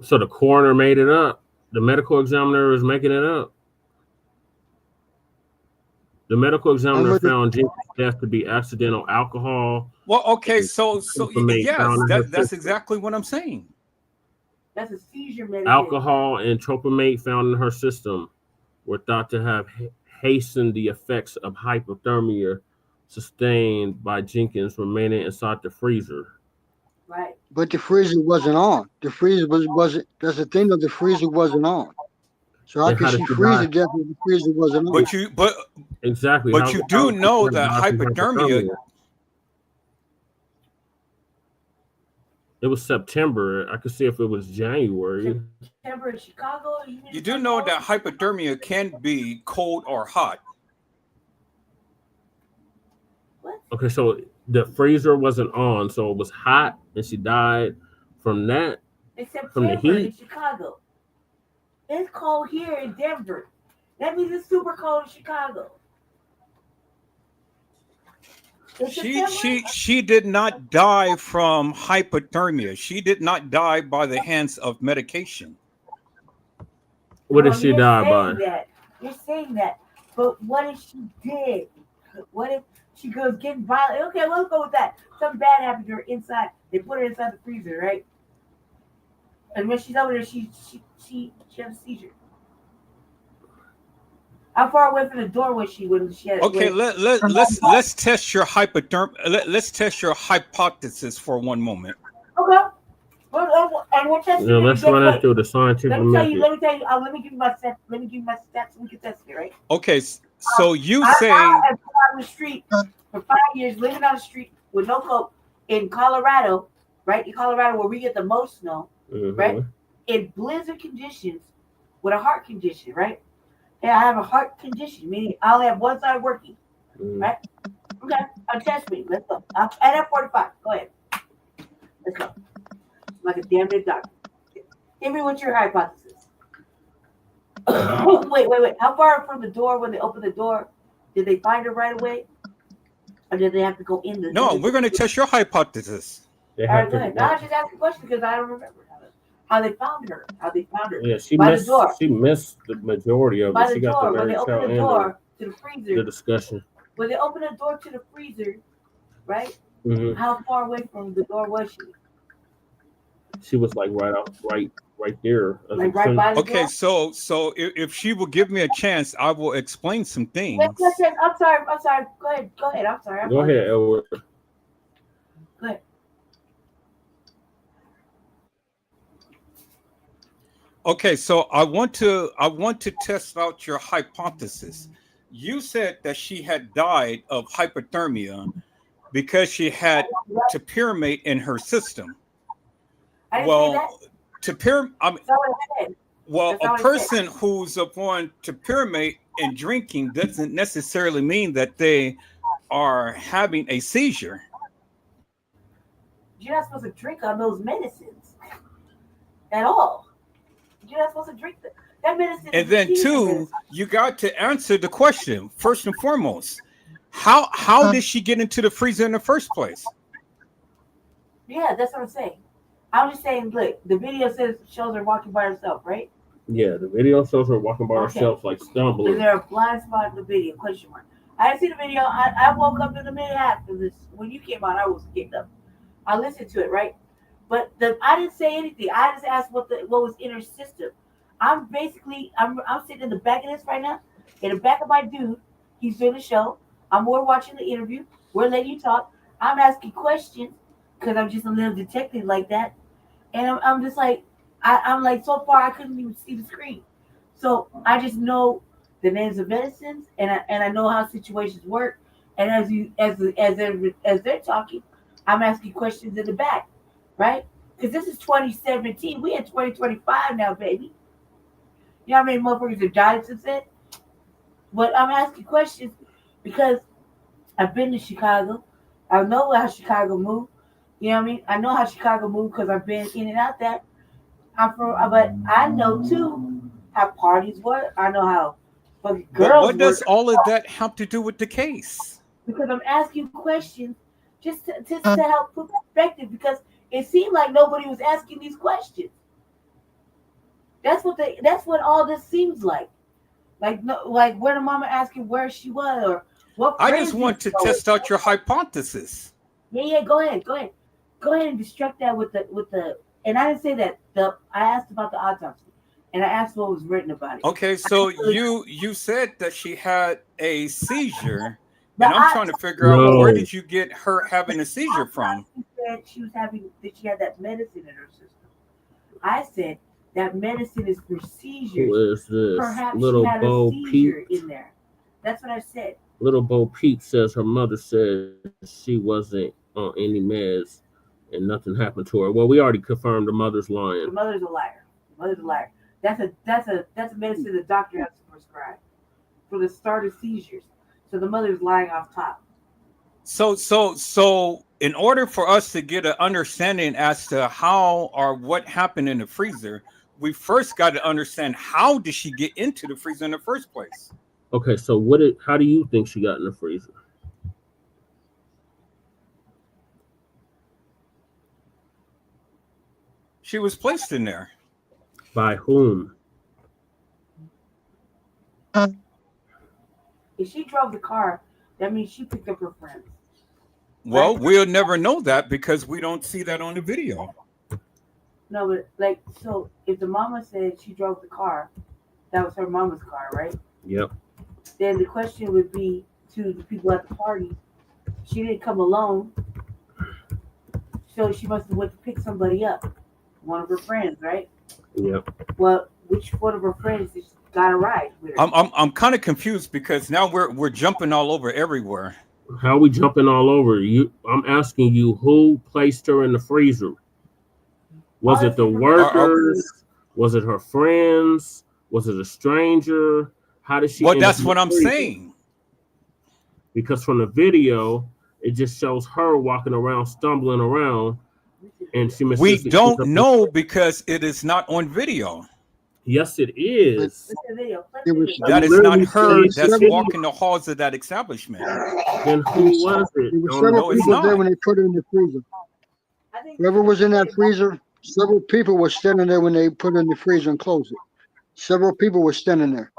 [SPEAKER 4] So the coroner made it up. The medical examiner is making it up. The medical examiner found Jenkins' death to be accidental alcohol.
[SPEAKER 13] Well, okay, so yes, that's exactly what I'm saying.
[SPEAKER 14] That's a seizure medicine.
[SPEAKER 4] Alcohol and tropamate found in her system were thought to have hastened the effects of hypothermia sustained by Jenkins remaining inside the freezer.
[SPEAKER 14] Right.
[SPEAKER 10] But the freezer wasn't on. The freezer wasn't. That's the thing that the freezer wasn't on. So how could she freeze to death if the freezer wasn't on?
[SPEAKER 4] Exactly.
[SPEAKER 13] But you do know that hypothermia.
[SPEAKER 4] It was September. I could see if it was January.
[SPEAKER 14] September in Chicago.
[SPEAKER 13] You do know that hypothermia can be cold or hot.
[SPEAKER 14] What?
[SPEAKER 4] Okay, so the freezer wasn't on, so it was hot, and she died from that.
[SPEAKER 14] It's September
[SPEAKER 4] from the heat.
[SPEAKER 14] in Chicago. It's cold here in Denver. That means it's super cold in Chicago.
[SPEAKER 13] She did not die from hypothermia. She did not die by the hands of medication.
[SPEAKER 4] What did she die by?
[SPEAKER 14] You're saying that. But what if she did? What if she goes getting violent? Okay, let's go with that. Something bad happened to her inside. They put her inside the freezer, right? And when she's over there, she had a seizure. How far away from the door was she when she had?
[SPEAKER 13] Okay, let's test your hypothermia. Let's test your hypothesis for one moment.
[SPEAKER 14] And we're testing.
[SPEAKER 4] No, let's run that through the scientific
[SPEAKER 14] Let me tell you.
[SPEAKER 4] method.
[SPEAKER 14] Let me give you my stats. Let me give you my stats so we can test it, right?
[SPEAKER 13] Okay, so you say
[SPEAKER 14] I have been on the street for 5 years, living on the street with no coat in Colorado, right? In Colorado, where we get the most snow, right? In blizzard conditions, with a heart condition, right? And I have a heart condition, meaning I only have one side working, right? Okay, test me. Let's go. I'm at 45. Go ahead. Let's go. Like a damn good doctor. Give me what's your hypothesis. Wait. How far from the door when they open the door? Did they find her right away? Or did they have to go in the
[SPEAKER 13] No, we're going to test your hypothesis.
[SPEAKER 14] All right, go ahead. Now I just asked a question because I don't remember how they found her.
[SPEAKER 4] Yeah, she
[SPEAKER 14] by
[SPEAKER 4] missed.
[SPEAKER 14] the door.
[SPEAKER 4] She missed the majority of
[SPEAKER 14] By
[SPEAKER 4] it.
[SPEAKER 14] the
[SPEAKER 4] She
[SPEAKER 14] door,
[SPEAKER 4] got the
[SPEAKER 14] when they
[SPEAKER 4] very
[SPEAKER 14] open
[SPEAKER 4] tail
[SPEAKER 14] the
[SPEAKER 4] end
[SPEAKER 14] door
[SPEAKER 4] of
[SPEAKER 14] to the freezer.
[SPEAKER 4] the discussion.
[SPEAKER 14] When they open the door to the freezer, right?
[SPEAKER 4] Mhm.
[SPEAKER 14] How far away from the door was she?
[SPEAKER 4] She was like right there.
[SPEAKER 14] Like right by the
[SPEAKER 13] Okay,
[SPEAKER 14] door?
[SPEAKER 13] so if she will give me a chance, I will explain some things.
[SPEAKER 14] Listen, I'm sorry. Go ahead. I'm sorry.
[SPEAKER 4] Go ahead, Edward.
[SPEAKER 14] Go ahead.
[SPEAKER 13] Okay, so I want to test out your hypothesis. You said that she had died of hypothermia because she had topiramate in her system.
[SPEAKER 14] I didn't say that.
[SPEAKER 13] Well, a person who's upon topiramate and drinking doesn't necessarily mean that they are having a seizure.
[SPEAKER 14] You're not supposed to drink on those medicines at all. You're not supposed to drink that medicine.
[SPEAKER 13] And then two, you got to answer the question first and foremost. How did she get into the freezer in the first place?
[SPEAKER 14] Yeah, that's what I'm saying. I'm just saying, look, the video shows her walking by herself, right?
[SPEAKER 4] Yeah, the video shows her walking by herself, like stumbling.
[SPEAKER 14] Is there a blind spot in the video? Question mark. I didn't see the video. I woke up in the minute after this. When you came on, I was kicked up. I listened to it, right? But I didn't say anything. I just asked what was in her system. I'm sitting in the back of this right now, in the back of my dude. He's doing the show. We're watching the interview. We're letting you talk. I'm asking questions because I'm just a little detective like that. And I'm just like, I'm like, so far I couldn't even see the screen. So I just know the names of medicines and I know how situations work. And as they're talking, I'm asking questions in the back, right? Because this is 2017. We in 2025 now, baby. You know how many motherfuckers have died since then? But I'm asking questions because I've been to Chicago. I know how Chicago moved. You know what I mean? I know how Chicago moved because I've been in and out there. But I know too how parties work. I know how fucking girls
[SPEAKER 13] But what does
[SPEAKER 14] work.
[SPEAKER 13] all of that have to do with the case?
[SPEAKER 14] Because I'm asking questions just to help put perspective. Because it seemed like nobody was asking these questions. That's what all this seems like. Like where the mama asking where she was or what.
[SPEAKER 13] I just want to test out your hypothesis.
[SPEAKER 14] Yeah. Go ahead and distract that with the. And I didn't say that. I asked about the autopsy, and I asked what was written about it.
[SPEAKER 13] Okay, so you said that she had a seizure, and I'm trying to figure out where did you get her having a seizure from?
[SPEAKER 14] She said she had that medicine in her system. I said that medicine is for seizures.
[SPEAKER 4] Who is this?
[SPEAKER 14] Perhaps
[SPEAKER 4] Little
[SPEAKER 14] she had
[SPEAKER 4] Bo
[SPEAKER 14] a seizure
[SPEAKER 4] Peep.
[SPEAKER 14] in there. That's what I said.
[SPEAKER 4] Little Bo Peep says her mother said she wasn't on any meds and nothing happened to her. Well, we already confirmed the mother's lying.
[SPEAKER 14] The mother's a liar. That's a medicine the doctor has to prescribe for the start of seizures. So the mother's lying off top.
[SPEAKER 13] So in order for us to get an understanding as to how or what happened in the freezer, we first got to understand how did she get into the freezer in the first place?
[SPEAKER 4] Okay, so how do you think she got in the freezer?
[SPEAKER 13] She was placed in there.
[SPEAKER 4] By whom?
[SPEAKER 14] If she drove the car, that means she picked up her friends.
[SPEAKER 13] Well, we'll never know that because we don't see that on the video.
[SPEAKER 14] No, but so if the mama said she drove the car, that was her mama's car, right?
[SPEAKER 4] Yep.
[SPEAKER 14] Then the question would be to the people at the party, she didn't come alone, so she must have went to pick somebody up. one of her friends, right?
[SPEAKER 4] Yep.
[SPEAKER 14] Well, which one of her friends got a ride with her?
[SPEAKER 13] I'm kind of confused because now we're jumping all over everywhere.
[SPEAKER 4] How are we jumping all over you? I'm asking you, who placed her in the freezer? Was it the workers? Was it her friends? Was it a stranger? How did she?
[SPEAKER 13] Well, that's what I'm saying.
[SPEAKER 4] Because from the video, it just shows her walking around, stumbling around, and she.
[SPEAKER 13] We don't know because it is not on video.
[SPEAKER 4] Yes, it is.
[SPEAKER 13] That is not her that's walking the halls of that establishment.
[SPEAKER 4] Then who was it?
[SPEAKER 10] There were several people there when they put her in the freezer. Whoever was in that freezer, several people were standing there when they put her in the freezer and closed it. Several people were standing there.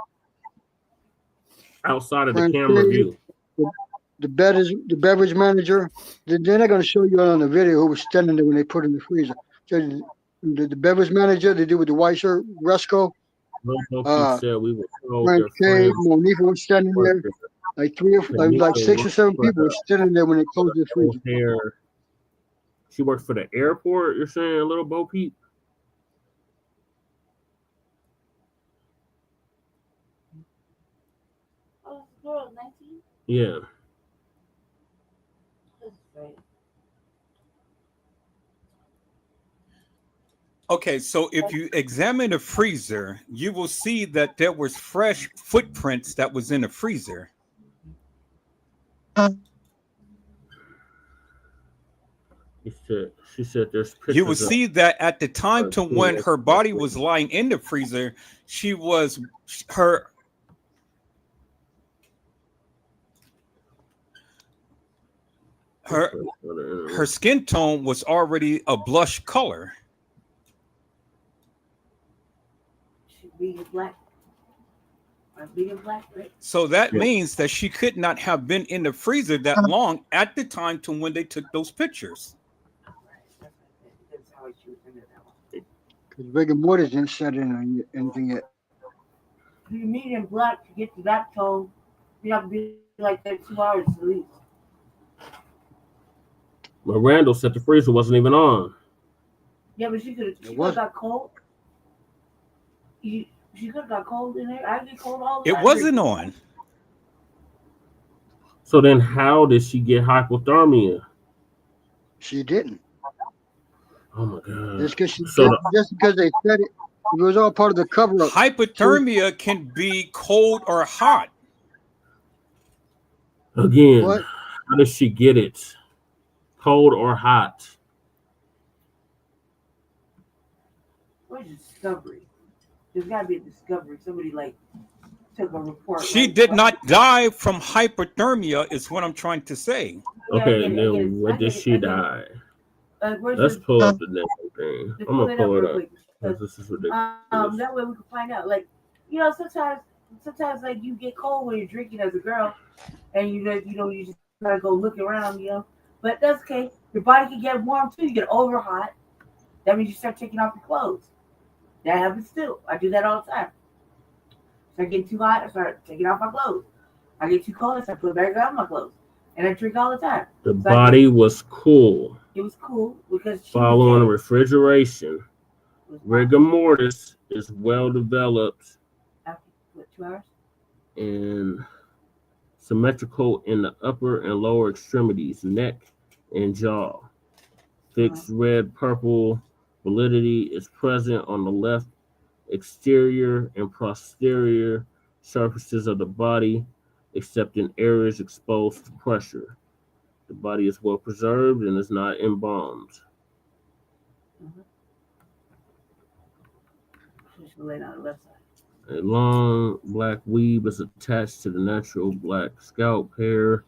[SPEAKER 4] Outside of the camera view.
[SPEAKER 10] The beverage manager, they're not going to show you on the video who was standing there when they put her in the freezer. So the beverage manager, they do with the white shirt, Resco.
[SPEAKER 4] Said we were told
[SPEAKER 10] Frank K, Monifa was standing there. Like 6 or 7 people were standing there when they closed the freezer.
[SPEAKER 4] She worked for the airport, you're saying, Little Bo Peep?
[SPEAKER 14] Oh, girl, 19?
[SPEAKER 4] Yeah.
[SPEAKER 13] Okay, so if you examine the freezer, you will see that there was fresh footprints that was in the freezer.
[SPEAKER 4] She said there's pictures.
[SPEAKER 13] You will see that at the time to when her body was lying in the freezer, her skin tone was already a blush color.
[SPEAKER 14] Being black. Being black, right?
[SPEAKER 13] So that means that she could not have been in the freezer that long at the time to when they took those pictures.
[SPEAKER 10] Because rigor mortis didn't set in on anything yet.
[SPEAKER 14] You meet in black to get to that tone, you have to be like that 2 hours at least.
[SPEAKER 4] But Randall said the freezer wasn't even on.
[SPEAKER 14] Yeah, but she could have got cold. She could have got cold in there. I get cold all the time.
[SPEAKER 13] It wasn't on.
[SPEAKER 4] So then how did she get hypothermia?
[SPEAKER 10] She didn't.
[SPEAKER 4] Oh my God.
[SPEAKER 10] Just because they said it, it was all part of the cover-up.
[SPEAKER 13] Hypothermia can be cold or hot.
[SPEAKER 4] Again, how does she get it? Cold or hot?
[SPEAKER 14] Where's the discovery? There's got to be a discovery. Somebody took a report.
[SPEAKER 13] She did not die from hypothermia, is what I'm trying to say.
[SPEAKER 4] Okay, then where did she die? Let's pull up the next thing. I'm gonna pull it up. This is ridiculous.
[SPEAKER 14] That way we can find out. Sometimes you get cold when you're drinking as a girl, and you just gotta go look around, But that's okay. Your body can get warm too. You get over hot. That means you start taking off your clothes. That happens too. I do that all the time. Start getting too hot, I start taking off my clothes. I get too cold, I start putting back on my clothes. And I drink all the time.
[SPEAKER 4] The body was cool.
[SPEAKER 14] It was cool because
[SPEAKER 4] following refrigeration. Rigor mortis is well developed.
[SPEAKER 14] After 2 hours?
[SPEAKER 4] And symmetrical in the upper and lower extremities, neck and jaw. Fixed red purple validity is present on the left exterior and posterior surfaces of the body, except in areas exposed to pressure. The body is well preserved and is not embalmed. A long black weave is attached to the natural black scalp hair,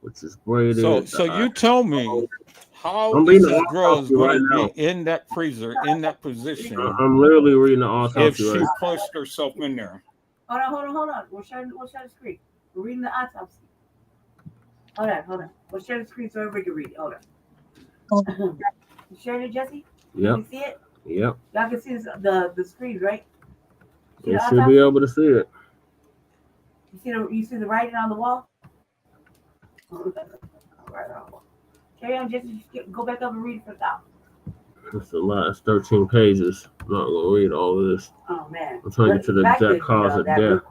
[SPEAKER 4] which is braided.
[SPEAKER 13] So you tell me, how is a girl going to be in that freezer, in that position?
[SPEAKER 4] I'm literally reading the autopsy.
[SPEAKER 13] If she pushed herself in there.
[SPEAKER 14] Hold on. We're sharing the screen. We're reading the autopsy. Hold on. We'll share the screen so everybody can read it. Hold on. You sharing it, Jesse?
[SPEAKER 4] Yep.
[SPEAKER 14] You see it?
[SPEAKER 4] Yep.
[SPEAKER 14] Y'all can see the screen, right?
[SPEAKER 4] You should be able to see it.
[SPEAKER 14] You see the writing on the wall? Carry on, Jesse. Go back up and read it for the top.
[SPEAKER 4] It's a lot. It's 13 pages. I'm not gonna read all of this.
[SPEAKER 14] Oh man.
[SPEAKER 4] I'm trying to get to the exact cause of death.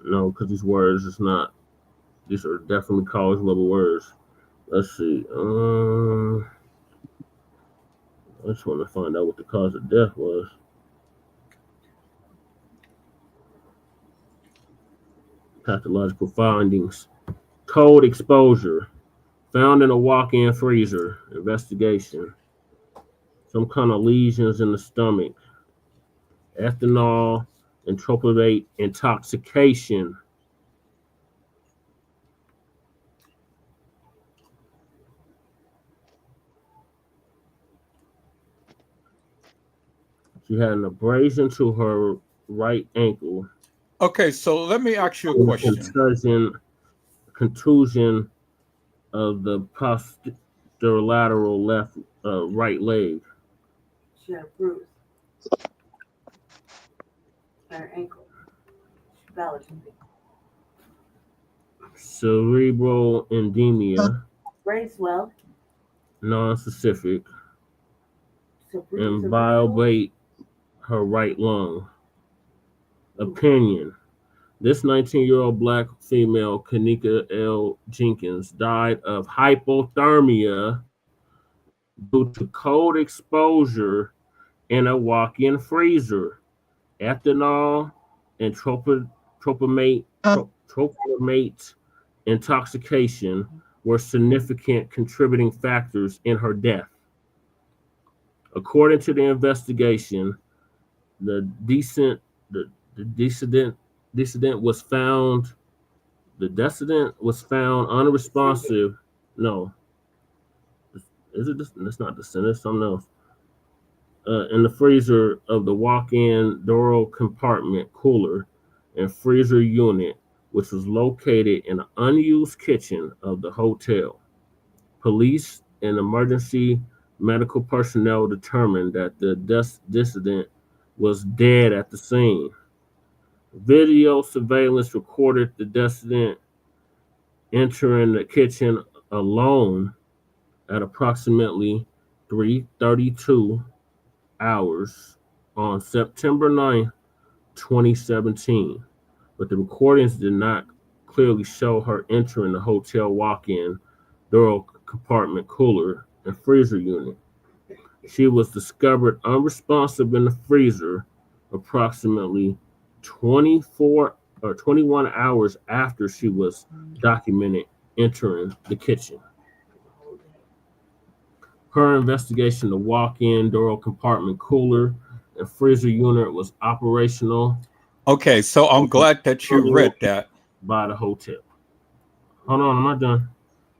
[SPEAKER 14] No,
[SPEAKER 4] because these words is not. These are definitely college level words. Let's see. I just want to find out what the cause of death was. Pathological findings. Cold exposure. Found in a walk-in freezer. Investigation. Some kind of lesions in the stomach. Ethanol and tropomate intoxication. She had an abrasion to her right ankle.
[SPEAKER 13] Okay, so let me ask you a question.
[SPEAKER 4] Contusion of the posterolateral left right leg.
[SPEAKER 14] she had a bruise on her ankle. She fell or something.
[SPEAKER 4] Cerebral edema.
[SPEAKER 14] Brain swelled.
[SPEAKER 4] Non-specific. And violate her right lung. Opinion. This 19-year-old black female, Kenneka Jenkins, died of hypothermia due to cold exposure in a walk-in freezer. Ethanol and tropomate intoxication were significant contributing factors in her death. According to the investigation, the decedent was found unresponsive. No, is it this? That's not descendant. It's something else. In the freezer of the walk-in door compartment cooler and freezer unit, which was located in an unused kitchen of the hotel. Police and emergency medical personnel determined that the dissident was dead at the scene. Video surveillance recorded the dissident entering the kitchen alone at approximately 3:32 hours on September 9th, 2017. But the recordings did not clearly show her entering the hotel walk-in door compartment cooler and freezer unit. She was discovered unresponsive in the freezer approximately 21 hours after she was documented entering the kitchen. Her investigation, the walk-in door compartment cooler and freezer unit was operational.
[SPEAKER 13] Okay, so I'm glad that you read that.
[SPEAKER 4] By the hotel. Hold on, I'm not done.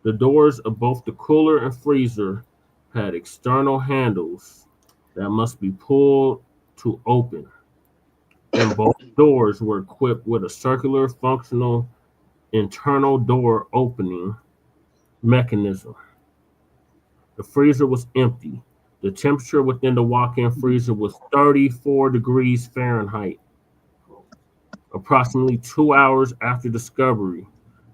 [SPEAKER 4] The doors of both the cooler and freezer had external handles that must be pulled to open. And both doors were equipped with a circular functional internal door opening mechanism. The freezer was empty. The temperature within the walk-in freezer was 34 degrees Fahrenheit. Approximately 2 hours after discovery,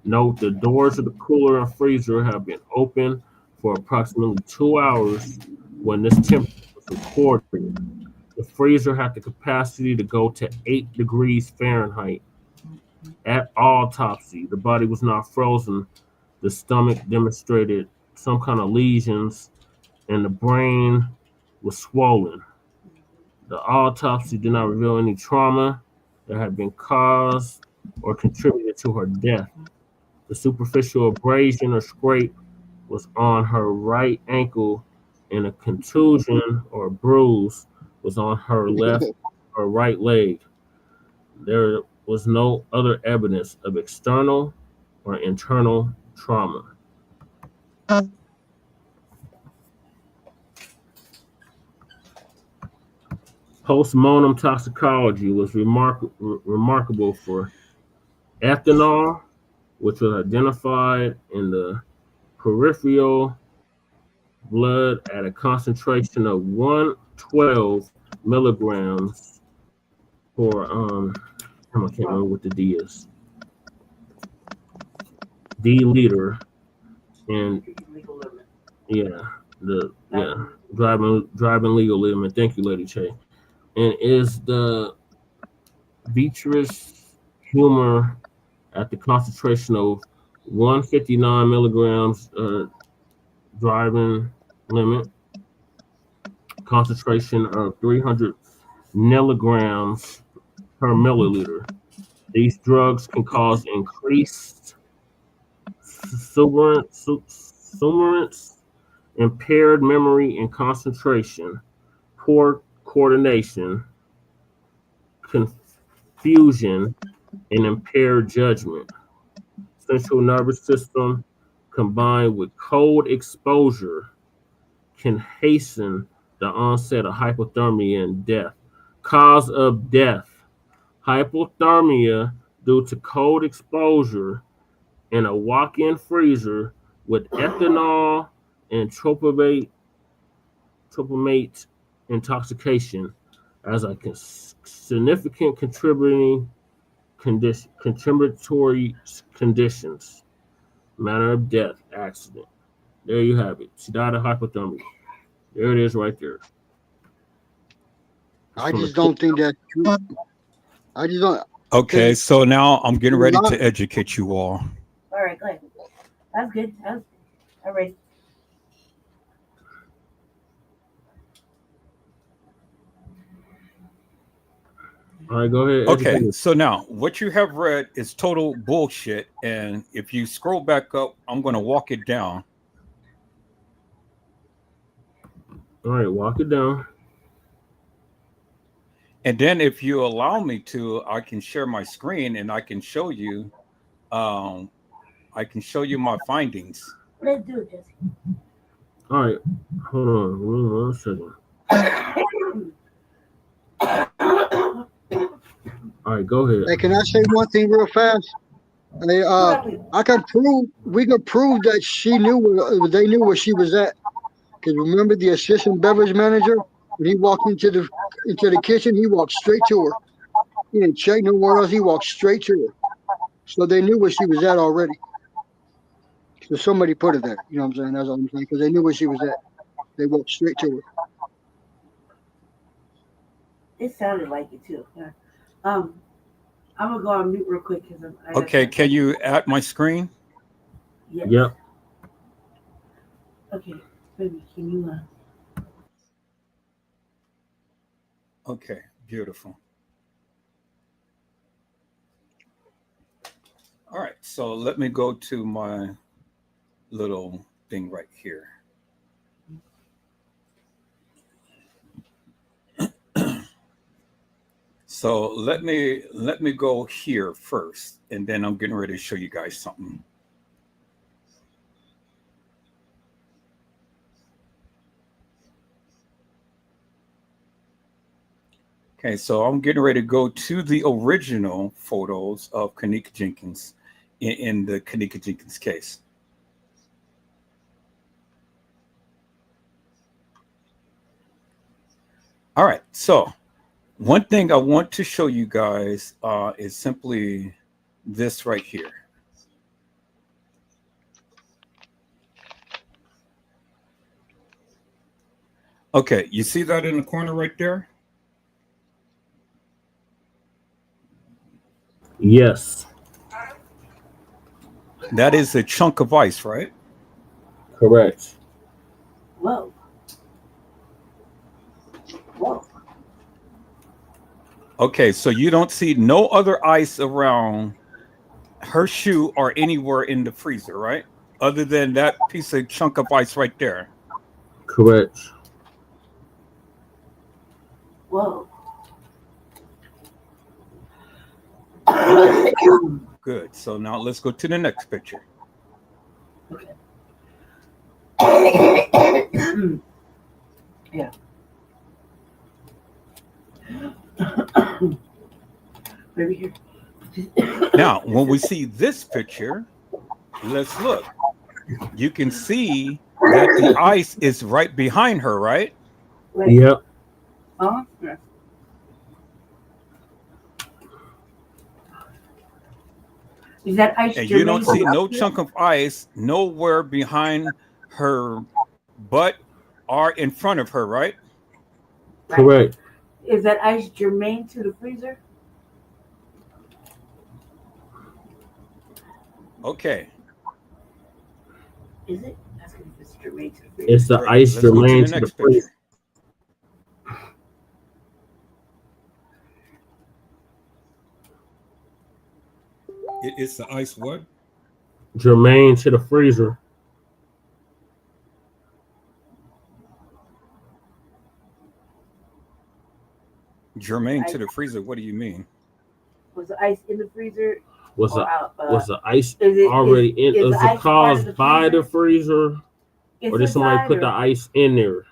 [SPEAKER 4] note the doors of the cooler and freezer have been open for approximately 2 hours when this temperature was recorded. The freezer had the capacity to go to 8 degrees Fahrenheit. At autopsy, the body was not frozen. The stomach demonstrated some kind of lesions, and the brain was swollen. The autopsy did not reveal any trauma that had been caused or contributed to her death. The superficial abrasion or scrape was on her right ankle, and a contusion or bruise was on her left or right leg. There was no other evidence of external or internal trauma. Postmortem toxicology was remarkable for ethanol, which was identified in the peripheral blood at a concentration of 112 milligrams for I can't remember what the D is. D liter, and driving legally. Thank you, Lady Che. And is the vitreous humor at the concentration of 159 milligrams driving limit, concentration of 300 milligrams per milliliter. These drugs can cause increased exuberance, impaired memory and concentration, poor coordination, confusion, and impaired judgment. Central nervous system combined with cold exposure can hasten the onset of hypothermia and death. Cause of death: hypothermia due to cold exposure in a walk-in freezer with ethanol and tropamate intoxication as a significant contributory conditions. Manner of death: accident. There you have it. She died of hypothermia. There it is right there.
[SPEAKER 10] I just don't think that's true. I just don't.
[SPEAKER 13] Okay, so now I'm getting ready to educate you all.
[SPEAKER 14] All right, go ahead. That's good. All right.
[SPEAKER 4] All right, go ahead.
[SPEAKER 13] Okay, so now what you have read is total bullshit. And if you scroll back up, I'm going to walk it down.
[SPEAKER 4] All right, walk it down.
[SPEAKER 13] And then if you allow me to, I can share my screen and I can show you my findings.
[SPEAKER 14] Let's do it, Jesse.
[SPEAKER 4] All right, hold on 1 second. All right, go ahead.
[SPEAKER 10] Hey, can I say one thing real fast? We can prove that she knew they knew where she was at. Because remember the assistant beverage manager, when he walked into the kitchen, he walked straight to her. He didn't check nowhere else. He walked straight to her. So they knew where she was at already. So somebody put her there. You know what I'm saying? That's all I'm saying. Because they knew where she was at. They walked straight to her.
[SPEAKER 14] It sounded like it too. Yeah. I'm gonna go on mute real quick because
[SPEAKER 13] Okay, can you add my screen?
[SPEAKER 14] Yes.
[SPEAKER 4] Yep.
[SPEAKER 14] Okay, baby, can you?
[SPEAKER 13] Okay, beautiful. All right, so let me go to my little thing right here. So let me go here first, and then I'm getting ready to show you guys something. Okay, so I'm getting ready to go to the original photos of Kenneka Jenkins in the Kenneka Jenkins case. All right, so one thing I want to show you guys is simply this right here. Okay, you see that in the corner right there?
[SPEAKER 4] Yes.
[SPEAKER 13] That is a chunk of ice, right?
[SPEAKER 4] Correct.
[SPEAKER 14] Whoa. Whoa.
[SPEAKER 13] Okay, so you don't see no other ice around her shoe or anywhere in the freezer, right? Other than that piece of chunk of ice right there.
[SPEAKER 4] Correct.
[SPEAKER 14] Whoa.
[SPEAKER 13] Good. So now let's go to the next picture.
[SPEAKER 14] Okay. Yeah. Maybe here.
[SPEAKER 13] Now, when we see this picture, let's look. You can see that the ice is right behind her, right?
[SPEAKER 4] Yep.
[SPEAKER 14] Yeah. Is that ice?
[SPEAKER 13] And you don't see no chunk of ice nowhere behind her butt are in front of her, right?
[SPEAKER 4] Correct.
[SPEAKER 14] Is that ice germane to the freezer?
[SPEAKER 13] Okay.
[SPEAKER 14] Is it? That's if it's germane to the freezer.
[SPEAKER 4] It's the ice germane to the freezer.
[SPEAKER 13] It's the ice what?
[SPEAKER 4] Germane to the freezer.
[SPEAKER 13] Germane to the freezer. What do you mean?
[SPEAKER 14] Was the ice in the freezer?
[SPEAKER 4] Was the ice
[SPEAKER 14] is it
[SPEAKER 4] caused by the freezer? Or did somebody put the ice in there?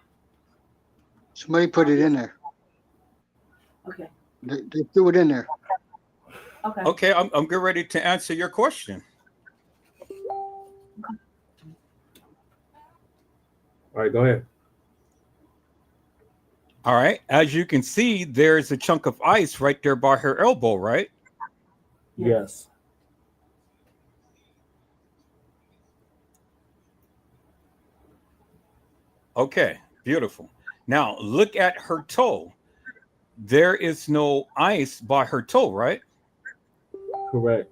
[SPEAKER 10] Somebody put it in there.
[SPEAKER 14] Okay.
[SPEAKER 10] They threw it in there.
[SPEAKER 14] Okay.
[SPEAKER 13] Okay, I'm getting ready to answer your question.
[SPEAKER 4] All right, go ahead.
[SPEAKER 13] All right. As you can see, there's a chunk of ice right there by her elbow, right?
[SPEAKER 4] Yes.
[SPEAKER 13] Okay, beautiful. Now look at her toe. There is no ice by her toe, right?
[SPEAKER 4] Correct.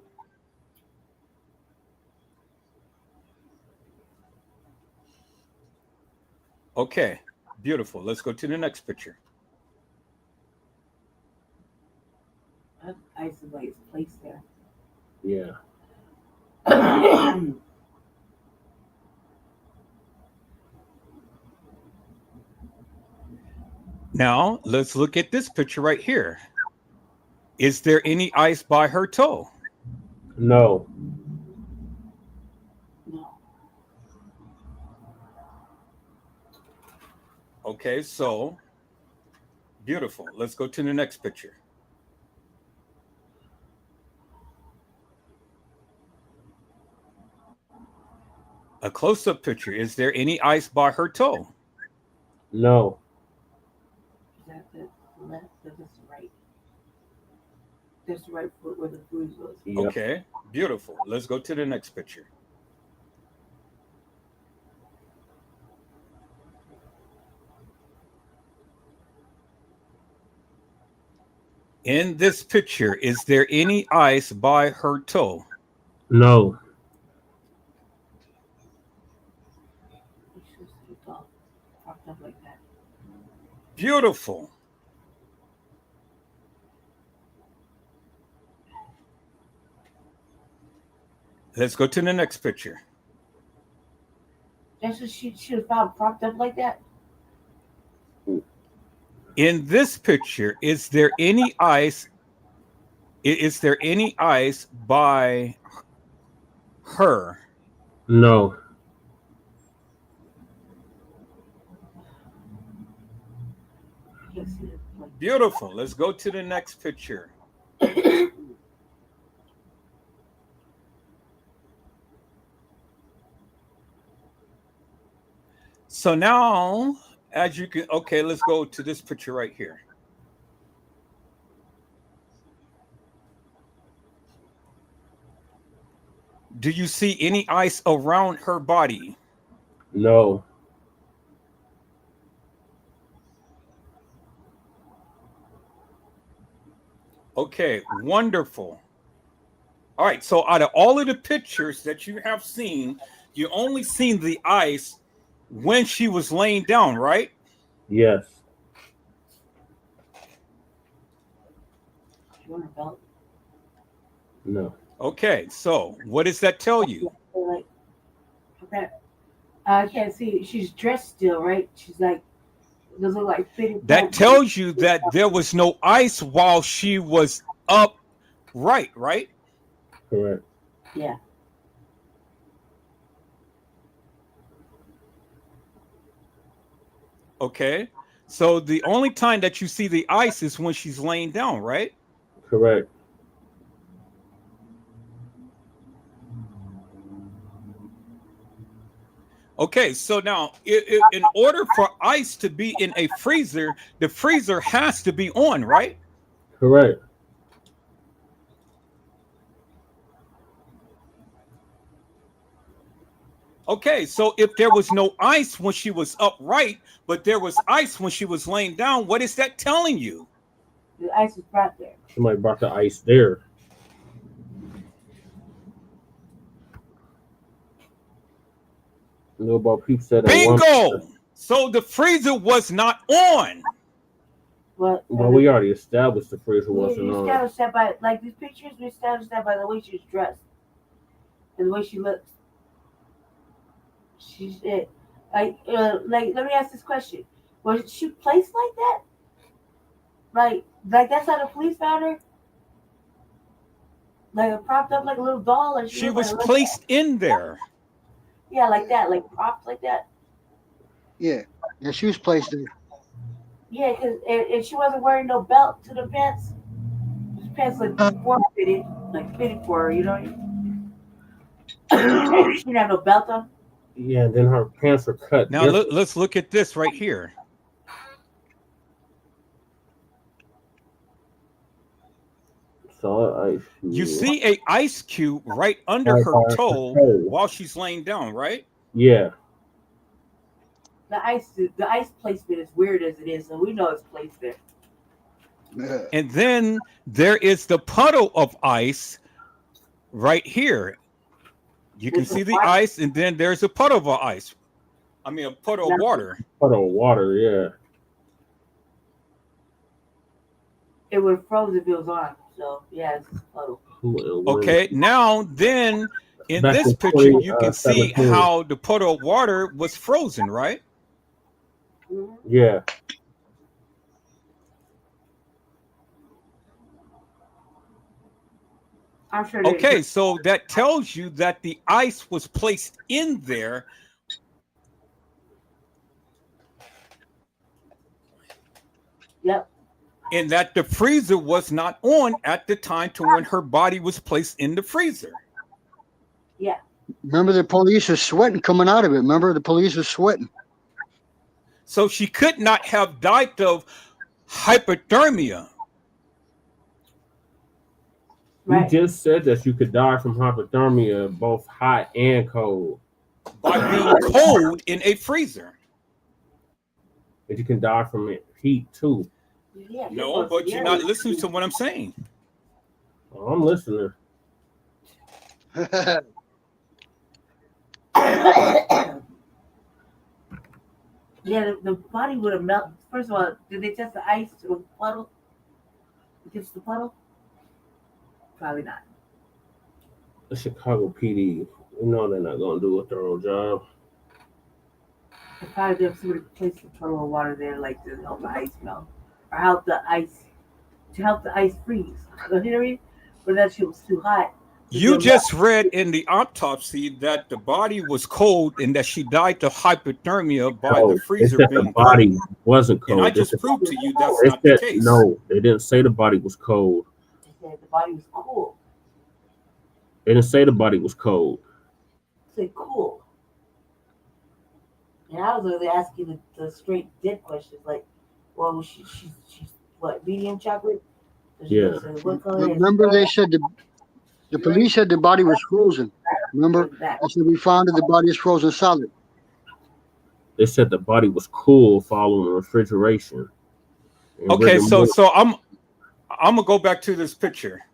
[SPEAKER 13] Okay, beautiful. Let's go to the next picture.
[SPEAKER 14] Ice is like it's placed there.
[SPEAKER 4] Yeah.
[SPEAKER 13] Now, let's look at this picture right here. Is there any ice by her toe?
[SPEAKER 4] No.
[SPEAKER 13] Okay, so beautiful. Let's go to the next picture. A close-up picture. Is there any ice by her toe?
[SPEAKER 4] No.
[SPEAKER 14] Is that the left or this right? That's the right foot where the bruise was.
[SPEAKER 4] Yep.
[SPEAKER 13] Okay, beautiful. Let's go to the next picture. In this picture, is there any ice by her toe?
[SPEAKER 4] No.
[SPEAKER 14] Like that.
[SPEAKER 13] Beautiful. Let's go to the next picture.
[SPEAKER 14] That's what she was found propped up like that.
[SPEAKER 13] In this picture, is there any ice? Is there any ice by her?
[SPEAKER 4] No.
[SPEAKER 13] Beautiful. Let's go to the next picture. So now, as you can, okay, let's go to this picture right here. Do you see any ice around her body?
[SPEAKER 4] No.
[SPEAKER 13] Okay, wonderful. All right, so out of all of the pictures that you have seen, you only seen the ice when she was laying down, right?
[SPEAKER 4] Yes.
[SPEAKER 14] You want a belt?
[SPEAKER 4] No.
[SPEAKER 13] Okay, so what does that tell you?
[SPEAKER 14] Like, okay. I can't see. She's dressed still, right? She's like, does it look like fitting?
[SPEAKER 13] That tells you that there was no ice while she was upright, right?
[SPEAKER 4] Correct.
[SPEAKER 14] Yeah.
[SPEAKER 13] Okay. So the only time that you see the ice is when she's laying down, right?
[SPEAKER 4] Correct.
[SPEAKER 13] Okay, so now in order for ice to be in a freezer, the freezer has to be on, right?
[SPEAKER 4] Correct.
[SPEAKER 13] Okay, so if there was no ice when she was upright, but there was ice when she was laying down, what is that telling you?
[SPEAKER 14] The ice was brought there.
[SPEAKER 4] Somebody brought the ice there. Know about people said
[SPEAKER 13] bingo. So the freezer was not on.
[SPEAKER 14] Well,
[SPEAKER 4] we already established the freezer wasn't
[SPEAKER 14] we
[SPEAKER 4] on.
[SPEAKER 14] established that by like these pictures. We established that by the way she was dressed and the way she looks. She's it. Like let me ask this question: was she placed like that? Like that's how the police found her. Like propped up like a little doll, or
[SPEAKER 13] she was placed in there.
[SPEAKER 14] Yeah, like that, like propped like that.
[SPEAKER 10] Yeah, she was placed there.
[SPEAKER 14] Yeah, because and she wasn't wearing no belt to the pants. The pants like form fitted, like fitted for her, you know. She didn't have no belt on.
[SPEAKER 4] Yeah, and then her pants were cut.
[SPEAKER 13] Now let's look at this right here.
[SPEAKER 4] So
[SPEAKER 13] you see a ice cube right under her toe while she's laying down, right?
[SPEAKER 4] Yeah.
[SPEAKER 14] The ice placement is weird as it is, so we know it's placed there.
[SPEAKER 13] And then there is the puddle of ice right here. You can see the ice, and then there's a puddle of ice. I mean, a puddle of water.
[SPEAKER 4] Puddle of water, yeah.
[SPEAKER 14] It would have froze if it was on. So yeah, it's a puddle.
[SPEAKER 13] Okay, now then in this picture you can see how the puddle of water was frozen, right?
[SPEAKER 4] Yeah.
[SPEAKER 14] I'm sure.
[SPEAKER 13] Okay, so that tells you that the ice was placed in there.
[SPEAKER 14] Yep.
[SPEAKER 13] And that the freezer was not on at the time to when her body was placed in the freezer.
[SPEAKER 14] Yeah.
[SPEAKER 10] Remember, the police was sweating coming out of it. Remember, the police was sweating.
[SPEAKER 13] So she could not have died of hypothermia.
[SPEAKER 4] Right. You just said that you could die from hypothermia, both hot and cold.
[SPEAKER 13] By being cold in a freezer.
[SPEAKER 4] But you can die from heat too.
[SPEAKER 14] Yeah,
[SPEAKER 13] no, but you're not listening to what I'm saying.
[SPEAKER 4] Oh, I'm listening.
[SPEAKER 14] Yeah, the body would have melted. First of all, did they test the ice to a puddle? Against the puddle? Probably not.
[SPEAKER 4] The Chicago PD, you know they're not going to do a thorough job.
[SPEAKER 14] They probably have somebody place the puddle of water there, like to help the ice melt, or help the ice freeze. You know what I mean? But that shit was too hot.
[SPEAKER 13] You just read in the autopsy that the body was cold and that she died of hypothermia by the freezer being
[SPEAKER 4] the body wasn't cold.
[SPEAKER 13] And I just proved to you that's not the case.
[SPEAKER 4] No, they didn't say the body was cold.
[SPEAKER 14] They said the body was cool.
[SPEAKER 4] They didn't say the body was cold.
[SPEAKER 14] They said cool. And I was really asking the straight dead questions, like, well, she's what, medium chocolate?
[SPEAKER 4] Yeah.
[SPEAKER 10] Remember, they said the police said the body was frozen. Remember, they said we found that the body is frozen solid.
[SPEAKER 4] They said the body was cool following refrigeration.
[SPEAKER 13] Okay, so I'm gonna go back to this picture.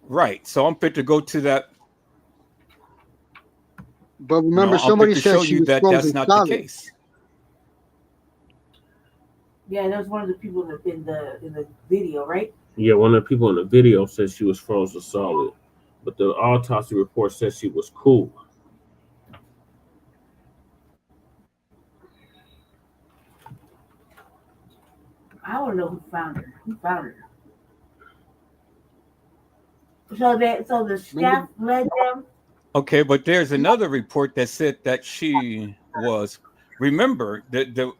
[SPEAKER 13] Right. So I'm fit to go to that.
[SPEAKER 10] But remember, somebody said she was
[SPEAKER 13] that's not
[SPEAKER 10] solid.
[SPEAKER 13] the case.
[SPEAKER 14] Yeah, that was one of the people in the video, right?
[SPEAKER 4] Yeah, one of the people in the video said she was frozen solid, but the autopsy report says she was cool.
[SPEAKER 14] I want to know who found her. Who found her? So the staff led them.
[SPEAKER 13] Okay, but there's another report that said that she was. Remember, the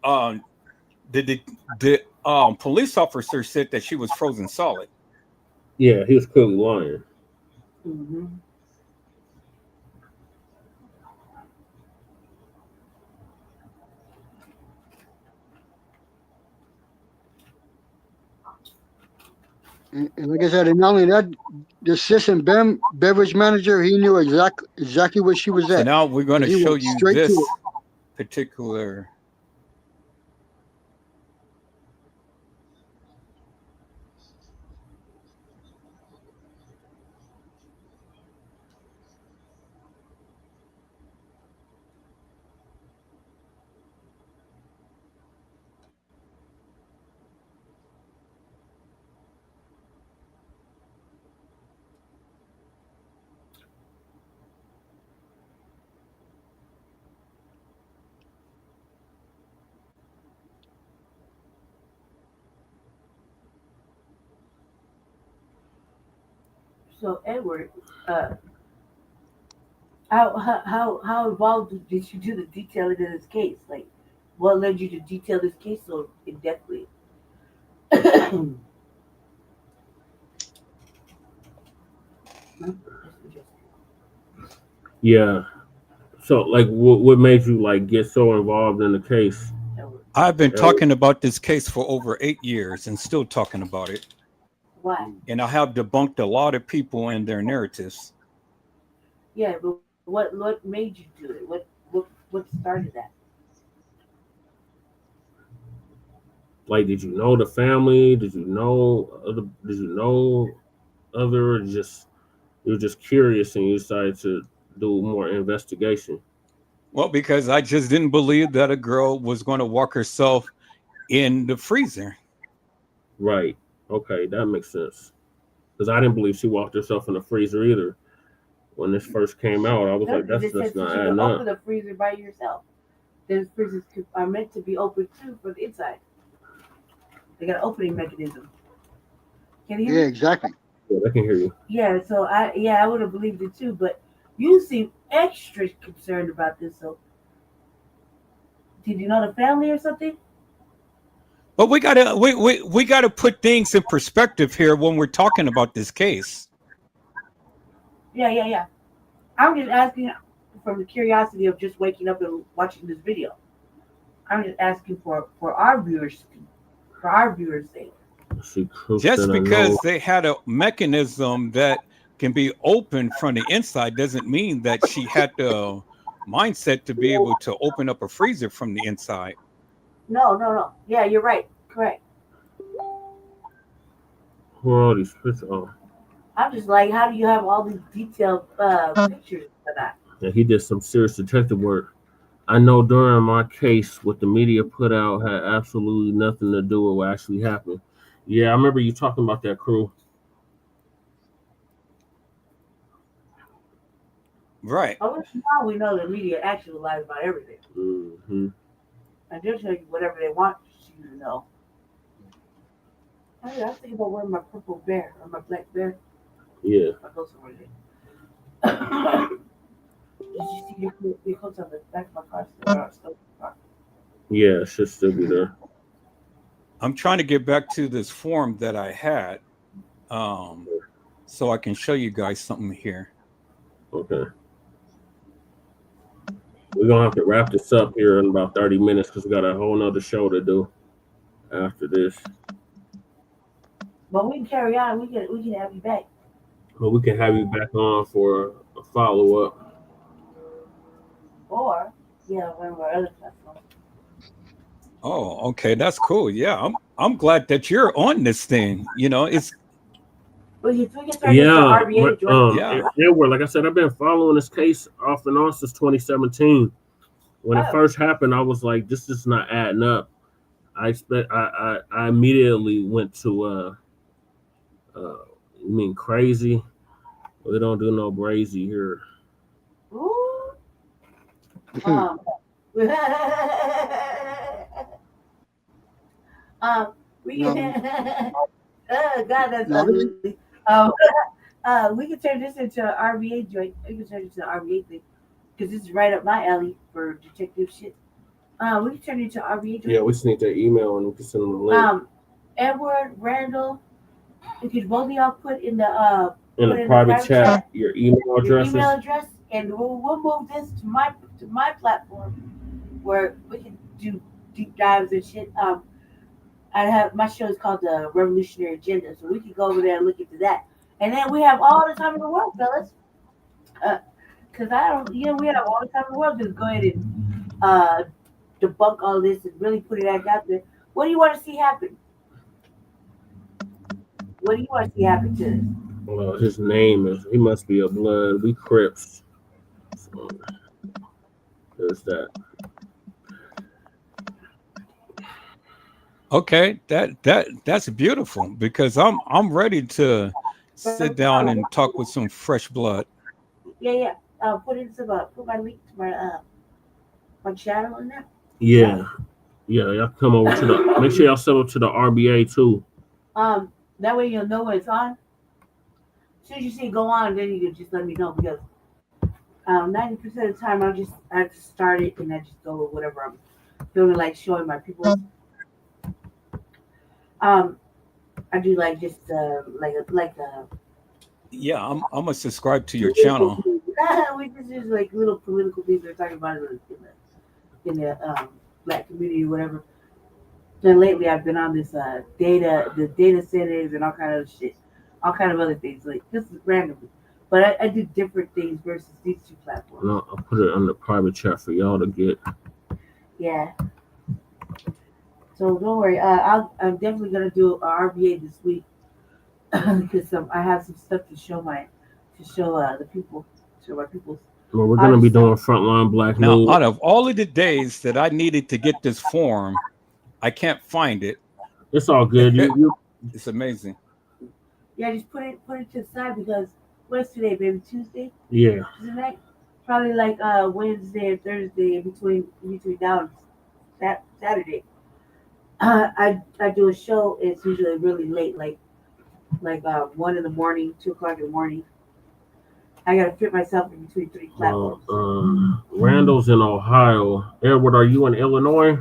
[SPEAKER 13] police officer said that she was frozen solid.
[SPEAKER 4] Yeah, he was clearly lying.
[SPEAKER 14] Mm-hmm.
[SPEAKER 10] And like I said, and not only that, the assistant beverage manager, he knew exactly where she was
[SPEAKER 13] So
[SPEAKER 10] at.
[SPEAKER 13] now we're going to
[SPEAKER 10] He
[SPEAKER 13] show
[SPEAKER 10] went
[SPEAKER 13] you
[SPEAKER 10] straight to
[SPEAKER 13] this
[SPEAKER 10] it.
[SPEAKER 13] particular.
[SPEAKER 14] So Edward, how involved did you do the detailing in this case? Like, what led you to detail this case so in depthly?
[SPEAKER 4] Yeah. So, like, what made you like get so involved in the case?
[SPEAKER 13] I've been talking about this case for over 8 years and still talking about it.
[SPEAKER 14] Why?
[SPEAKER 13] And I have debunked a lot of people and their narratives.
[SPEAKER 14] Yeah, but what made you do it? What started that?
[SPEAKER 4] Like, did you know the family? Did you know other? Or just you're just curious and you decided to do more investigation?
[SPEAKER 13] Well, because I just didn't believe that a girl was going to walk herself in the freezer.
[SPEAKER 4] Right. Okay, that makes sense. Because I didn't believe she walked herself in the freezer either. When this first came out, I was like, that's not adding up.
[SPEAKER 14] Open the freezer by yourself. Then freezers are meant to be open too for the inside. They got an opening mechanism. Can you hear me?
[SPEAKER 10] Yeah, exactly.
[SPEAKER 4] Yeah, I can hear you.
[SPEAKER 14] Yeah, so I would have believed it too, but you seem extra concerned about this. So, did you know the family or something?
[SPEAKER 13] But we gotta put things in perspective here when we're talking about this case.
[SPEAKER 14] Yeah. I'm just asking from the curiosity of just waking up and watching this video. I'm just asking for our viewers' sake.
[SPEAKER 13] Just because they had a mechanism that can be opened from the inside doesn't mean that she had the mindset to be able to open up a freezer from the inside.
[SPEAKER 14] No. Yeah, you're right. Correct.
[SPEAKER 4] Who are all these pictures? Oh.
[SPEAKER 14] I'm just like, how do you have all these detailed pictures for that?
[SPEAKER 4] Yeah, he did some serious detective work. I know during my case, what the media put out had absolutely nothing to do with what actually happened. Yeah, I remember you talking about that, crew.
[SPEAKER 13] Right.
[SPEAKER 14] Oh, now we know the media actually lies about everything.
[SPEAKER 4] Mm-hmm.
[SPEAKER 14] And they'll tell you whatever they want you to know. I was thinking about wearing my purple bear or my black bear.
[SPEAKER 4] Yeah.
[SPEAKER 14] I go somewhere today. Did you see your coats on the back of my car?
[SPEAKER 4] Yeah, it should still be there.
[SPEAKER 13] I'm trying to get back to this form that I had, so I can show you guys something here.
[SPEAKER 4] Okay. We're going to have to wrap this up here in about 30 minutes because we got a whole nother show to do after this.
[SPEAKER 14] But we can carry on. We can have you back.
[SPEAKER 4] Well, we can have you back on for a follow-up.
[SPEAKER 14] Or, yeah, one of our other platforms.
[SPEAKER 13] Oh, okay, that's cool. Yeah, I'm glad that you're on this thing. You know, it's.
[SPEAKER 14] Well, if we can turn into RBA,
[SPEAKER 4] yeah. Edward, like I said, I've been following this case off and on since 2017. When it first happened, I was like, "This is not adding up." I immediately went to you mean crazy? We don't do no brazy here.
[SPEAKER 14] Ooh. We can. God, that's ugly. We can turn this into an RBA joint. We can turn it into an RBA thing because this is right up my alley for detective shit. We can turn it into an RBA joint.
[SPEAKER 4] Yeah, we just need their email and we can send them the link.
[SPEAKER 14] Edward, Randall, you could both of y'all put in the
[SPEAKER 4] private chat your email addresses.
[SPEAKER 14] Your email address, and we'll move this to my platform where we can do deep dives and shit. I have my show is called the Revolutionary Agenda, so we can go over there and look into that. And then we have all the time in the world, fellas. Because we have all the time in the world. Just go ahead and debunk all this and really put it out there. What do you want to see happen? What do you want to see happen to this?
[SPEAKER 4] Well, his name is, he must be a blood. We Crips. So, there's that.
[SPEAKER 13] Okay, that's beautiful because I'm ready to sit down and talk with some fresh blood.
[SPEAKER 14] Yeah. Put my link to my channel in there.
[SPEAKER 4] Yeah. Y'all come over to the. Make sure y'all sub up to the RBA too.
[SPEAKER 14] That way you'll know when it's on. As soon as you see it go on, then you can just let me know because 90% of the time I just start it and I just go with whatever I'm feeling like showing my people. I do like just
[SPEAKER 13] Yeah, I'm gonna subscribe to your channel.
[SPEAKER 14] We just use like little political things we're talking about in the Black community or whatever. Then lately I've been on this the data centers and all kind of shit, all kind of other things like this is randomly. But I do different things versus these two platforms.
[SPEAKER 4] No, I'll put it on the private chat for y'all to get.
[SPEAKER 14] Yeah. So don't worry. I'm definitely gonna do a RBA this week because I have some stuff to show the people, show my people.
[SPEAKER 4] Well, we're gonna be doing Frontline Black
[SPEAKER 13] Now,
[SPEAKER 4] News.
[SPEAKER 13] out of all of the days that I needed to get this form, I can't find it.
[SPEAKER 4] It's all good.
[SPEAKER 13] It's amazing.
[SPEAKER 14] Yeah, just put it to the side because what's today, baby? Tuesday?
[SPEAKER 4] Yeah.
[SPEAKER 14] Tonight? Probably like Wednesday or Thursday in between now and Saturday. I do a show. It's usually really late, like 1 in the morning, 2 o'clock in the morning. I gotta fit myself in between 3 platforms.
[SPEAKER 4] Randall's in Ohio. Edward, are you in Illinois?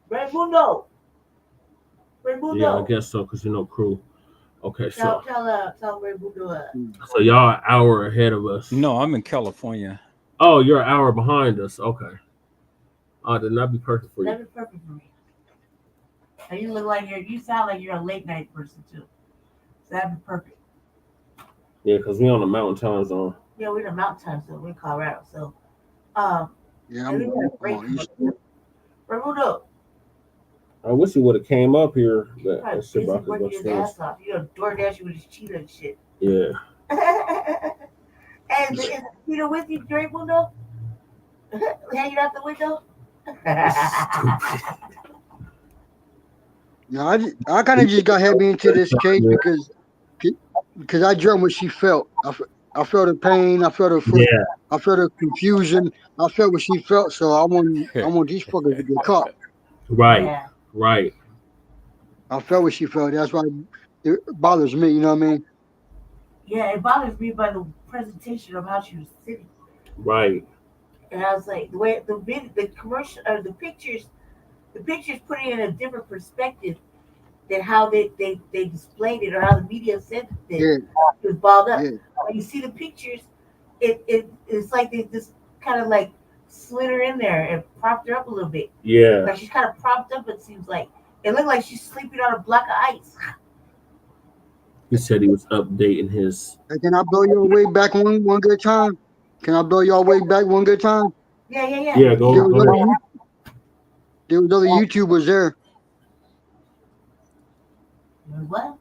[SPEAKER 14] Raimundo.
[SPEAKER 4] Yeah, I guess so, because crew. Okay, so
[SPEAKER 14] tell Raimundo.
[SPEAKER 4] So y'all an hour ahead of us.
[SPEAKER 13] No, I'm in California.
[SPEAKER 4] Oh, you're an hour behind us. Okay. Then that'd be perfect for you.
[SPEAKER 14] That'd be perfect for me. And you sound like you're a late night person too. So that'd be perfect.
[SPEAKER 4] Yeah, because we're on the mountain time zone.
[SPEAKER 14] Yeah, we're in the mountain time zone. We're in Colorado. So
[SPEAKER 10] yeah, I'm
[SPEAKER 14] Raimundo.
[SPEAKER 4] I wish he would have came up here. But
[SPEAKER 14] Working his ass off. You know, DoorDash with his cheetah and shit.
[SPEAKER 4] Yeah.
[SPEAKER 14] And is Peter with you, Raimundo? Hanging out the window?
[SPEAKER 10] No, I kind of just got heavy into this case because I dreamt what she felt. I felt her pain. I felt her I felt her confusion. I felt what she felt. So I want these fuckers to get caught.
[SPEAKER 4] Right.
[SPEAKER 14] Yeah.
[SPEAKER 4] Right.
[SPEAKER 10] I felt what she felt. That's why it bothers me. You know what I mean?
[SPEAKER 14] Yeah, it bothers me by the presentation of how she was sitting.
[SPEAKER 4] Right.
[SPEAKER 14] And I was like, the way the commercial or the pictures put it in a different perspective than how they displayed it or how the media said it was balled up. Yeah. When you see the pictures, it's like they just kind of like slid her in there and propped her up a little bit.
[SPEAKER 4] Yeah.
[SPEAKER 14] Like she's kind of propped up, it seems like. It looked like she's sleeping on a block of ice.
[SPEAKER 4] He said he was updating his.
[SPEAKER 10] Hey, can I blow your way back one good time? Can I blow y'all way back one good time?
[SPEAKER 14] Yeah.
[SPEAKER 4] Yeah, go.
[SPEAKER 10] There was other YouTubers there.
[SPEAKER 14] What?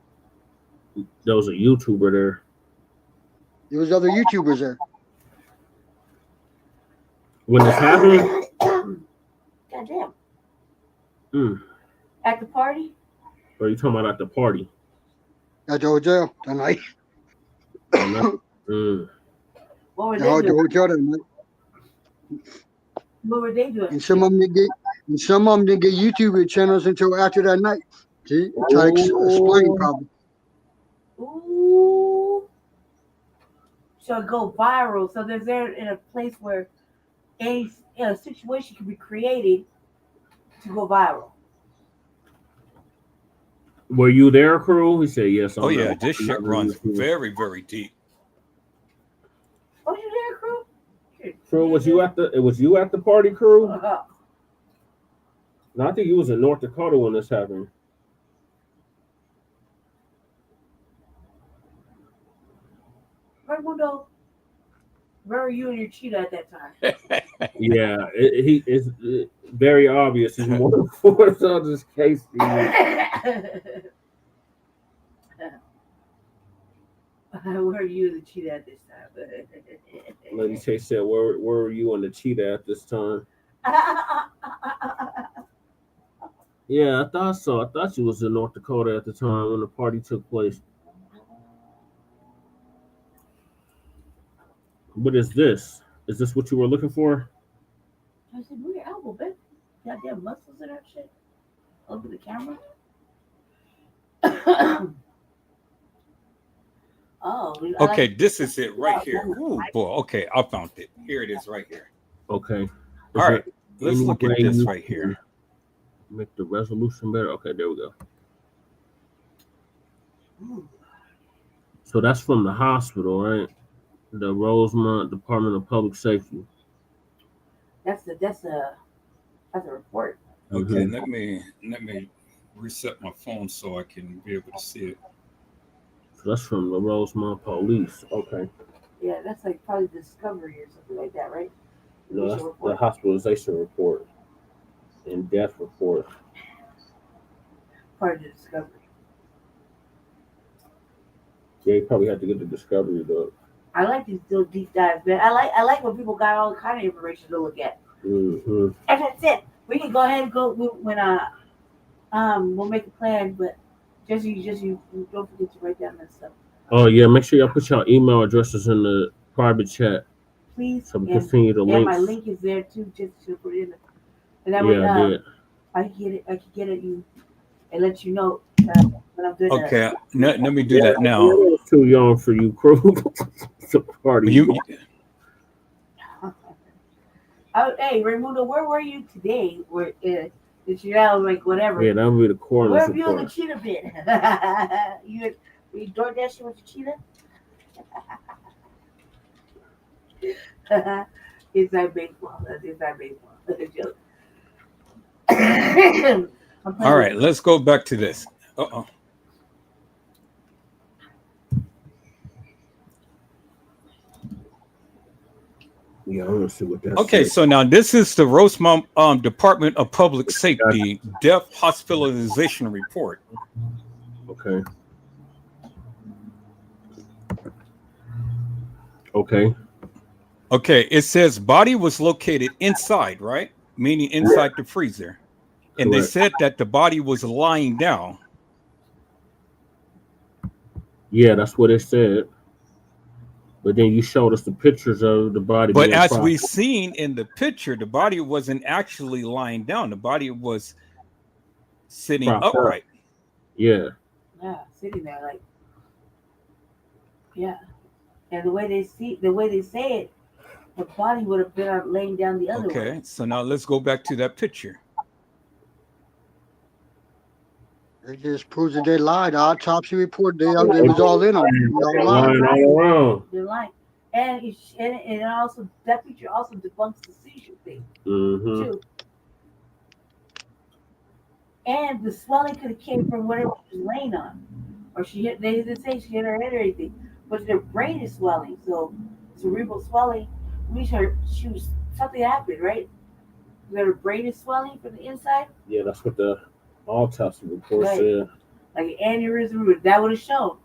[SPEAKER 4] There was a YouTuber there.
[SPEAKER 10] There was other YouTubers there.
[SPEAKER 4] When this happened?
[SPEAKER 14] Goddamn. At the party?
[SPEAKER 4] Or are you talking about at the party?
[SPEAKER 10] At the hotel tonight.
[SPEAKER 14] What were they doing?
[SPEAKER 10] The hotel tonight.
[SPEAKER 14] What were they doing?
[SPEAKER 10] And some of them didn't get YouTube channels until after that night. See, try to explain probably.
[SPEAKER 14] Ooh. So go viral. So they're in a place where a situation can be created to go viral.
[SPEAKER 4] Were you there, crew? He said yes.
[SPEAKER 13] Oh yeah, this shit runs very, very deep.
[SPEAKER 14] Oh, you there, crew?
[SPEAKER 4] Crew, was you at the party, crew? No, I think he was in North Dakota when this happened.
[SPEAKER 14] Raimundo, where were you and your cheetah at that time?
[SPEAKER 4] Yeah, it's very obvious. He's more than force on this case.
[SPEAKER 14] Where were you and the cheetah at this time?
[SPEAKER 4] Lady Chase said, where were you on the cheetah at this time? Yeah, I thought so. I thought you was in North Dakota at the time when the party took place. What is this? Is this what you were looking for?
[SPEAKER 14] I said, move your elbow, bitch. Goddamn muscles in that shit. Over the camera.
[SPEAKER 13] Okay, this is it right here. Ooh, boy. Okay, I found it. Here it is right here.
[SPEAKER 4] Okay.
[SPEAKER 13] All right. Let's look at this right here.
[SPEAKER 4] Make the resolution better. Okay, there we go. So that's from the hospital, right? The Rosemount Department of Public Safety.
[SPEAKER 14] That's a report.
[SPEAKER 13] Okay, let me reset my phone so I can be able to see it.
[SPEAKER 4] So that's from the Rosemount Police. Okay.
[SPEAKER 14] Yeah, that's like probably discovery or something like that, right?
[SPEAKER 4] No, that's the hospitalization report and death report.
[SPEAKER 14] Part of the discovery.
[SPEAKER 4] Yeah, you probably have to get the discovery though.
[SPEAKER 14] I like these little deep dives, man. I like when people got all kind of information to look at.
[SPEAKER 4] Mm-hmm.
[SPEAKER 14] And that's it. We can go ahead and go when we'll make a plan, but just you don't forget to write down that stuff.
[SPEAKER 4] Oh yeah, make sure y'all put your email addresses in the private chat.
[SPEAKER 14] Please.
[SPEAKER 4] So we continue the links.
[SPEAKER 14] Yeah, my link is there too, just to put it in. And that
[SPEAKER 4] way,
[SPEAKER 14] I can get it you and let you know when I'm doing
[SPEAKER 13] Okay,
[SPEAKER 14] that.
[SPEAKER 13] let me do that now.
[SPEAKER 4] It's too young for you, crew. It's a party.
[SPEAKER 14] Hey, Raimundo, where were you today? Where did you have like whatever?
[SPEAKER 4] Yeah, that would be the coroner's
[SPEAKER 14] Where have you
[SPEAKER 4] report.
[SPEAKER 14] and the cheetah been? you door dashing with the cheetah? Inside baseball. That's inside baseball. That's a joke.
[SPEAKER 13] All right, let's go back to this. Uh-oh.
[SPEAKER 4] Yeah, I want to see what that's
[SPEAKER 13] Okay, so now this is the Rosemount Department of Public Safety Death Hospitalization Report.
[SPEAKER 4] Okay. Okay.
[SPEAKER 13] Okay, it says body was located inside, right? Meaning inside the freezer. And
[SPEAKER 4] Correct.
[SPEAKER 13] they said that the body was lying down.
[SPEAKER 4] Yeah, that's what it said. But then you showed us the pictures of the body.
[SPEAKER 13] But
[SPEAKER 4] being
[SPEAKER 13] as
[SPEAKER 4] propped.
[SPEAKER 13] we seen in the picture, the body wasn't actually lying down. The body was sitting
[SPEAKER 4] Propped up.
[SPEAKER 13] upright.
[SPEAKER 4] Yeah.
[SPEAKER 14] Yeah, sitting there like, yeah. And the way they say it, the body would have been laying down the other way.
[SPEAKER 13] Okay, so now let's go back to that picture.
[SPEAKER 10] It just proves that they lied. The autopsy report, they was all in on it. They all lied.
[SPEAKER 4] Lying all around.
[SPEAKER 14] They're lying. And it also, that picture also debunks the seizure thing,
[SPEAKER 4] Mm-hmm.
[SPEAKER 14] too. And the swelling could have came from whatever she was laying on. Or they didn't say she hit her head or anything. But their brain is swelling. So cerebral swelling means something happened, right? That her brain is swelling from the inside.
[SPEAKER 4] Yeah, that's what the autopsy report
[SPEAKER 14] Right.
[SPEAKER 4] said.
[SPEAKER 14] Like an aneurysm, that would have shown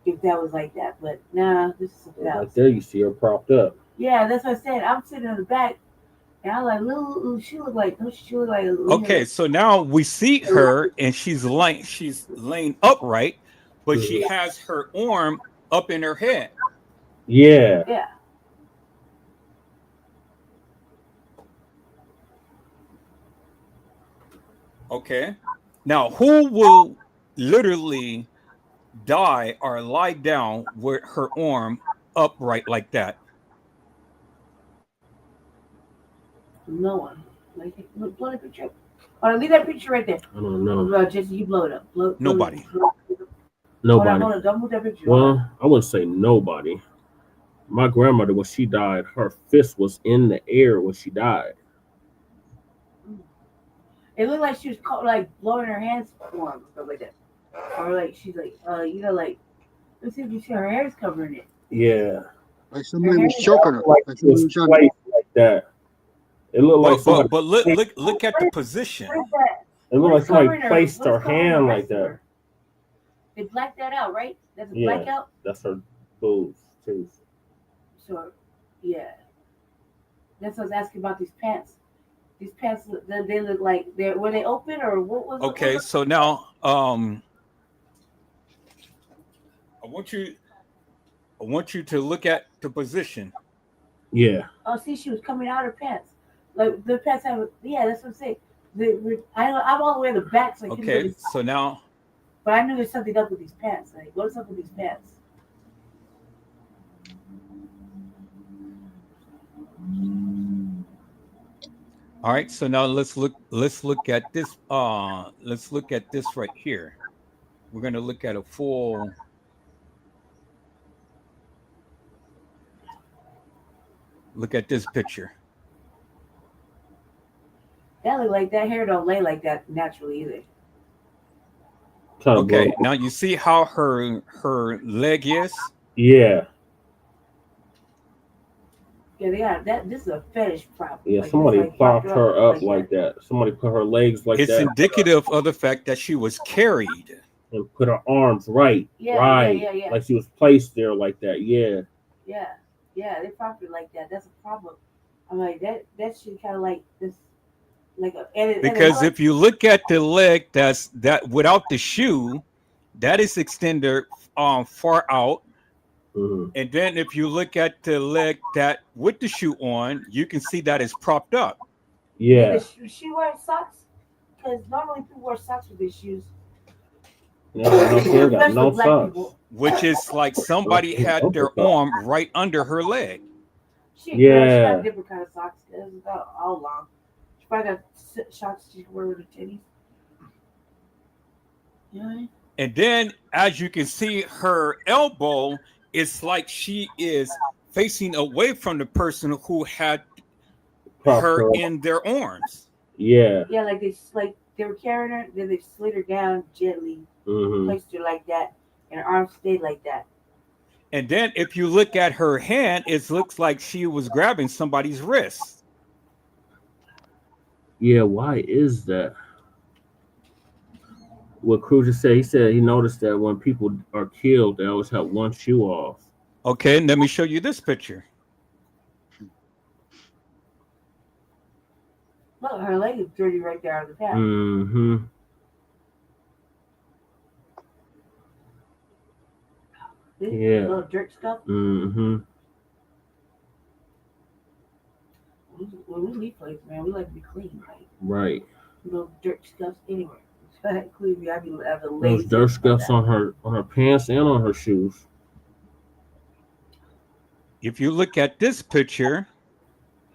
[SPEAKER 14] if that was like that. But nah, this is something else.
[SPEAKER 4] Right there, you see her propped up.
[SPEAKER 14] Yeah, that's what I said. I'm sitting in the back, and I'm like, she looked like,
[SPEAKER 13] Okay, so now we see her and she's laying upright, but she has her arm up in her head.
[SPEAKER 4] Yeah.
[SPEAKER 14] Yeah.
[SPEAKER 13] Okay. Now, who will literally die or lie down with her arm upright like that?
[SPEAKER 14] No one. Like, blow the picture up. Oh, leave that picture right there.
[SPEAKER 4] I don't know.
[SPEAKER 14] Jesse, you blow it up.
[SPEAKER 13] Nobody.
[SPEAKER 4] Nobody.
[SPEAKER 14] Hold on. Don't move that picture.
[SPEAKER 4] Well, I wouldn't say nobody. My grandmother, when she died, her fist was in the air when she died.
[SPEAKER 14] It looked like she was like blowing her hands on or stuff like that, or like she's like, like let's see if you see her hair's covering it.
[SPEAKER 4] Yeah.
[SPEAKER 10] Like somebody was choking her.
[SPEAKER 4] Like
[SPEAKER 10] Like
[SPEAKER 4] she was
[SPEAKER 10] somebody was trying
[SPEAKER 4] placed like that. It looked like somebody.
[SPEAKER 13] But look at the position.
[SPEAKER 4] It looked like somebody placed her hand like that.
[SPEAKER 14] They blacked that out, right? That's a
[SPEAKER 4] Yeah,
[SPEAKER 14] blackout.
[SPEAKER 4] that's her boobs too.
[SPEAKER 14] So, yeah. That's what I was asking about these pants. These pants, they look like were they open or what was?
[SPEAKER 13] Okay, so now I want you to look at the position.
[SPEAKER 4] Yeah.
[SPEAKER 14] Oh, see, she was coming out of her pants. Like the pants have, yeah, that's what I'm saying. I'm all the way in the back, so I couldn't
[SPEAKER 13] Okay,
[SPEAKER 14] really,
[SPEAKER 13] so now.
[SPEAKER 14] but I knew there's something up with these pants. Like, what's up with these pants?
[SPEAKER 13] All right, so now let's look at this. Let's look at this right here. We're gonna look at a full. Look at this picture.
[SPEAKER 14] That look like that hair don't lay like that naturally either.
[SPEAKER 13] Okay, now you see how her leg is.
[SPEAKER 4] Yeah.
[SPEAKER 14] Yeah, they got that. This is a fetish problem.
[SPEAKER 4] Yeah,
[SPEAKER 14] like,
[SPEAKER 4] somebody
[SPEAKER 14] like
[SPEAKER 4] propped her up
[SPEAKER 14] like
[SPEAKER 4] like that. Somebody put her legs like
[SPEAKER 13] It's
[SPEAKER 4] that.
[SPEAKER 13] indicative of the fact that she was carried.
[SPEAKER 4] And put her arms right.
[SPEAKER 14] Yeah.
[SPEAKER 4] Like she was placed there like that. Yeah.
[SPEAKER 14] Yeah, they propped her like that. That's a problem. I'm like that shit kind of like this, like a.
[SPEAKER 13] Because if you look at the leg, that without the shoe, that is extended far out.
[SPEAKER 4] Mm-hmm.
[SPEAKER 13] And then if you look at the leg that with the shoe on, you can see that it's propped up.
[SPEAKER 4] Yeah.
[SPEAKER 14] Is she wearing socks? Because normally people wear socks with their shoes.
[SPEAKER 4] No, she ain't got no socks.
[SPEAKER 13] Which is like somebody had their arm right under her leg.
[SPEAKER 14] She got different kind of socks. It's not all long. She probably got socks she can wear with her titties. Yeah.
[SPEAKER 13] And then, as you can see, her elbow, it's like she is facing away from the person who had her in their arms.
[SPEAKER 4] Yeah.
[SPEAKER 14] Yeah, like they were carrying her, then they slid her down gently, placed her like that, and her arms stayed like that.
[SPEAKER 13] And then, if you look at her hand, it looks like she was grabbing somebody's wrist.
[SPEAKER 4] Yeah, why is that? What Cruz just said, he said he noticed that when people are killed, they always have one shoe off.
[SPEAKER 13] Okay, let me show you this picture.
[SPEAKER 14] Look, her leg is dirty right there on the path.
[SPEAKER 4] Mm-hmm.
[SPEAKER 14] This
[SPEAKER 4] Yeah.
[SPEAKER 14] little dirt stuff.
[SPEAKER 4] Mm-hmm.
[SPEAKER 14] When we leave places, man, we like to be clean, right?
[SPEAKER 4] Right.
[SPEAKER 14] Little dirt stuff anywhere. Clearly, I be having
[SPEAKER 4] Those dirt scuffs on her pants and on her shoes.
[SPEAKER 13] If you look at this picture,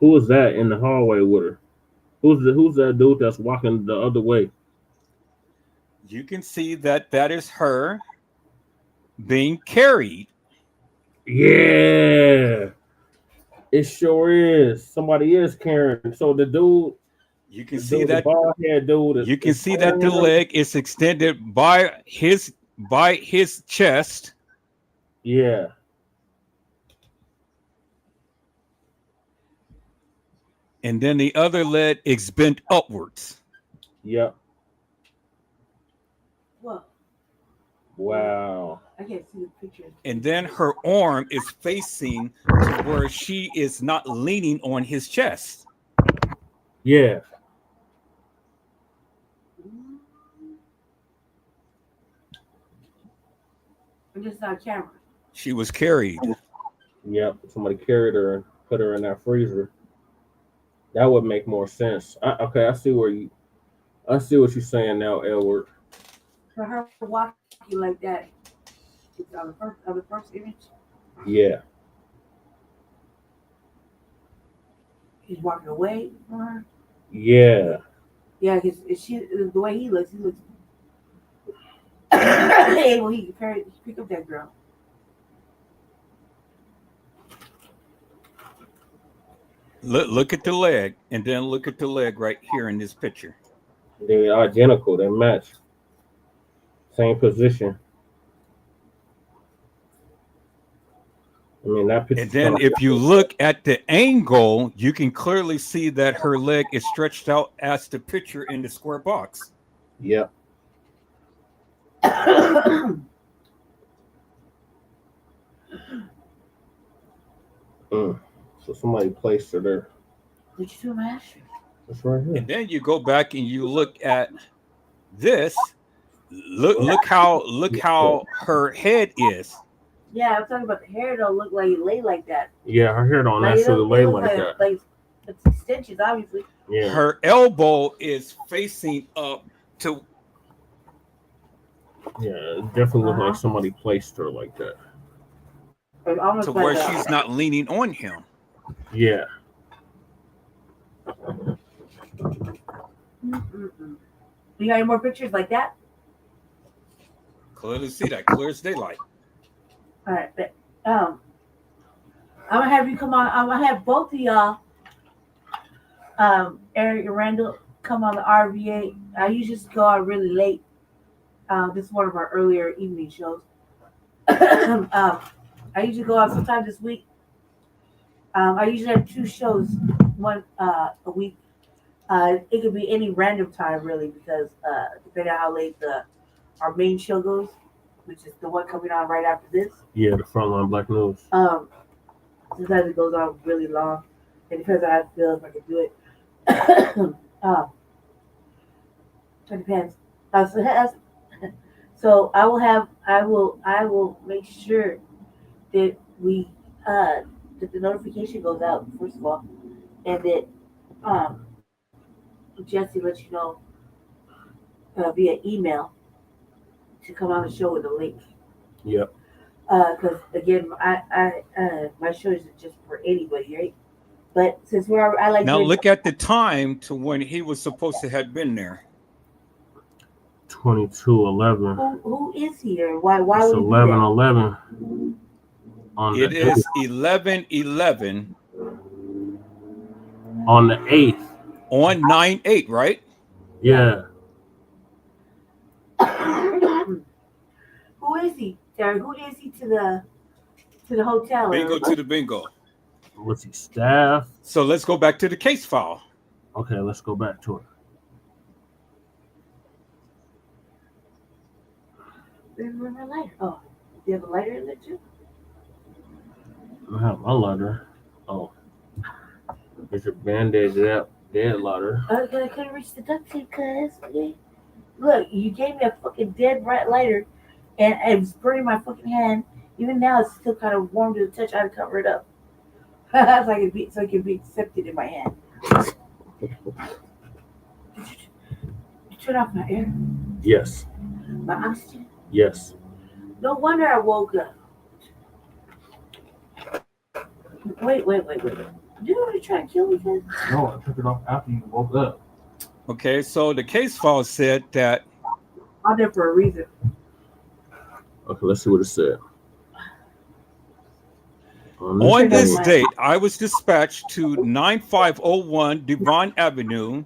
[SPEAKER 4] who is that in the hallway with her? Who's that dude that's walking the other way?
[SPEAKER 13] You can see that is her being carried.
[SPEAKER 4] Yeah, it sure is. Somebody is carrying. So the dude.
[SPEAKER 13] You can see that
[SPEAKER 4] bald head dude.
[SPEAKER 13] You can see that the leg is extended by his chest.
[SPEAKER 4] Yeah.
[SPEAKER 13] And then the other leg is bent upwards.
[SPEAKER 4] Yep.
[SPEAKER 14] What?
[SPEAKER 4] Wow.
[SPEAKER 14] I can't see the picture.
[SPEAKER 13] And then her arm is facing to where she is not leaning on his chest.
[SPEAKER 4] Yeah.
[SPEAKER 14] I'm just on camera.
[SPEAKER 13] She was carried.
[SPEAKER 4] Yep. Somebody carried her and put her in that freezer. That would make more sense. Okay, I see what you're saying now, Edward.
[SPEAKER 14] For her walking like that, on the first image.
[SPEAKER 4] Yeah.
[SPEAKER 14] He's walking away from her.
[SPEAKER 4] Yeah.
[SPEAKER 14] Yeah, because the way he looks. Well, he pick up that girl.
[SPEAKER 13] Look at the leg, and then look at the leg right here in this picture.
[SPEAKER 4] They're identical. They match. Same position. I mean, that picture.
[SPEAKER 13] And then if you look at the angle, you can clearly see that her leg is stretched out as the picture in the square box.
[SPEAKER 4] Yep. So somebody placed her there.
[SPEAKER 14] Did you do my ashtray?
[SPEAKER 4] That's right here.
[SPEAKER 13] And then you go back and you look at this. Look how her head is.
[SPEAKER 14] Yeah, I'm talking about the hair. Don't look like it lay like that.
[SPEAKER 4] Yeah, her hair don't necessarily lay like that.
[SPEAKER 14] Like it's extensions, obviously.
[SPEAKER 4] Yeah.
[SPEAKER 13] Her elbow is facing up to.
[SPEAKER 4] Yeah, it definitely looks like somebody placed her like that.
[SPEAKER 13] To where she's not leaning on him.
[SPEAKER 4] Yeah.
[SPEAKER 14] You got any more pictures like that?
[SPEAKER 13] Clearly see that, clear as daylight.
[SPEAKER 14] All right, but I'm gonna have you come on. I'm gonna have both of y'all, Eric and Randall, come on the RVA. I usually just go out really late. This is one of our earlier evening shows. I usually go out sometime this week. I usually have 2 shows, one a week. It could be any random time really, because depending on how late our main show goes, which is the one coming on right after this.
[SPEAKER 4] Yeah, the Frontline Black News.
[SPEAKER 14] Sometimes it goes on really long. It depends on how I feel, if I can do it. It depends. So I will make sure that that the notification goes out, first of all, and that Jesse lets you know via email to come on the show with a link.
[SPEAKER 4] Yep.
[SPEAKER 14] Because again, my show isn't just for anybody, right? But since I like
[SPEAKER 13] now look at the time to when he was supposed to have been there.
[SPEAKER 4] 22:11.
[SPEAKER 14] Who is here? Why
[SPEAKER 4] it's
[SPEAKER 14] would
[SPEAKER 4] 11:11.
[SPEAKER 13] It is 11:11
[SPEAKER 4] on the 8th.
[SPEAKER 13] On 9/8, right?
[SPEAKER 4] Yeah.
[SPEAKER 14] Who is he, Terry? Who is he to the hotel?
[SPEAKER 13] Bingo to the bingo.
[SPEAKER 4] Was he staff?
[SPEAKER 13] So let's go back to the case file.
[SPEAKER 4] Okay, let's go back to it.
[SPEAKER 14] Where's my lighter? Oh, do you have a lighter in there too?
[SPEAKER 4] I have my lighter. Oh, there's a bandage out. Dead lighter.
[SPEAKER 14] I couldn't reach the duct tape, cuz. Okay. Look, you gave me a fucking dead rat lighter, and it was burning my fucking hand. Even now, it's still kind of warm to the touch. I had to cover it up, so it can be accepted in my hand. You turn off my air?
[SPEAKER 4] Yes.
[SPEAKER 14] My oxygen?
[SPEAKER 4] Yes.
[SPEAKER 14] No wonder I woke up. Wait. Did you want to try to kill me, guys?
[SPEAKER 4] No, I took it off after you woke up.
[SPEAKER 13] Okay, so the case file said that.
[SPEAKER 14] I'm there for a reason.
[SPEAKER 4] Okay, let's see what it said.
[SPEAKER 13] On this date, I was dispatched to 9501 Devon Avenue,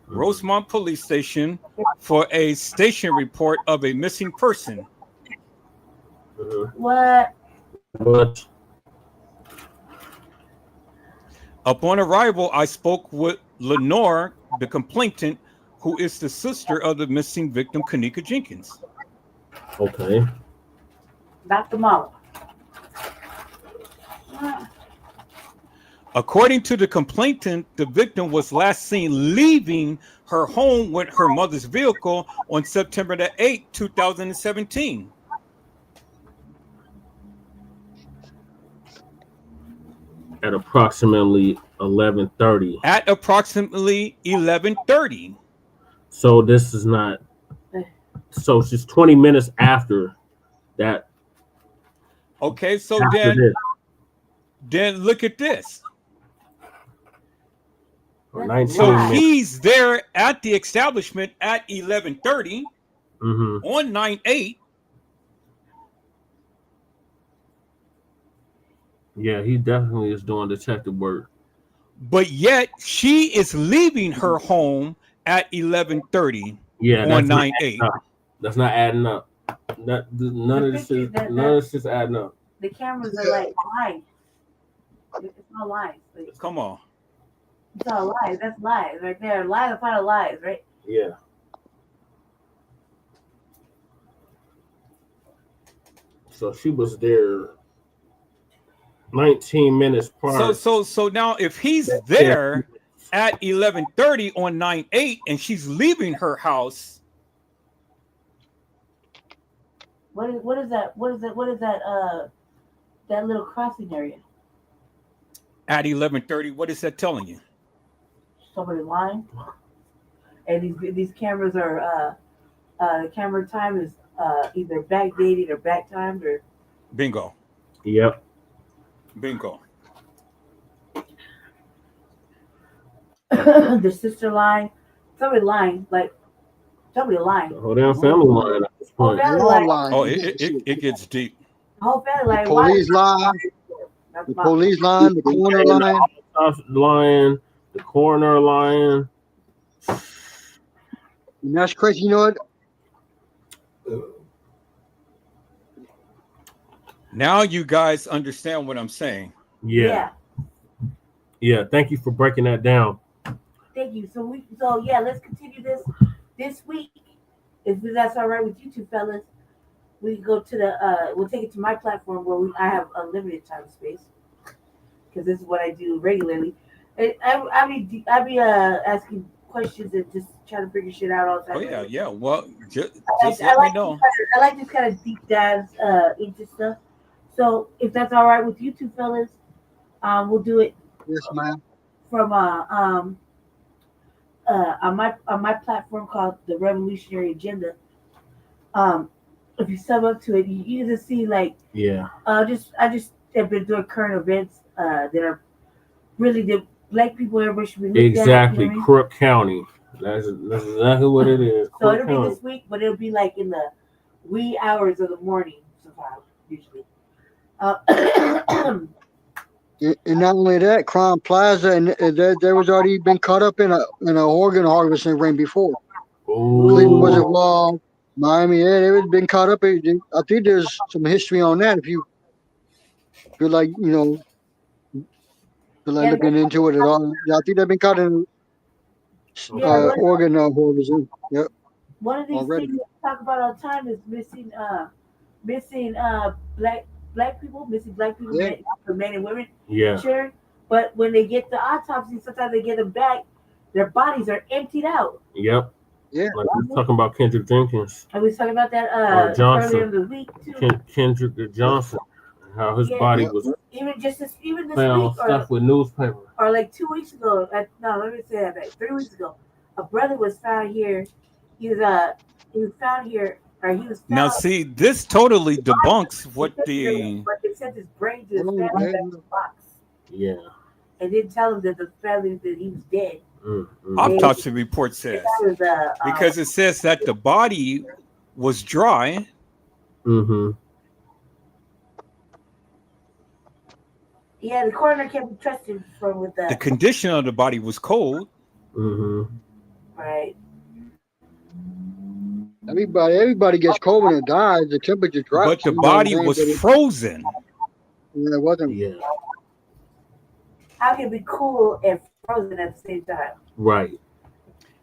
[SPEAKER 13] Rosemount Police Station, for a station report of a missing person.
[SPEAKER 14] What?
[SPEAKER 13] Upon arrival, I spoke with Lenore, the complainant, who is the sister of the missing victim, Kenneka Jenkins.
[SPEAKER 4] Okay.
[SPEAKER 14] Dr. Mala.
[SPEAKER 13] According to the complainant, the victim was last seen leaving her home with her mother's vehicle on September the 8th, 2017.
[SPEAKER 4] At approximately 11:30.
[SPEAKER 13] At approximately 11:30.
[SPEAKER 4] So this is not. So it's just 20 minutes after that.
[SPEAKER 13] Okay, so
[SPEAKER 4] After
[SPEAKER 13] then look at this.
[SPEAKER 4] 19
[SPEAKER 13] So
[SPEAKER 4] minutes.
[SPEAKER 13] he's there at the establishment at 11:30
[SPEAKER 4] Mm-hmm.
[SPEAKER 13] on 9/8.
[SPEAKER 4] Yeah, he definitely is doing detective work.
[SPEAKER 13] But yet she is leaving her home at 11:30
[SPEAKER 4] Yeah,
[SPEAKER 13] on 9/8.
[SPEAKER 4] That's not adding up. None of this is adding up.
[SPEAKER 14] The cameras are like live. It's not live. Like,
[SPEAKER 13] come on.
[SPEAKER 14] It's all lies. That's lies right there. Lies upon lies, right?
[SPEAKER 4] Yeah. So she was there 19 minutes prior.
[SPEAKER 13] So now if he's there at 11:30 on 9/8 and she's leaving her house.
[SPEAKER 14] What is that? That little crossing area?
[SPEAKER 13] At 11:30, what is that telling you?
[SPEAKER 14] Somebody lying. And these cameras are the camera time is either backdated or back timed or
[SPEAKER 13] bingo.
[SPEAKER 4] Yep.
[SPEAKER 13] Bingo.
[SPEAKER 14] The sister lying. Somebody lying. Like somebody lying.
[SPEAKER 4] The whole damn family lying at this point.
[SPEAKER 13] Oh, it gets deep.
[SPEAKER 14] The whole family lying.
[SPEAKER 10] Police lying. The police lying. The coroner lying.
[SPEAKER 4] Lying. The coroner lying.
[SPEAKER 10] And that's crazy. You know what?
[SPEAKER 13] Now you guys understand what I'm saying.
[SPEAKER 4] Yeah. Thank you for breaking that down.
[SPEAKER 14] Thank you. So let's continue this week. If that's all right with you two fellas, we go to we'll take it to my platform where I have unlimited time and space because this is what I do regularly. I be asking questions and just trying to figure shit out all the time.
[SPEAKER 13] Oh yeah. Well, just let me know.
[SPEAKER 14] I like this kind of deep dives into stuff. So if that's all right with you two fellas, we'll do it.
[SPEAKER 10] Yes, ma'am.
[SPEAKER 14] From on my platform called the Revolutionary Agenda. If you sum up to it, you just see like I just have been doing current events that are really the black people everybody should be looking
[SPEAKER 4] Exactly,
[SPEAKER 14] at. You know
[SPEAKER 4] Crook County. That's exactly what it is.
[SPEAKER 14] So
[SPEAKER 4] Crook
[SPEAKER 14] it'll
[SPEAKER 4] County.
[SPEAKER 14] be this week, but it'll be like in the wee hours of the morning sometime usually.
[SPEAKER 10] And not only that, Crown Plaza, and there was already been caught up in a organ harvesting ring before. Cleveland was involved, Miami, they've been caught up. I think there's some history on that. If you feel like looking into it at all, I think they've been caught in organ harvesting. Yep.
[SPEAKER 14] One of these things we talk about all the time is missing black people, men and women.
[SPEAKER 4] Yeah.
[SPEAKER 14] Sure. But when they get the autopsy, sometimes they get them back, their bodies are emptied out.
[SPEAKER 4] Yep.
[SPEAKER 10] Yeah.
[SPEAKER 4] Like we were talking about Kendrick Jenkins.
[SPEAKER 14] And we was talking about that
[SPEAKER 4] Johnson.
[SPEAKER 14] earlier in the week too.
[SPEAKER 4] Kendrick Johnson. How his body was
[SPEAKER 14] even this
[SPEAKER 4] found
[SPEAKER 14] week
[SPEAKER 4] stuff with newspaper.
[SPEAKER 14] Or like 2 weeks ago. No, let me say that back. 3 weeks ago. A brother was found here. He was found here.
[SPEAKER 13] Now, see, this totally debunks what the.
[SPEAKER 14] But they sent his brain to his family back in the box.
[SPEAKER 4] Yeah.
[SPEAKER 14] And didn't tell him that the family that he was dead.
[SPEAKER 13] Autopsy report says because it says that the body was dry.
[SPEAKER 4] Mm-hmm.
[SPEAKER 14] Yeah, the coroner can't be trusted with that.
[SPEAKER 13] The condition of the body was cold.
[SPEAKER 4] Mm-hmm.
[SPEAKER 14] Right.
[SPEAKER 10] Everybody gets cold when it dies. The temperature drops.
[SPEAKER 13] But the body was frozen.
[SPEAKER 10] Yeah, it wasn't.
[SPEAKER 4] Yeah.
[SPEAKER 14] How can it be cool and frozen at the same time?
[SPEAKER 4] Right.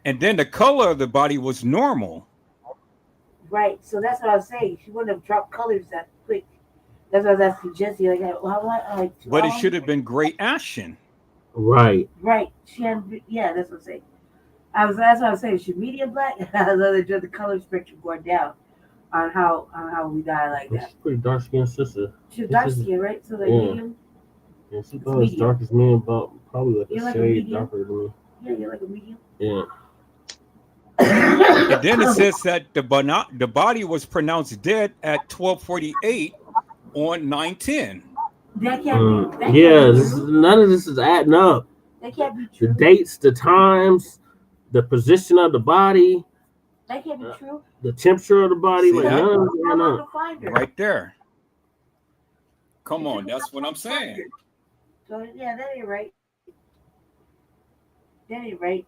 [SPEAKER 13] And then the color of the body was normal.
[SPEAKER 14] Right. So that's what I was saying. She wouldn't have dropped colors that quick. That's what I was asking Jesse.
[SPEAKER 13] But it should have been gray ashen.
[SPEAKER 4] Right.
[SPEAKER 14] Right. That's what I'm saying. That's what I was saying. She medium black. Just the color spectrum going down on how we die like that.
[SPEAKER 4] She's pretty dark skinned sister.
[SPEAKER 14] She's dark skinned, right? So medium.
[SPEAKER 4] Yeah, she's about as dark as me, about probably like
[SPEAKER 14] You're
[SPEAKER 4] a
[SPEAKER 14] like
[SPEAKER 4] shade darker than me.
[SPEAKER 14] Yeah, you're like a medium.
[SPEAKER 4] Yeah.
[SPEAKER 13] And then it says that the body was pronounced dead at 12:48 on 9/10.
[SPEAKER 14] That can't be.
[SPEAKER 4] None of this is adding up.
[SPEAKER 14] That can't be true.
[SPEAKER 4] The dates, the times, the position of the body.
[SPEAKER 14] That can't be true.
[SPEAKER 4] The temperature of the body.
[SPEAKER 13] See,
[SPEAKER 4] none of it.
[SPEAKER 13] Right there. Come on, that's what I'm saying.
[SPEAKER 14] So yeah, that ain't right. That ain't right.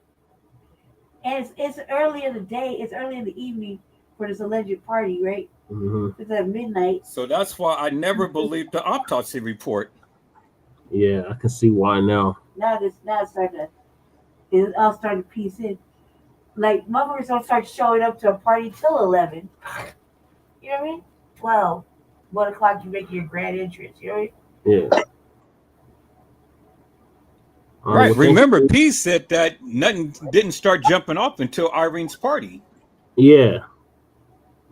[SPEAKER 14] And it's early in the day. It's early in the evening for this alleged party, right?
[SPEAKER 4] Mm-hmm.
[SPEAKER 14] It's at midnight.
[SPEAKER 13] So that's why I never believed the autopsy report.
[SPEAKER 4] Yeah, I can see why now.
[SPEAKER 14] Now it's all starting to piece in. Like motherfuckers don't start showing up to a party till 11. You know what I mean? 12, 1 o'clock. You make your grand entrance. You know what I mean?
[SPEAKER 4] Yeah.
[SPEAKER 13] Right. Remember, P said that nothing didn't start jumping off until Irene's party.
[SPEAKER 4] Yeah.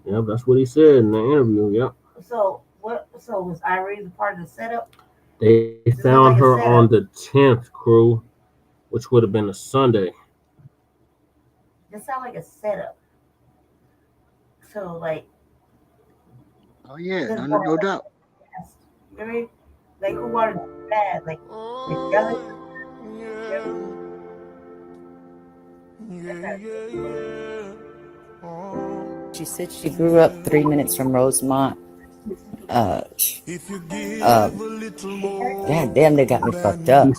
[SPEAKER 4] Yeah, that's what he said in the interview. Yep.
[SPEAKER 14] So what? So was Irene part of the setup?
[SPEAKER 4] They found her on the 10th, crew, which would have been a Sunday.
[SPEAKER 14] That sounds like a setup. So like.
[SPEAKER 10] Oh yeah, no doubt.
[SPEAKER 14] You know what I mean? Like who wanted bad? Like together.
[SPEAKER 17] She said she grew up 3 minutes from Rosemount. God damn, they got me fucked up.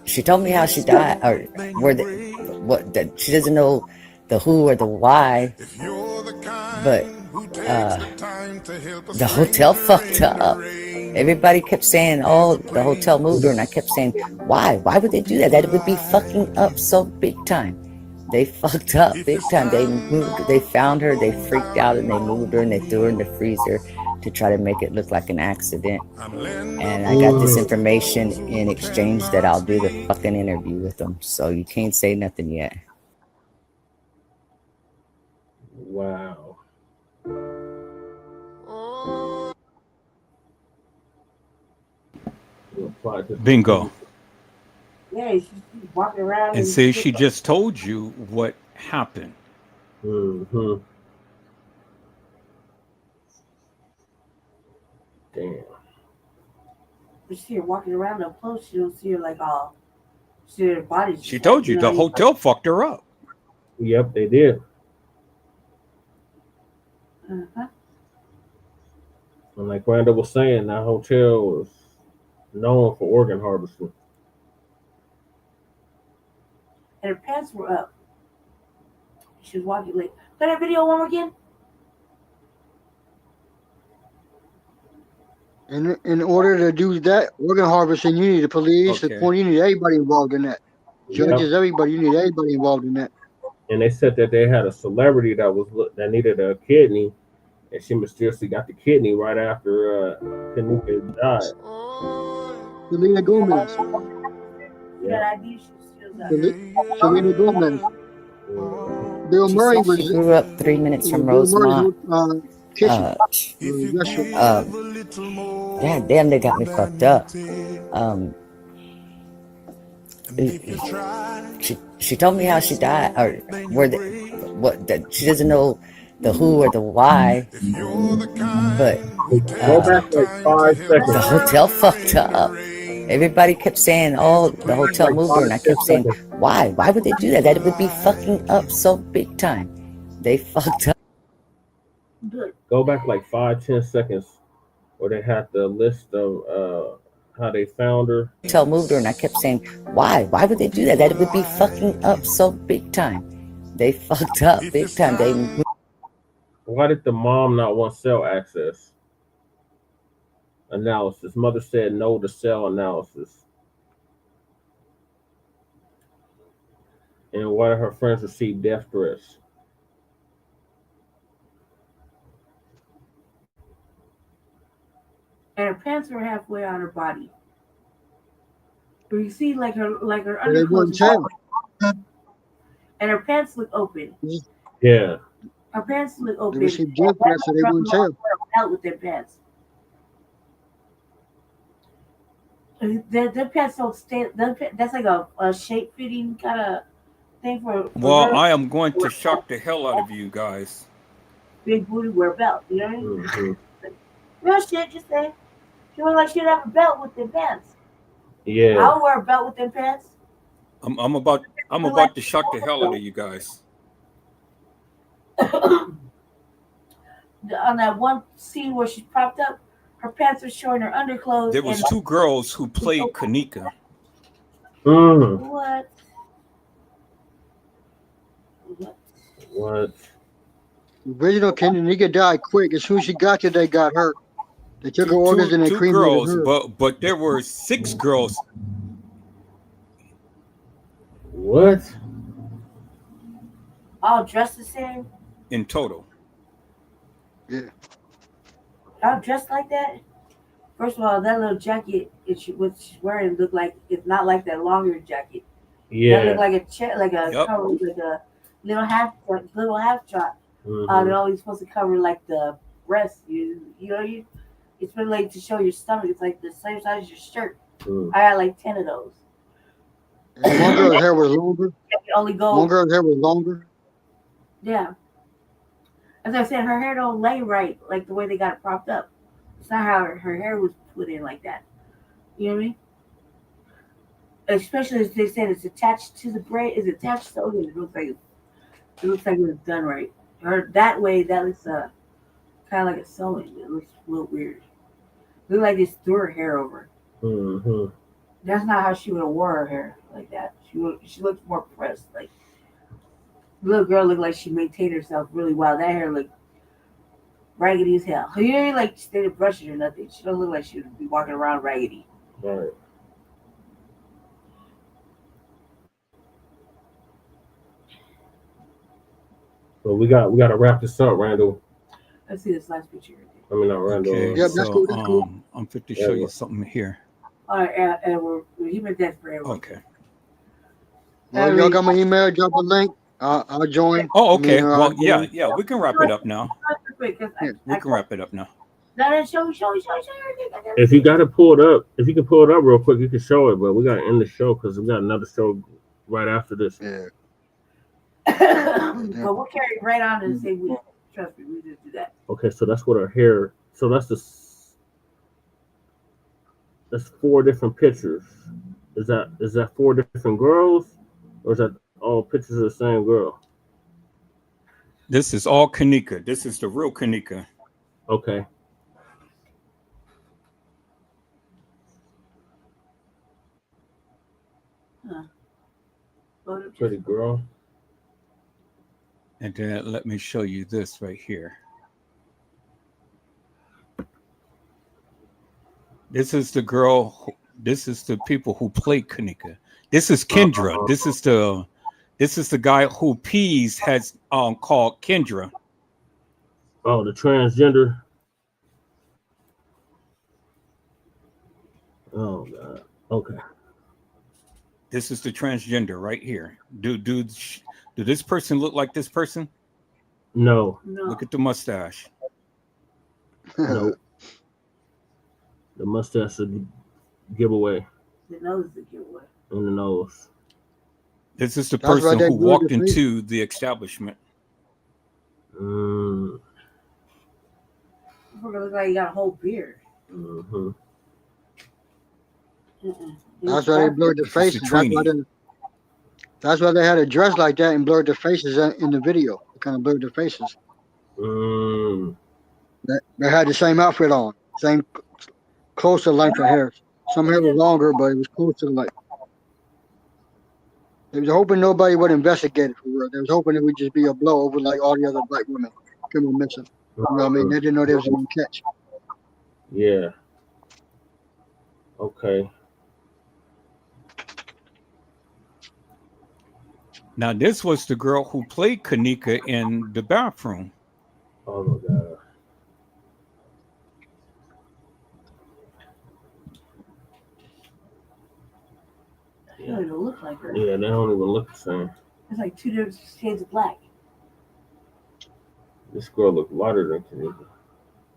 [SPEAKER 17] She told me how she died, or that she doesn't know the who or the why, but the hotel fucked up. Everybody kept saying, "Oh, the hotel moved her," and I kept saying, "Why? Why would they do that? That would be fucking up so big time." They fucked up big time. They found her, they freaked out, and they moved her, and they threw her in the freezer to try to make it look like an accident. And I got this information in exchange that I'll do the fucking interview with them. So you can't say nothing yet.
[SPEAKER 4] Wow.
[SPEAKER 13] Bingo.
[SPEAKER 14] Yeah, she's walking around.
[SPEAKER 13] And say she just told you what happened.
[SPEAKER 4] Mm-hmm. Damn.
[SPEAKER 14] But she see her walking around up close. She don't see her like all. See her body.
[SPEAKER 13] She told you the hotel fucked her up.
[SPEAKER 4] Yep, they did.
[SPEAKER 14] Uh-huh.
[SPEAKER 4] And like Randall was saying, that hotel was known for organ harvesting.
[SPEAKER 14] And her pants were up. She was walking like. Play that video one more again.
[SPEAKER 10] In order to do that organ harvesting, you need the police, the point. You need everybody involved in that. Judges, everybody. You need everybody involved in that.
[SPEAKER 4] And they said that they had a celebrity that needed a kidney, and she mysteriously got the kidney right after Kenneka died.
[SPEAKER 10] Selena Gomez.
[SPEAKER 14] Yeah.
[SPEAKER 10] Selena Gomez. Bill Murray was.
[SPEAKER 17] She grew up 3 minutes from Rosemount. God damn, they got me fucked up. She told me how she died, or that she doesn't know the who or the why, but
[SPEAKER 4] go back like 5 seconds.
[SPEAKER 17] The hotel fucked up. Everybody kept saying, "Oh, the hotel moved her," and I kept saying, "Why? Why would they do that? That would be fucking up so big time." They fucked up.
[SPEAKER 4] Go back like 5-10 seconds, where they had the list of how they found her.
[SPEAKER 17] Hotel moved her, and I kept saying, "Why? Why would they do that? That would be fucking up so big time." They fucked up big time.
[SPEAKER 4] Why did the mom not want cell access? Analysis. Mother said no to cell analysis. And why did her friends receive death threats?
[SPEAKER 14] And her pants were halfway on her body. But you see, like her underclothes. And her pants look open.
[SPEAKER 4] Yeah.
[SPEAKER 14] Her pants look open.
[SPEAKER 10] They received death threats, so they wouldn't tell.
[SPEAKER 14] Out with their pants. Their pants don't stay. That's like a shape fitting kind of thing for.
[SPEAKER 13] Well,
[SPEAKER 14] girls.
[SPEAKER 13] I am going to shock the hell out of you guys.
[SPEAKER 14] Big booty wear a belt. You know what I mean? Mm-hmm. Real shit, just say. She look like she'd have a belt with their pants.
[SPEAKER 4] Yeah.
[SPEAKER 14] I'll wear a belt with them pants.
[SPEAKER 13] I'm about to shock the hell out of you guys.
[SPEAKER 14] On that one scene where she's propped up, her pants are showing her underclothes.
[SPEAKER 13] There was two girls who played Kenneka.
[SPEAKER 14] What?
[SPEAKER 4] What?
[SPEAKER 10] The original Kenneka died quick. As soon as she got there, they got her. They took her organs and they
[SPEAKER 13] Two
[SPEAKER 10] cremated
[SPEAKER 13] girls,
[SPEAKER 10] her.
[SPEAKER 13] but there were 6 girls.
[SPEAKER 4] What?
[SPEAKER 14] All dressed the same?
[SPEAKER 13] In total.
[SPEAKER 10] Yeah.
[SPEAKER 14] All dressed like that? First of all, that little jacket what she's wearing looked like it's not like that longer jacket.
[SPEAKER 4] Yeah.
[SPEAKER 14] That looked like a cover, like a little half drop. They're always supposed to cover like the breast. It's really like to show your stomach. It's like the same size as your shirt. I got like 10 of those.
[SPEAKER 10] And one girl's hair was longer.
[SPEAKER 14] Only go.
[SPEAKER 10] One girl's hair was longer.
[SPEAKER 14] Yeah. As I said, her hair don't lay right like the way they got it propped up. It's not how her hair was put in like that. You know what I mean? Especially as they said, it's attached to the braid. It's attached so good. It looks like it was done right. Or that way, that looks kind of like a sewing. It looks a little weird. It looks like they threw her hair over.
[SPEAKER 4] Mm-hmm.
[SPEAKER 14] That's not how she would have wore her hair like that. She looked more pressed. Like the little girl looked like she maintained herself really well. That hair looked raggedy as hell. You know, like she didn't brush it or nothing. She don't look like she would be walking around raggedy.
[SPEAKER 4] Right. So we got to wrap this up, Randall.
[SPEAKER 14] Let's see this last picture.
[SPEAKER 4] I mean, not Randall.
[SPEAKER 13] Okay,
[SPEAKER 10] Yep, that's cool. That's cool.
[SPEAKER 13] I'm fit to show you something here.
[SPEAKER 14] All right, and we're human death for everyone.
[SPEAKER 13] Okay.
[SPEAKER 10] Well, y'all got my email. Drop a link. I'll join.
[SPEAKER 13] Oh, okay.
[SPEAKER 10] I mean,
[SPEAKER 13] Well, yeah. We can wrap it up now. We
[SPEAKER 14] I
[SPEAKER 13] can wrap it up now.
[SPEAKER 14] No, show me everything.
[SPEAKER 4] If you got it pulled up, if you can pull it up real quick, you can show it. But we got to end the show because we got another show right after this.
[SPEAKER 10] Yeah.
[SPEAKER 14] But we'll carry right on and say we trust me, we just do that.
[SPEAKER 4] Okay, so that's what our hair. So that's 4 different pictures. Is that 4 different girls, or is that all pictures of the same girl?
[SPEAKER 13] This is all Kenneka. This is the real Kenneka.
[SPEAKER 4] Okay. Pretty girl.
[SPEAKER 13] And then let me show you this right here. This is the girl. This is the people who played Kenneka. This is Kendra. This is the guy who Pease has called Kendra.
[SPEAKER 4] Oh, the transgender. Oh God. Okay.
[SPEAKER 13] This is the transgender right here. Do this person look like this person?
[SPEAKER 4] No.
[SPEAKER 13] Look at the mustache.
[SPEAKER 4] No. The mustache is a giveaway.
[SPEAKER 14] The nose is a giveaway.
[SPEAKER 4] In the nose.
[SPEAKER 13] This is the person who walked into the establishment.
[SPEAKER 14] We're gonna look like you got a whole beard.
[SPEAKER 4] Mm-hmm.
[SPEAKER 10] That's why they blurred the faces. That's why they had a dress like that and blurred the faces in the video. They kind of blurred the faces. They had the same outfit on, same close to length of hair. Some hair was longer, but it was close to the length. They was hoping nobody would investigate it for real. They was hoping it would just be a blow over like all the other black women criminal missing. You know what I mean? They didn't know they was going to catch.
[SPEAKER 4] Yeah. Okay.
[SPEAKER 13] Now, this was the girl who played Kenneka in the bathroom.
[SPEAKER 4] Oh my God.
[SPEAKER 14] They don't even look like her.
[SPEAKER 4] Yeah, they don't even look the same.
[SPEAKER 14] It's like 2 different shades of black.
[SPEAKER 4] This girl look lighter than Kenneka.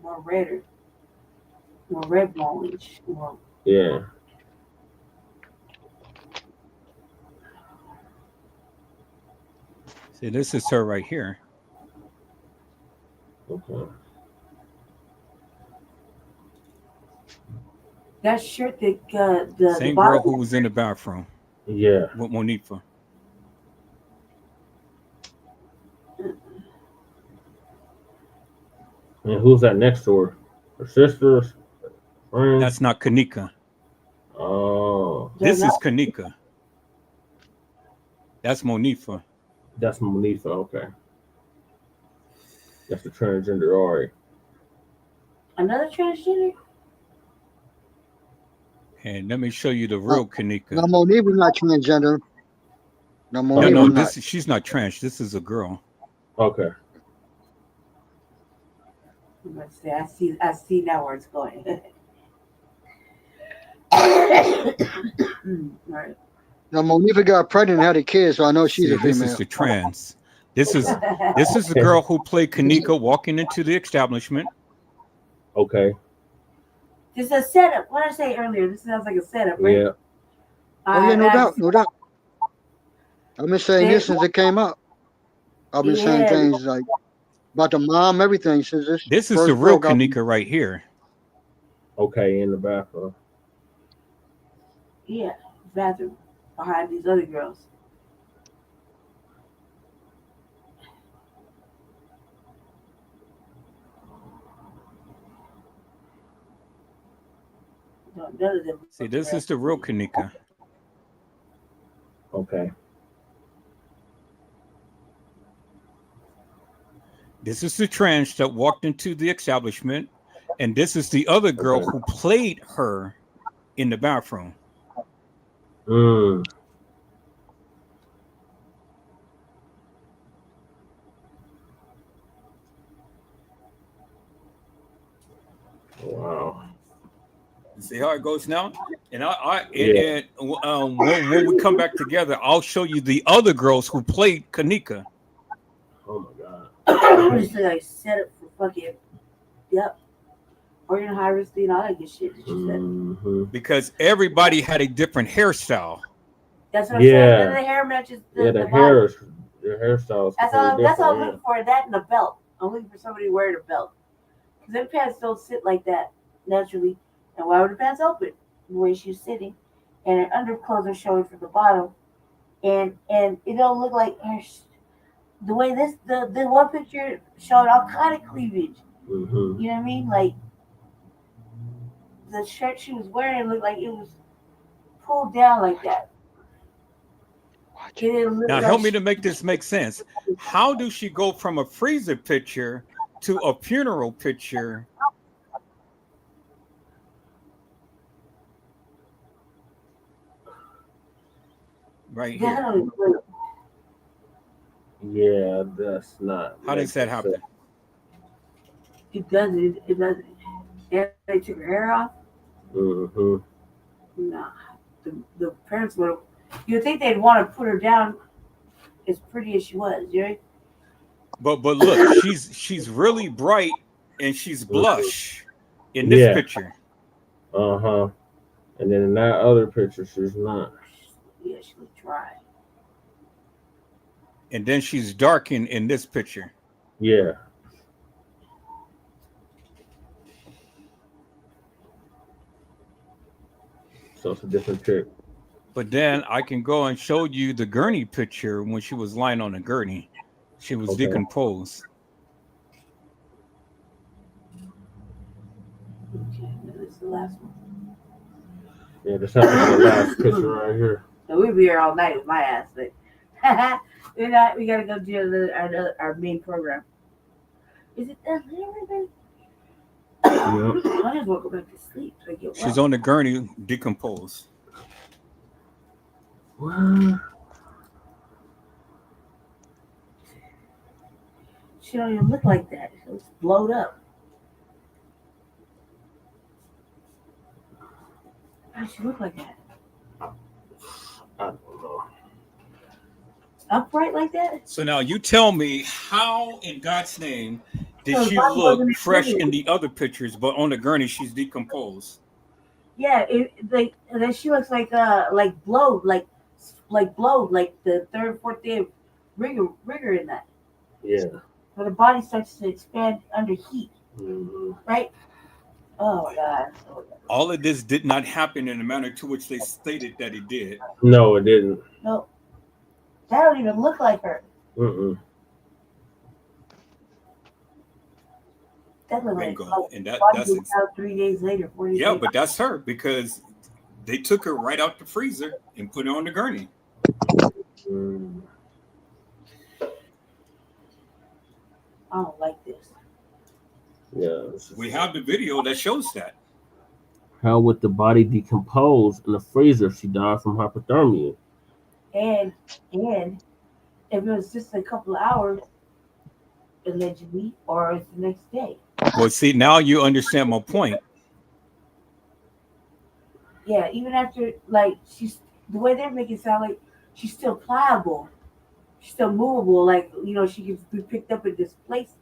[SPEAKER 14] More redder. More red ballish.
[SPEAKER 4] Yeah.
[SPEAKER 13] See, this is her right here.
[SPEAKER 4] Okay.
[SPEAKER 14] That shirt that the
[SPEAKER 13] same girl who was in the bathroom.
[SPEAKER 4] Yeah.
[SPEAKER 13] With Monifa.
[SPEAKER 4] And who's that next to her? Her sister? Friend?
[SPEAKER 13] That's not Kenneka.
[SPEAKER 4] Oh.
[SPEAKER 13] This is Kenneka. That's Monifa.
[SPEAKER 4] That's Monifa. Okay. That's the transgender Ari.
[SPEAKER 14] Another transgender?
[SPEAKER 13] And let me show you the real Kenneka.
[SPEAKER 10] No, Monifa's not transgender. No, Monifa's
[SPEAKER 13] No,
[SPEAKER 10] not.
[SPEAKER 13] she's not trans. This is a girl.
[SPEAKER 4] Okay.
[SPEAKER 14] Let's see. I see now where it's going. Right.
[SPEAKER 10] No, Monifa got pregnant and had a kid, so I know she's a female.
[SPEAKER 13] This is the trans. This is the girl who played Kenneka walking into the establishment.
[SPEAKER 4] Okay.
[SPEAKER 14] This is a setup. What did I say earlier? This sounds like a setup, right?
[SPEAKER 4] Yeah.
[SPEAKER 10] Oh yeah, no doubt, no doubt. I've been saying this since it came up. I've been saying things like about the mom, everything since this.
[SPEAKER 13] This is the real Kenneka right here.
[SPEAKER 4] Okay, in the bathroom.
[SPEAKER 14] Yeah, bathroom behind these other girls. No, none of them.
[SPEAKER 13] See, this is the real Kenneka.
[SPEAKER 4] Okay.
[SPEAKER 13] This is the trans that walked into the establishment, and this is the other girl who played her in the bathroom.
[SPEAKER 4] Mm. Wow.
[SPEAKER 13] See how it goes now? And when we come back together, I'll show you the other girls who played Kenneka.
[SPEAKER 4] Oh my God.
[SPEAKER 14] It's like set up for fucking, yep. Or you're in high risk and all that good shit that you said.
[SPEAKER 13] Because everybody had a different hairstyle.
[SPEAKER 14] That's what I'm saying. And the hair matches the
[SPEAKER 4] hair, the hairstyles.
[SPEAKER 14] That's all I'm looking for. That and a belt. I'm looking for somebody wearing a belt. Because them pants don't sit like that naturally. And why were the pants open? The way she's sitting. And her underclothes are showing from the bottom. And it don't look like her. The way the one picture showed all kind of cleavage.
[SPEAKER 4] Mm-hmm.
[SPEAKER 14] You know what I mean? Like the shirt she was wearing looked like it was pulled down like that.
[SPEAKER 13] Now help me to make this make sense. How do she go from a freezer picture to a funeral picture? Right here.
[SPEAKER 4] Yeah, that's not.
[SPEAKER 13] How does that happen?
[SPEAKER 14] It doesn't. It doesn't. And they took her hair off.
[SPEAKER 4] Mm-hmm.
[SPEAKER 14] Nah, the parents would. You'd think they'd want to put her down as pretty as she was, right?
[SPEAKER 13] But look, she's really bright and she's blush in this picture.
[SPEAKER 4] Uh-huh. And then in that other picture, she's not.
[SPEAKER 14] Yeah, she looked dry.
[SPEAKER 13] And then she's dark in this picture.
[SPEAKER 4] Yeah. So it's a different pic.
[SPEAKER 13] But then I can go and show you the gurney picture when she was lying on a gurney. She was decomposed.
[SPEAKER 14] Okay, this is the last one.
[SPEAKER 4] Yeah, this happens the last picture right here.
[SPEAKER 14] So we'll be here all night with my ass, but we gotta go do our main program. Is it that everything?
[SPEAKER 4] Yep.
[SPEAKER 14] I just want to go back to sleep. So I get
[SPEAKER 13] She's on the gurney, decomposed.
[SPEAKER 4] What?
[SPEAKER 14] She don't even look like that. She looks blowed up. How she look like that?
[SPEAKER 4] I don't know.
[SPEAKER 14] Upright like that?
[SPEAKER 13] So now you tell me, how in God's name did she look fresh in the other pictures, but on the gurney she's decomposed?
[SPEAKER 14] Yeah, then she looks like blowed, like blowed, like the third, fourth day of rigor in that.
[SPEAKER 4] Yeah.
[SPEAKER 14] Where the body starts to expand under heat, right? Oh my God.
[SPEAKER 13] All of this did not happen in the manner to which they stated that it did.
[SPEAKER 4] No, it didn't.
[SPEAKER 14] No, that don't even look like her.
[SPEAKER 4] Mm-mm.
[SPEAKER 14] That looked like
[SPEAKER 13] and that's
[SPEAKER 14] out 3 days later. 4 days later.
[SPEAKER 13] But that's her because they took her right out the freezer and put her on the gurney.
[SPEAKER 14] I don't like this.
[SPEAKER 4] Yeah.
[SPEAKER 13] We have the video that shows that.
[SPEAKER 4] How would the body decompose in the freezer if she died from hypothermia?
[SPEAKER 14] And if it was just a couple of hours, allegedly, or it's the next day.
[SPEAKER 13] Well, see, now you understand my point.
[SPEAKER 14] Yeah, even after, like, she's the way they're making it sound like she's still pliable, she's still movable. Like, you know, she can be picked up and displaced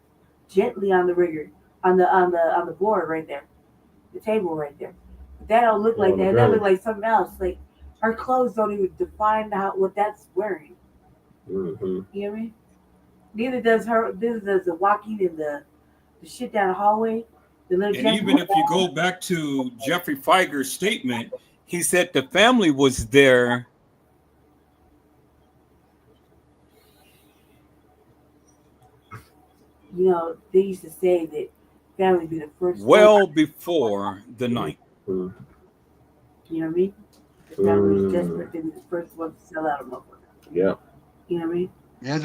[SPEAKER 14] gently on the rigger, on the board right there, the table right there. But that don't look like that. That look like something else. Like her clothes don't even define what that's wearing. You know what I mean? Neither does her. This does the walking and the shit down the hallway. The little
[SPEAKER 13] and even if you go back to Jeffrey Feiger's statement, he said the family was there.
[SPEAKER 14] You know, they used to say that family be the first.
[SPEAKER 13] Well before the night.
[SPEAKER 14] You know what I mean? The family was desperate to be the first one to sell out a motherfucker.
[SPEAKER 4] Yeah.
[SPEAKER 14] You know what I mean?
[SPEAKER 10] Yeah,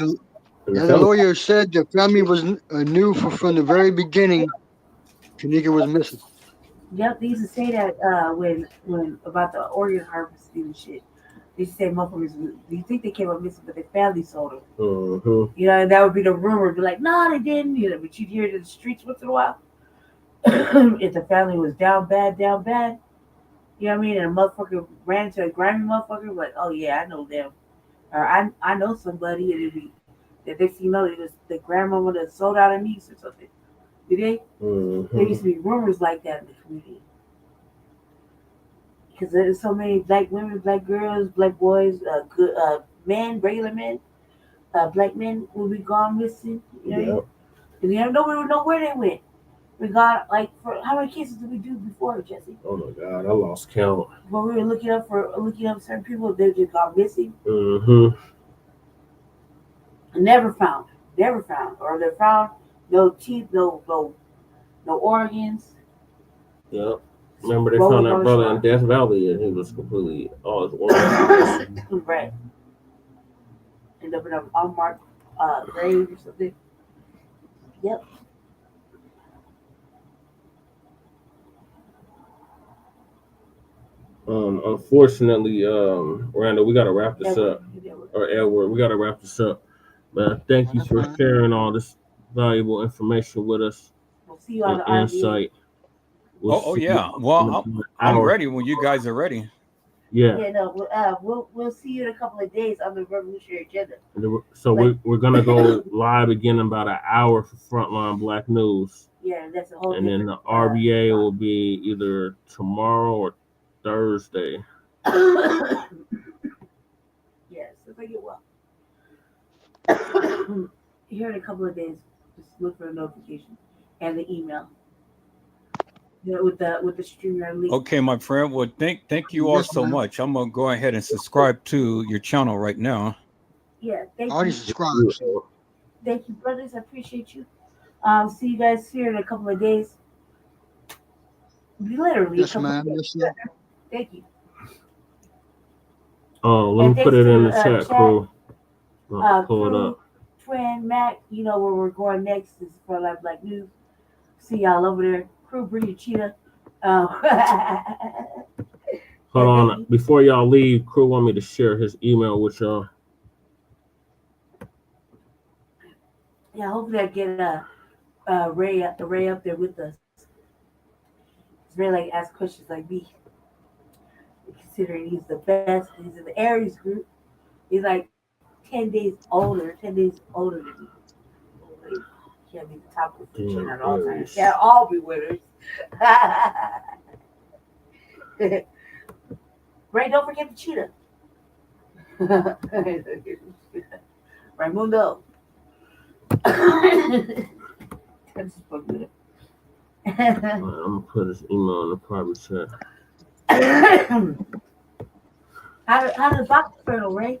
[SPEAKER 10] the lawyer said the family was knew from the very beginning Kenneka was missing.
[SPEAKER 14] Yep, they used to say that when about the organ harvesting and shit. They used to say motherfuckers, you think they came up missing, but their family sold them. You know, and that would be the rumor. Be like, no, they didn't. You know, but you'd hear it in the streets once in a while. If the family was down bad. You know what I mean? And a motherfucker ran into a grimy motherfucker, like, oh yeah, I know them. Or I know somebody, and it'd be that next thing you know, it was the grandmama that sold out a niece or something. Did they? There used to be rumors like that in the community. Because there's so many black women, black girls, black boys, good men, regular men, black men will be gone missing. You know, and nobody would know where they went. We got like for how many cases did we do before, Jesse?
[SPEAKER 4] Oh my God, I lost count.
[SPEAKER 14] When we were looking up certain people, they just got missing. Never found, or they found no teeth, no organs.
[SPEAKER 4] Yep. Remember they found that brother in Death Valley, and he was completely all his organs.
[SPEAKER 14] Right. End up in an unmarked grave or something. Yep.
[SPEAKER 4] Unfortunately, Randall, we gotta wrap this up. Or Edward, we gotta wrap this up. Man, thank you for sharing all this valuable information with us.
[SPEAKER 14] We'll see you on the
[SPEAKER 4] insight.
[SPEAKER 13] Oh yeah. Well, I'm ready when you guys are ready.
[SPEAKER 4] Yeah.
[SPEAKER 14] Yeah, no, we'll see you in a couple of days on the Revolutionary Agenda.
[SPEAKER 4] So we're gonna go live again in about an hour for Frontline Black News.
[SPEAKER 14] Yeah, that's the whole.
[SPEAKER 4] And then the RBA will be either tomorrow or Thursday.
[SPEAKER 14] Yes, if I get well. Here in a couple of days, just look for a notification and the email. Yeah, with the Streamyard link.
[SPEAKER 13] Okay, my friend. Well, thank you all so much. I'm gonna go ahead and subscribe to your channel right now.
[SPEAKER 14] Yeah, thank
[SPEAKER 10] Already
[SPEAKER 14] you.
[SPEAKER 10] subscribed.
[SPEAKER 14] Thank you, brothers. I appreciate you. See you guys here in a couple of days. Literally.
[SPEAKER 10] Yes, ma'am. Yes, sir.
[SPEAKER 14] Thank you.
[SPEAKER 4] Oh, let me put it in the chat, crew. Pull it up.
[SPEAKER 14] Twin, Matt, you know where we're going next is for Black News. See y'all over there. Crew, bring your cheetah.
[SPEAKER 4] Hold on. Before y'all leave, crew want me to share his email with y'all.
[SPEAKER 14] Yeah, hopefully I get Ray up there with us. Ray like ask questions like me. Considering he's the best, he's in the Aries group. He's like 10 days older than me. He can't be the top of the chain at all times. Can't all be winners. Ray, don't forget the cheetah. Raimundo. That's so good.
[SPEAKER 4] I'm gonna put his email in the private chat.
[SPEAKER 14] How did box turtle, Ray?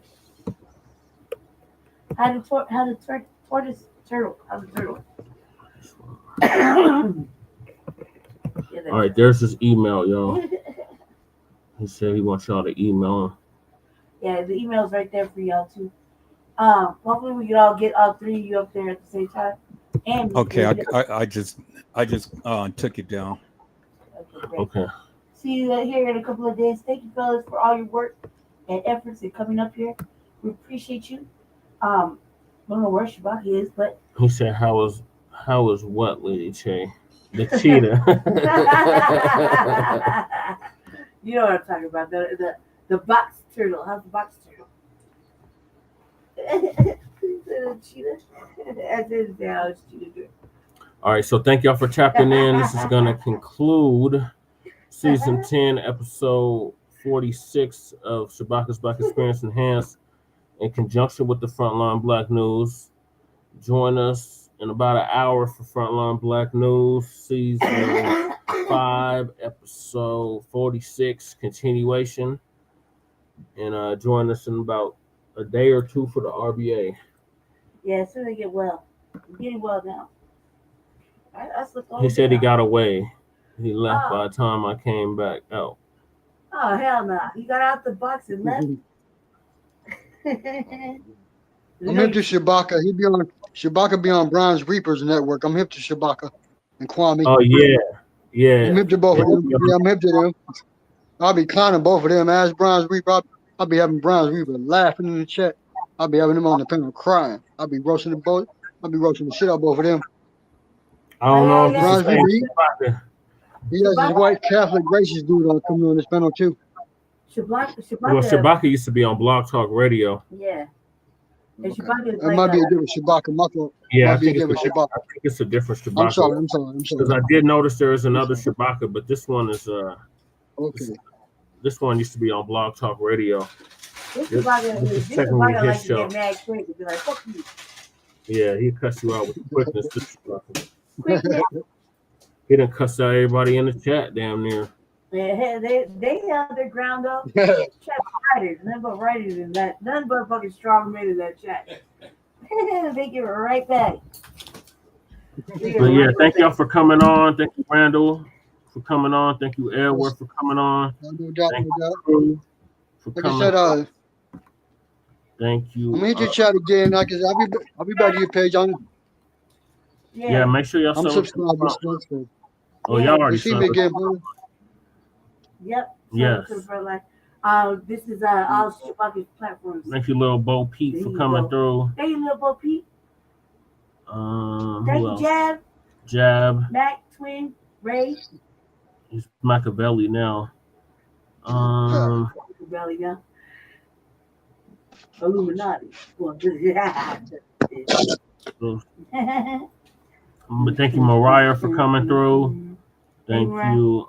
[SPEAKER 14] How did tortoise turtle? How's the turtle?
[SPEAKER 4] All right, there's his email, y'all. He said he wants y'all to email him.
[SPEAKER 14] Yeah, the email's right there for y'all too. Hopefully we can all get all three of you up there at the same time. And
[SPEAKER 13] Okay, I just took it down.
[SPEAKER 4] Okay.
[SPEAKER 14] See you here in a couple of days. Thank you, fellas, for all your work and efforts in coming up here. We appreciate you. I don't know where Shabaki is, but
[SPEAKER 4] He said, "How is what, Lady Che? The cheetah."
[SPEAKER 14] You know what I'm talking about. The box turtle. How's the box turtle? The cheetah. I didn't say how it's cheetah doing.
[SPEAKER 4] All right, so thank y'all for tapping in. This is going to conclude season 10, episode 46 of Shabaka'S Blacc Experience Enhanced in conjunction with the Frontline Black News. Join us in about an hour for Frontline Black News, season 5, episode 46, continuation. And join us in about a day or two for the RBA.
[SPEAKER 14] Yeah, as soon as I get well. I'm getting well now. I slipped all
[SPEAKER 4] He
[SPEAKER 14] the
[SPEAKER 4] said
[SPEAKER 14] way
[SPEAKER 4] he
[SPEAKER 14] out.
[SPEAKER 4] got away. He left by the time I came back out.
[SPEAKER 14] Oh, hell no. He got out the box and left.
[SPEAKER 10] I'm hip to Shabaka. Shabaka be on Bronze Reapers Network. I'm hip to Shabaka and Kwame.
[SPEAKER 4] Oh, yeah. Yeah.
[SPEAKER 10] I'm hip to both of them. Yeah, I'm hip to them. I'll be clowning both of them. As Bronze Reaper, I'll be having Bronze Reaper laughing in the chat. I'll be having them on the panel crying. I'll be roasting the boat. I'll be roasting the shit out of both of them.
[SPEAKER 4] I don't know if
[SPEAKER 10] Bronze
[SPEAKER 4] this is
[SPEAKER 10] Reaper, he has his white Catholic gracious dude on coming on this panel too.
[SPEAKER 4] Well, Shabaka used to be on Blogtalk Radio.
[SPEAKER 14] Yeah. And Shabaka is
[SPEAKER 10] It might be a different Shabaka. My fault.
[SPEAKER 4] Yeah, I
[SPEAKER 10] Might be a
[SPEAKER 4] think
[SPEAKER 10] different Shabaka.
[SPEAKER 4] it's a different Shabaka.
[SPEAKER 10] I'm sorry.
[SPEAKER 4] Because I did notice there is another Shabaka, but this one is
[SPEAKER 10] okay.
[SPEAKER 4] This one used to be on Blog Talk Radio.
[SPEAKER 14] This
[SPEAKER 4] This is technically
[SPEAKER 14] Shabaka
[SPEAKER 4] his
[SPEAKER 14] likes to
[SPEAKER 4] show.
[SPEAKER 14] get mad quick and be like, fuck you.
[SPEAKER 4] Yeah, he cussed you out with quickness. This Shabaka.
[SPEAKER 14] Quickness.
[SPEAKER 4] He done cussed out everybody in the chat damn near.
[SPEAKER 14] They held their ground up. Chat writers, none but writers in that, none but fucking strong men in that chat. They give it right back.
[SPEAKER 4] But yeah, thank y'all for coming on. Thank you, Randall, for coming on. Thank you, Edward, for coming on.
[SPEAKER 10] No doubt,
[SPEAKER 4] Thank
[SPEAKER 10] no doubt.
[SPEAKER 4] you for
[SPEAKER 10] Like
[SPEAKER 4] coming
[SPEAKER 10] I said,
[SPEAKER 4] on. Thank you.
[SPEAKER 10] I'm gonna hit your chat again. I'll be back to your page on.
[SPEAKER 4] Yeah, make sure y'all
[SPEAKER 10] I'm
[SPEAKER 4] sub-
[SPEAKER 10] subscribed.
[SPEAKER 4] Oh, y'all already
[SPEAKER 10] You see me
[SPEAKER 4] subbed.
[SPEAKER 10] again, brother?
[SPEAKER 14] Yep.
[SPEAKER 4] Yes.
[SPEAKER 14] This is all Shabaka's platforms.
[SPEAKER 4] Thank you, little Bo Pete,
[SPEAKER 14] There
[SPEAKER 4] for
[SPEAKER 14] you
[SPEAKER 4] coming
[SPEAKER 14] go.
[SPEAKER 4] through.
[SPEAKER 14] Thank you, little Bo Pete.
[SPEAKER 4] Who
[SPEAKER 14] Thank you,
[SPEAKER 4] else?
[SPEAKER 14] Jab,
[SPEAKER 4] Jab.
[SPEAKER 14] Mac, Twin, Ray.
[SPEAKER 4] He's Machiavelli now.
[SPEAKER 14] Belly now. Illuminati. Well,
[SPEAKER 4] But thank you, Mariah, for coming through. Thank
[SPEAKER 14] Mariah.
[SPEAKER 4] you.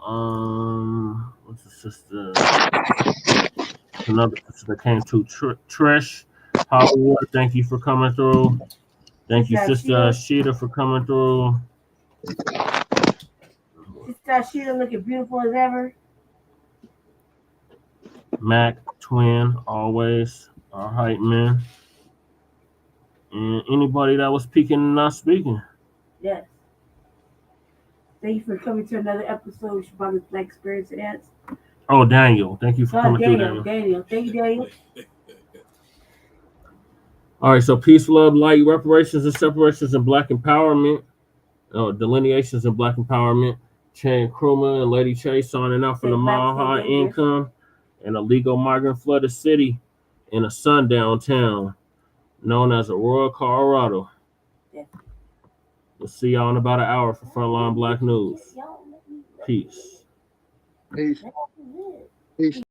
[SPEAKER 4] What's the sister? Another sister that came to Trish Hollywood. Thank you for coming through. Thank you, Sister Sheeta, for coming through.
[SPEAKER 14] Sister Sheeta looking beautiful as ever.
[SPEAKER 4] Mac, Twin, always our hype man. And anybody that was speaking and not speaking.
[SPEAKER 14] Yes. Thank you for coming to another episode of Shabaka'S Blacc Experience Enhanced.
[SPEAKER 4] Oh, Daniel. Thank you for coming through, Daniel.
[SPEAKER 14] Daniel. Thank you, Daniel.
[SPEAKER 4] All right, so peace, love, light, reparations and separations and Black empowerment. Delineations and Black empowerment. Chan Krumah and Lady Che signing out from the Mile High Income and a legal migrant flooded city in a sundown town known as Aurora, Colorado.
[SPEAKER 14] Yeah.
[SPEAKER 4] We'll see y'all in about an hour for Frontline Black News. Peace.
[SPEAKER 10] Peace. Peace.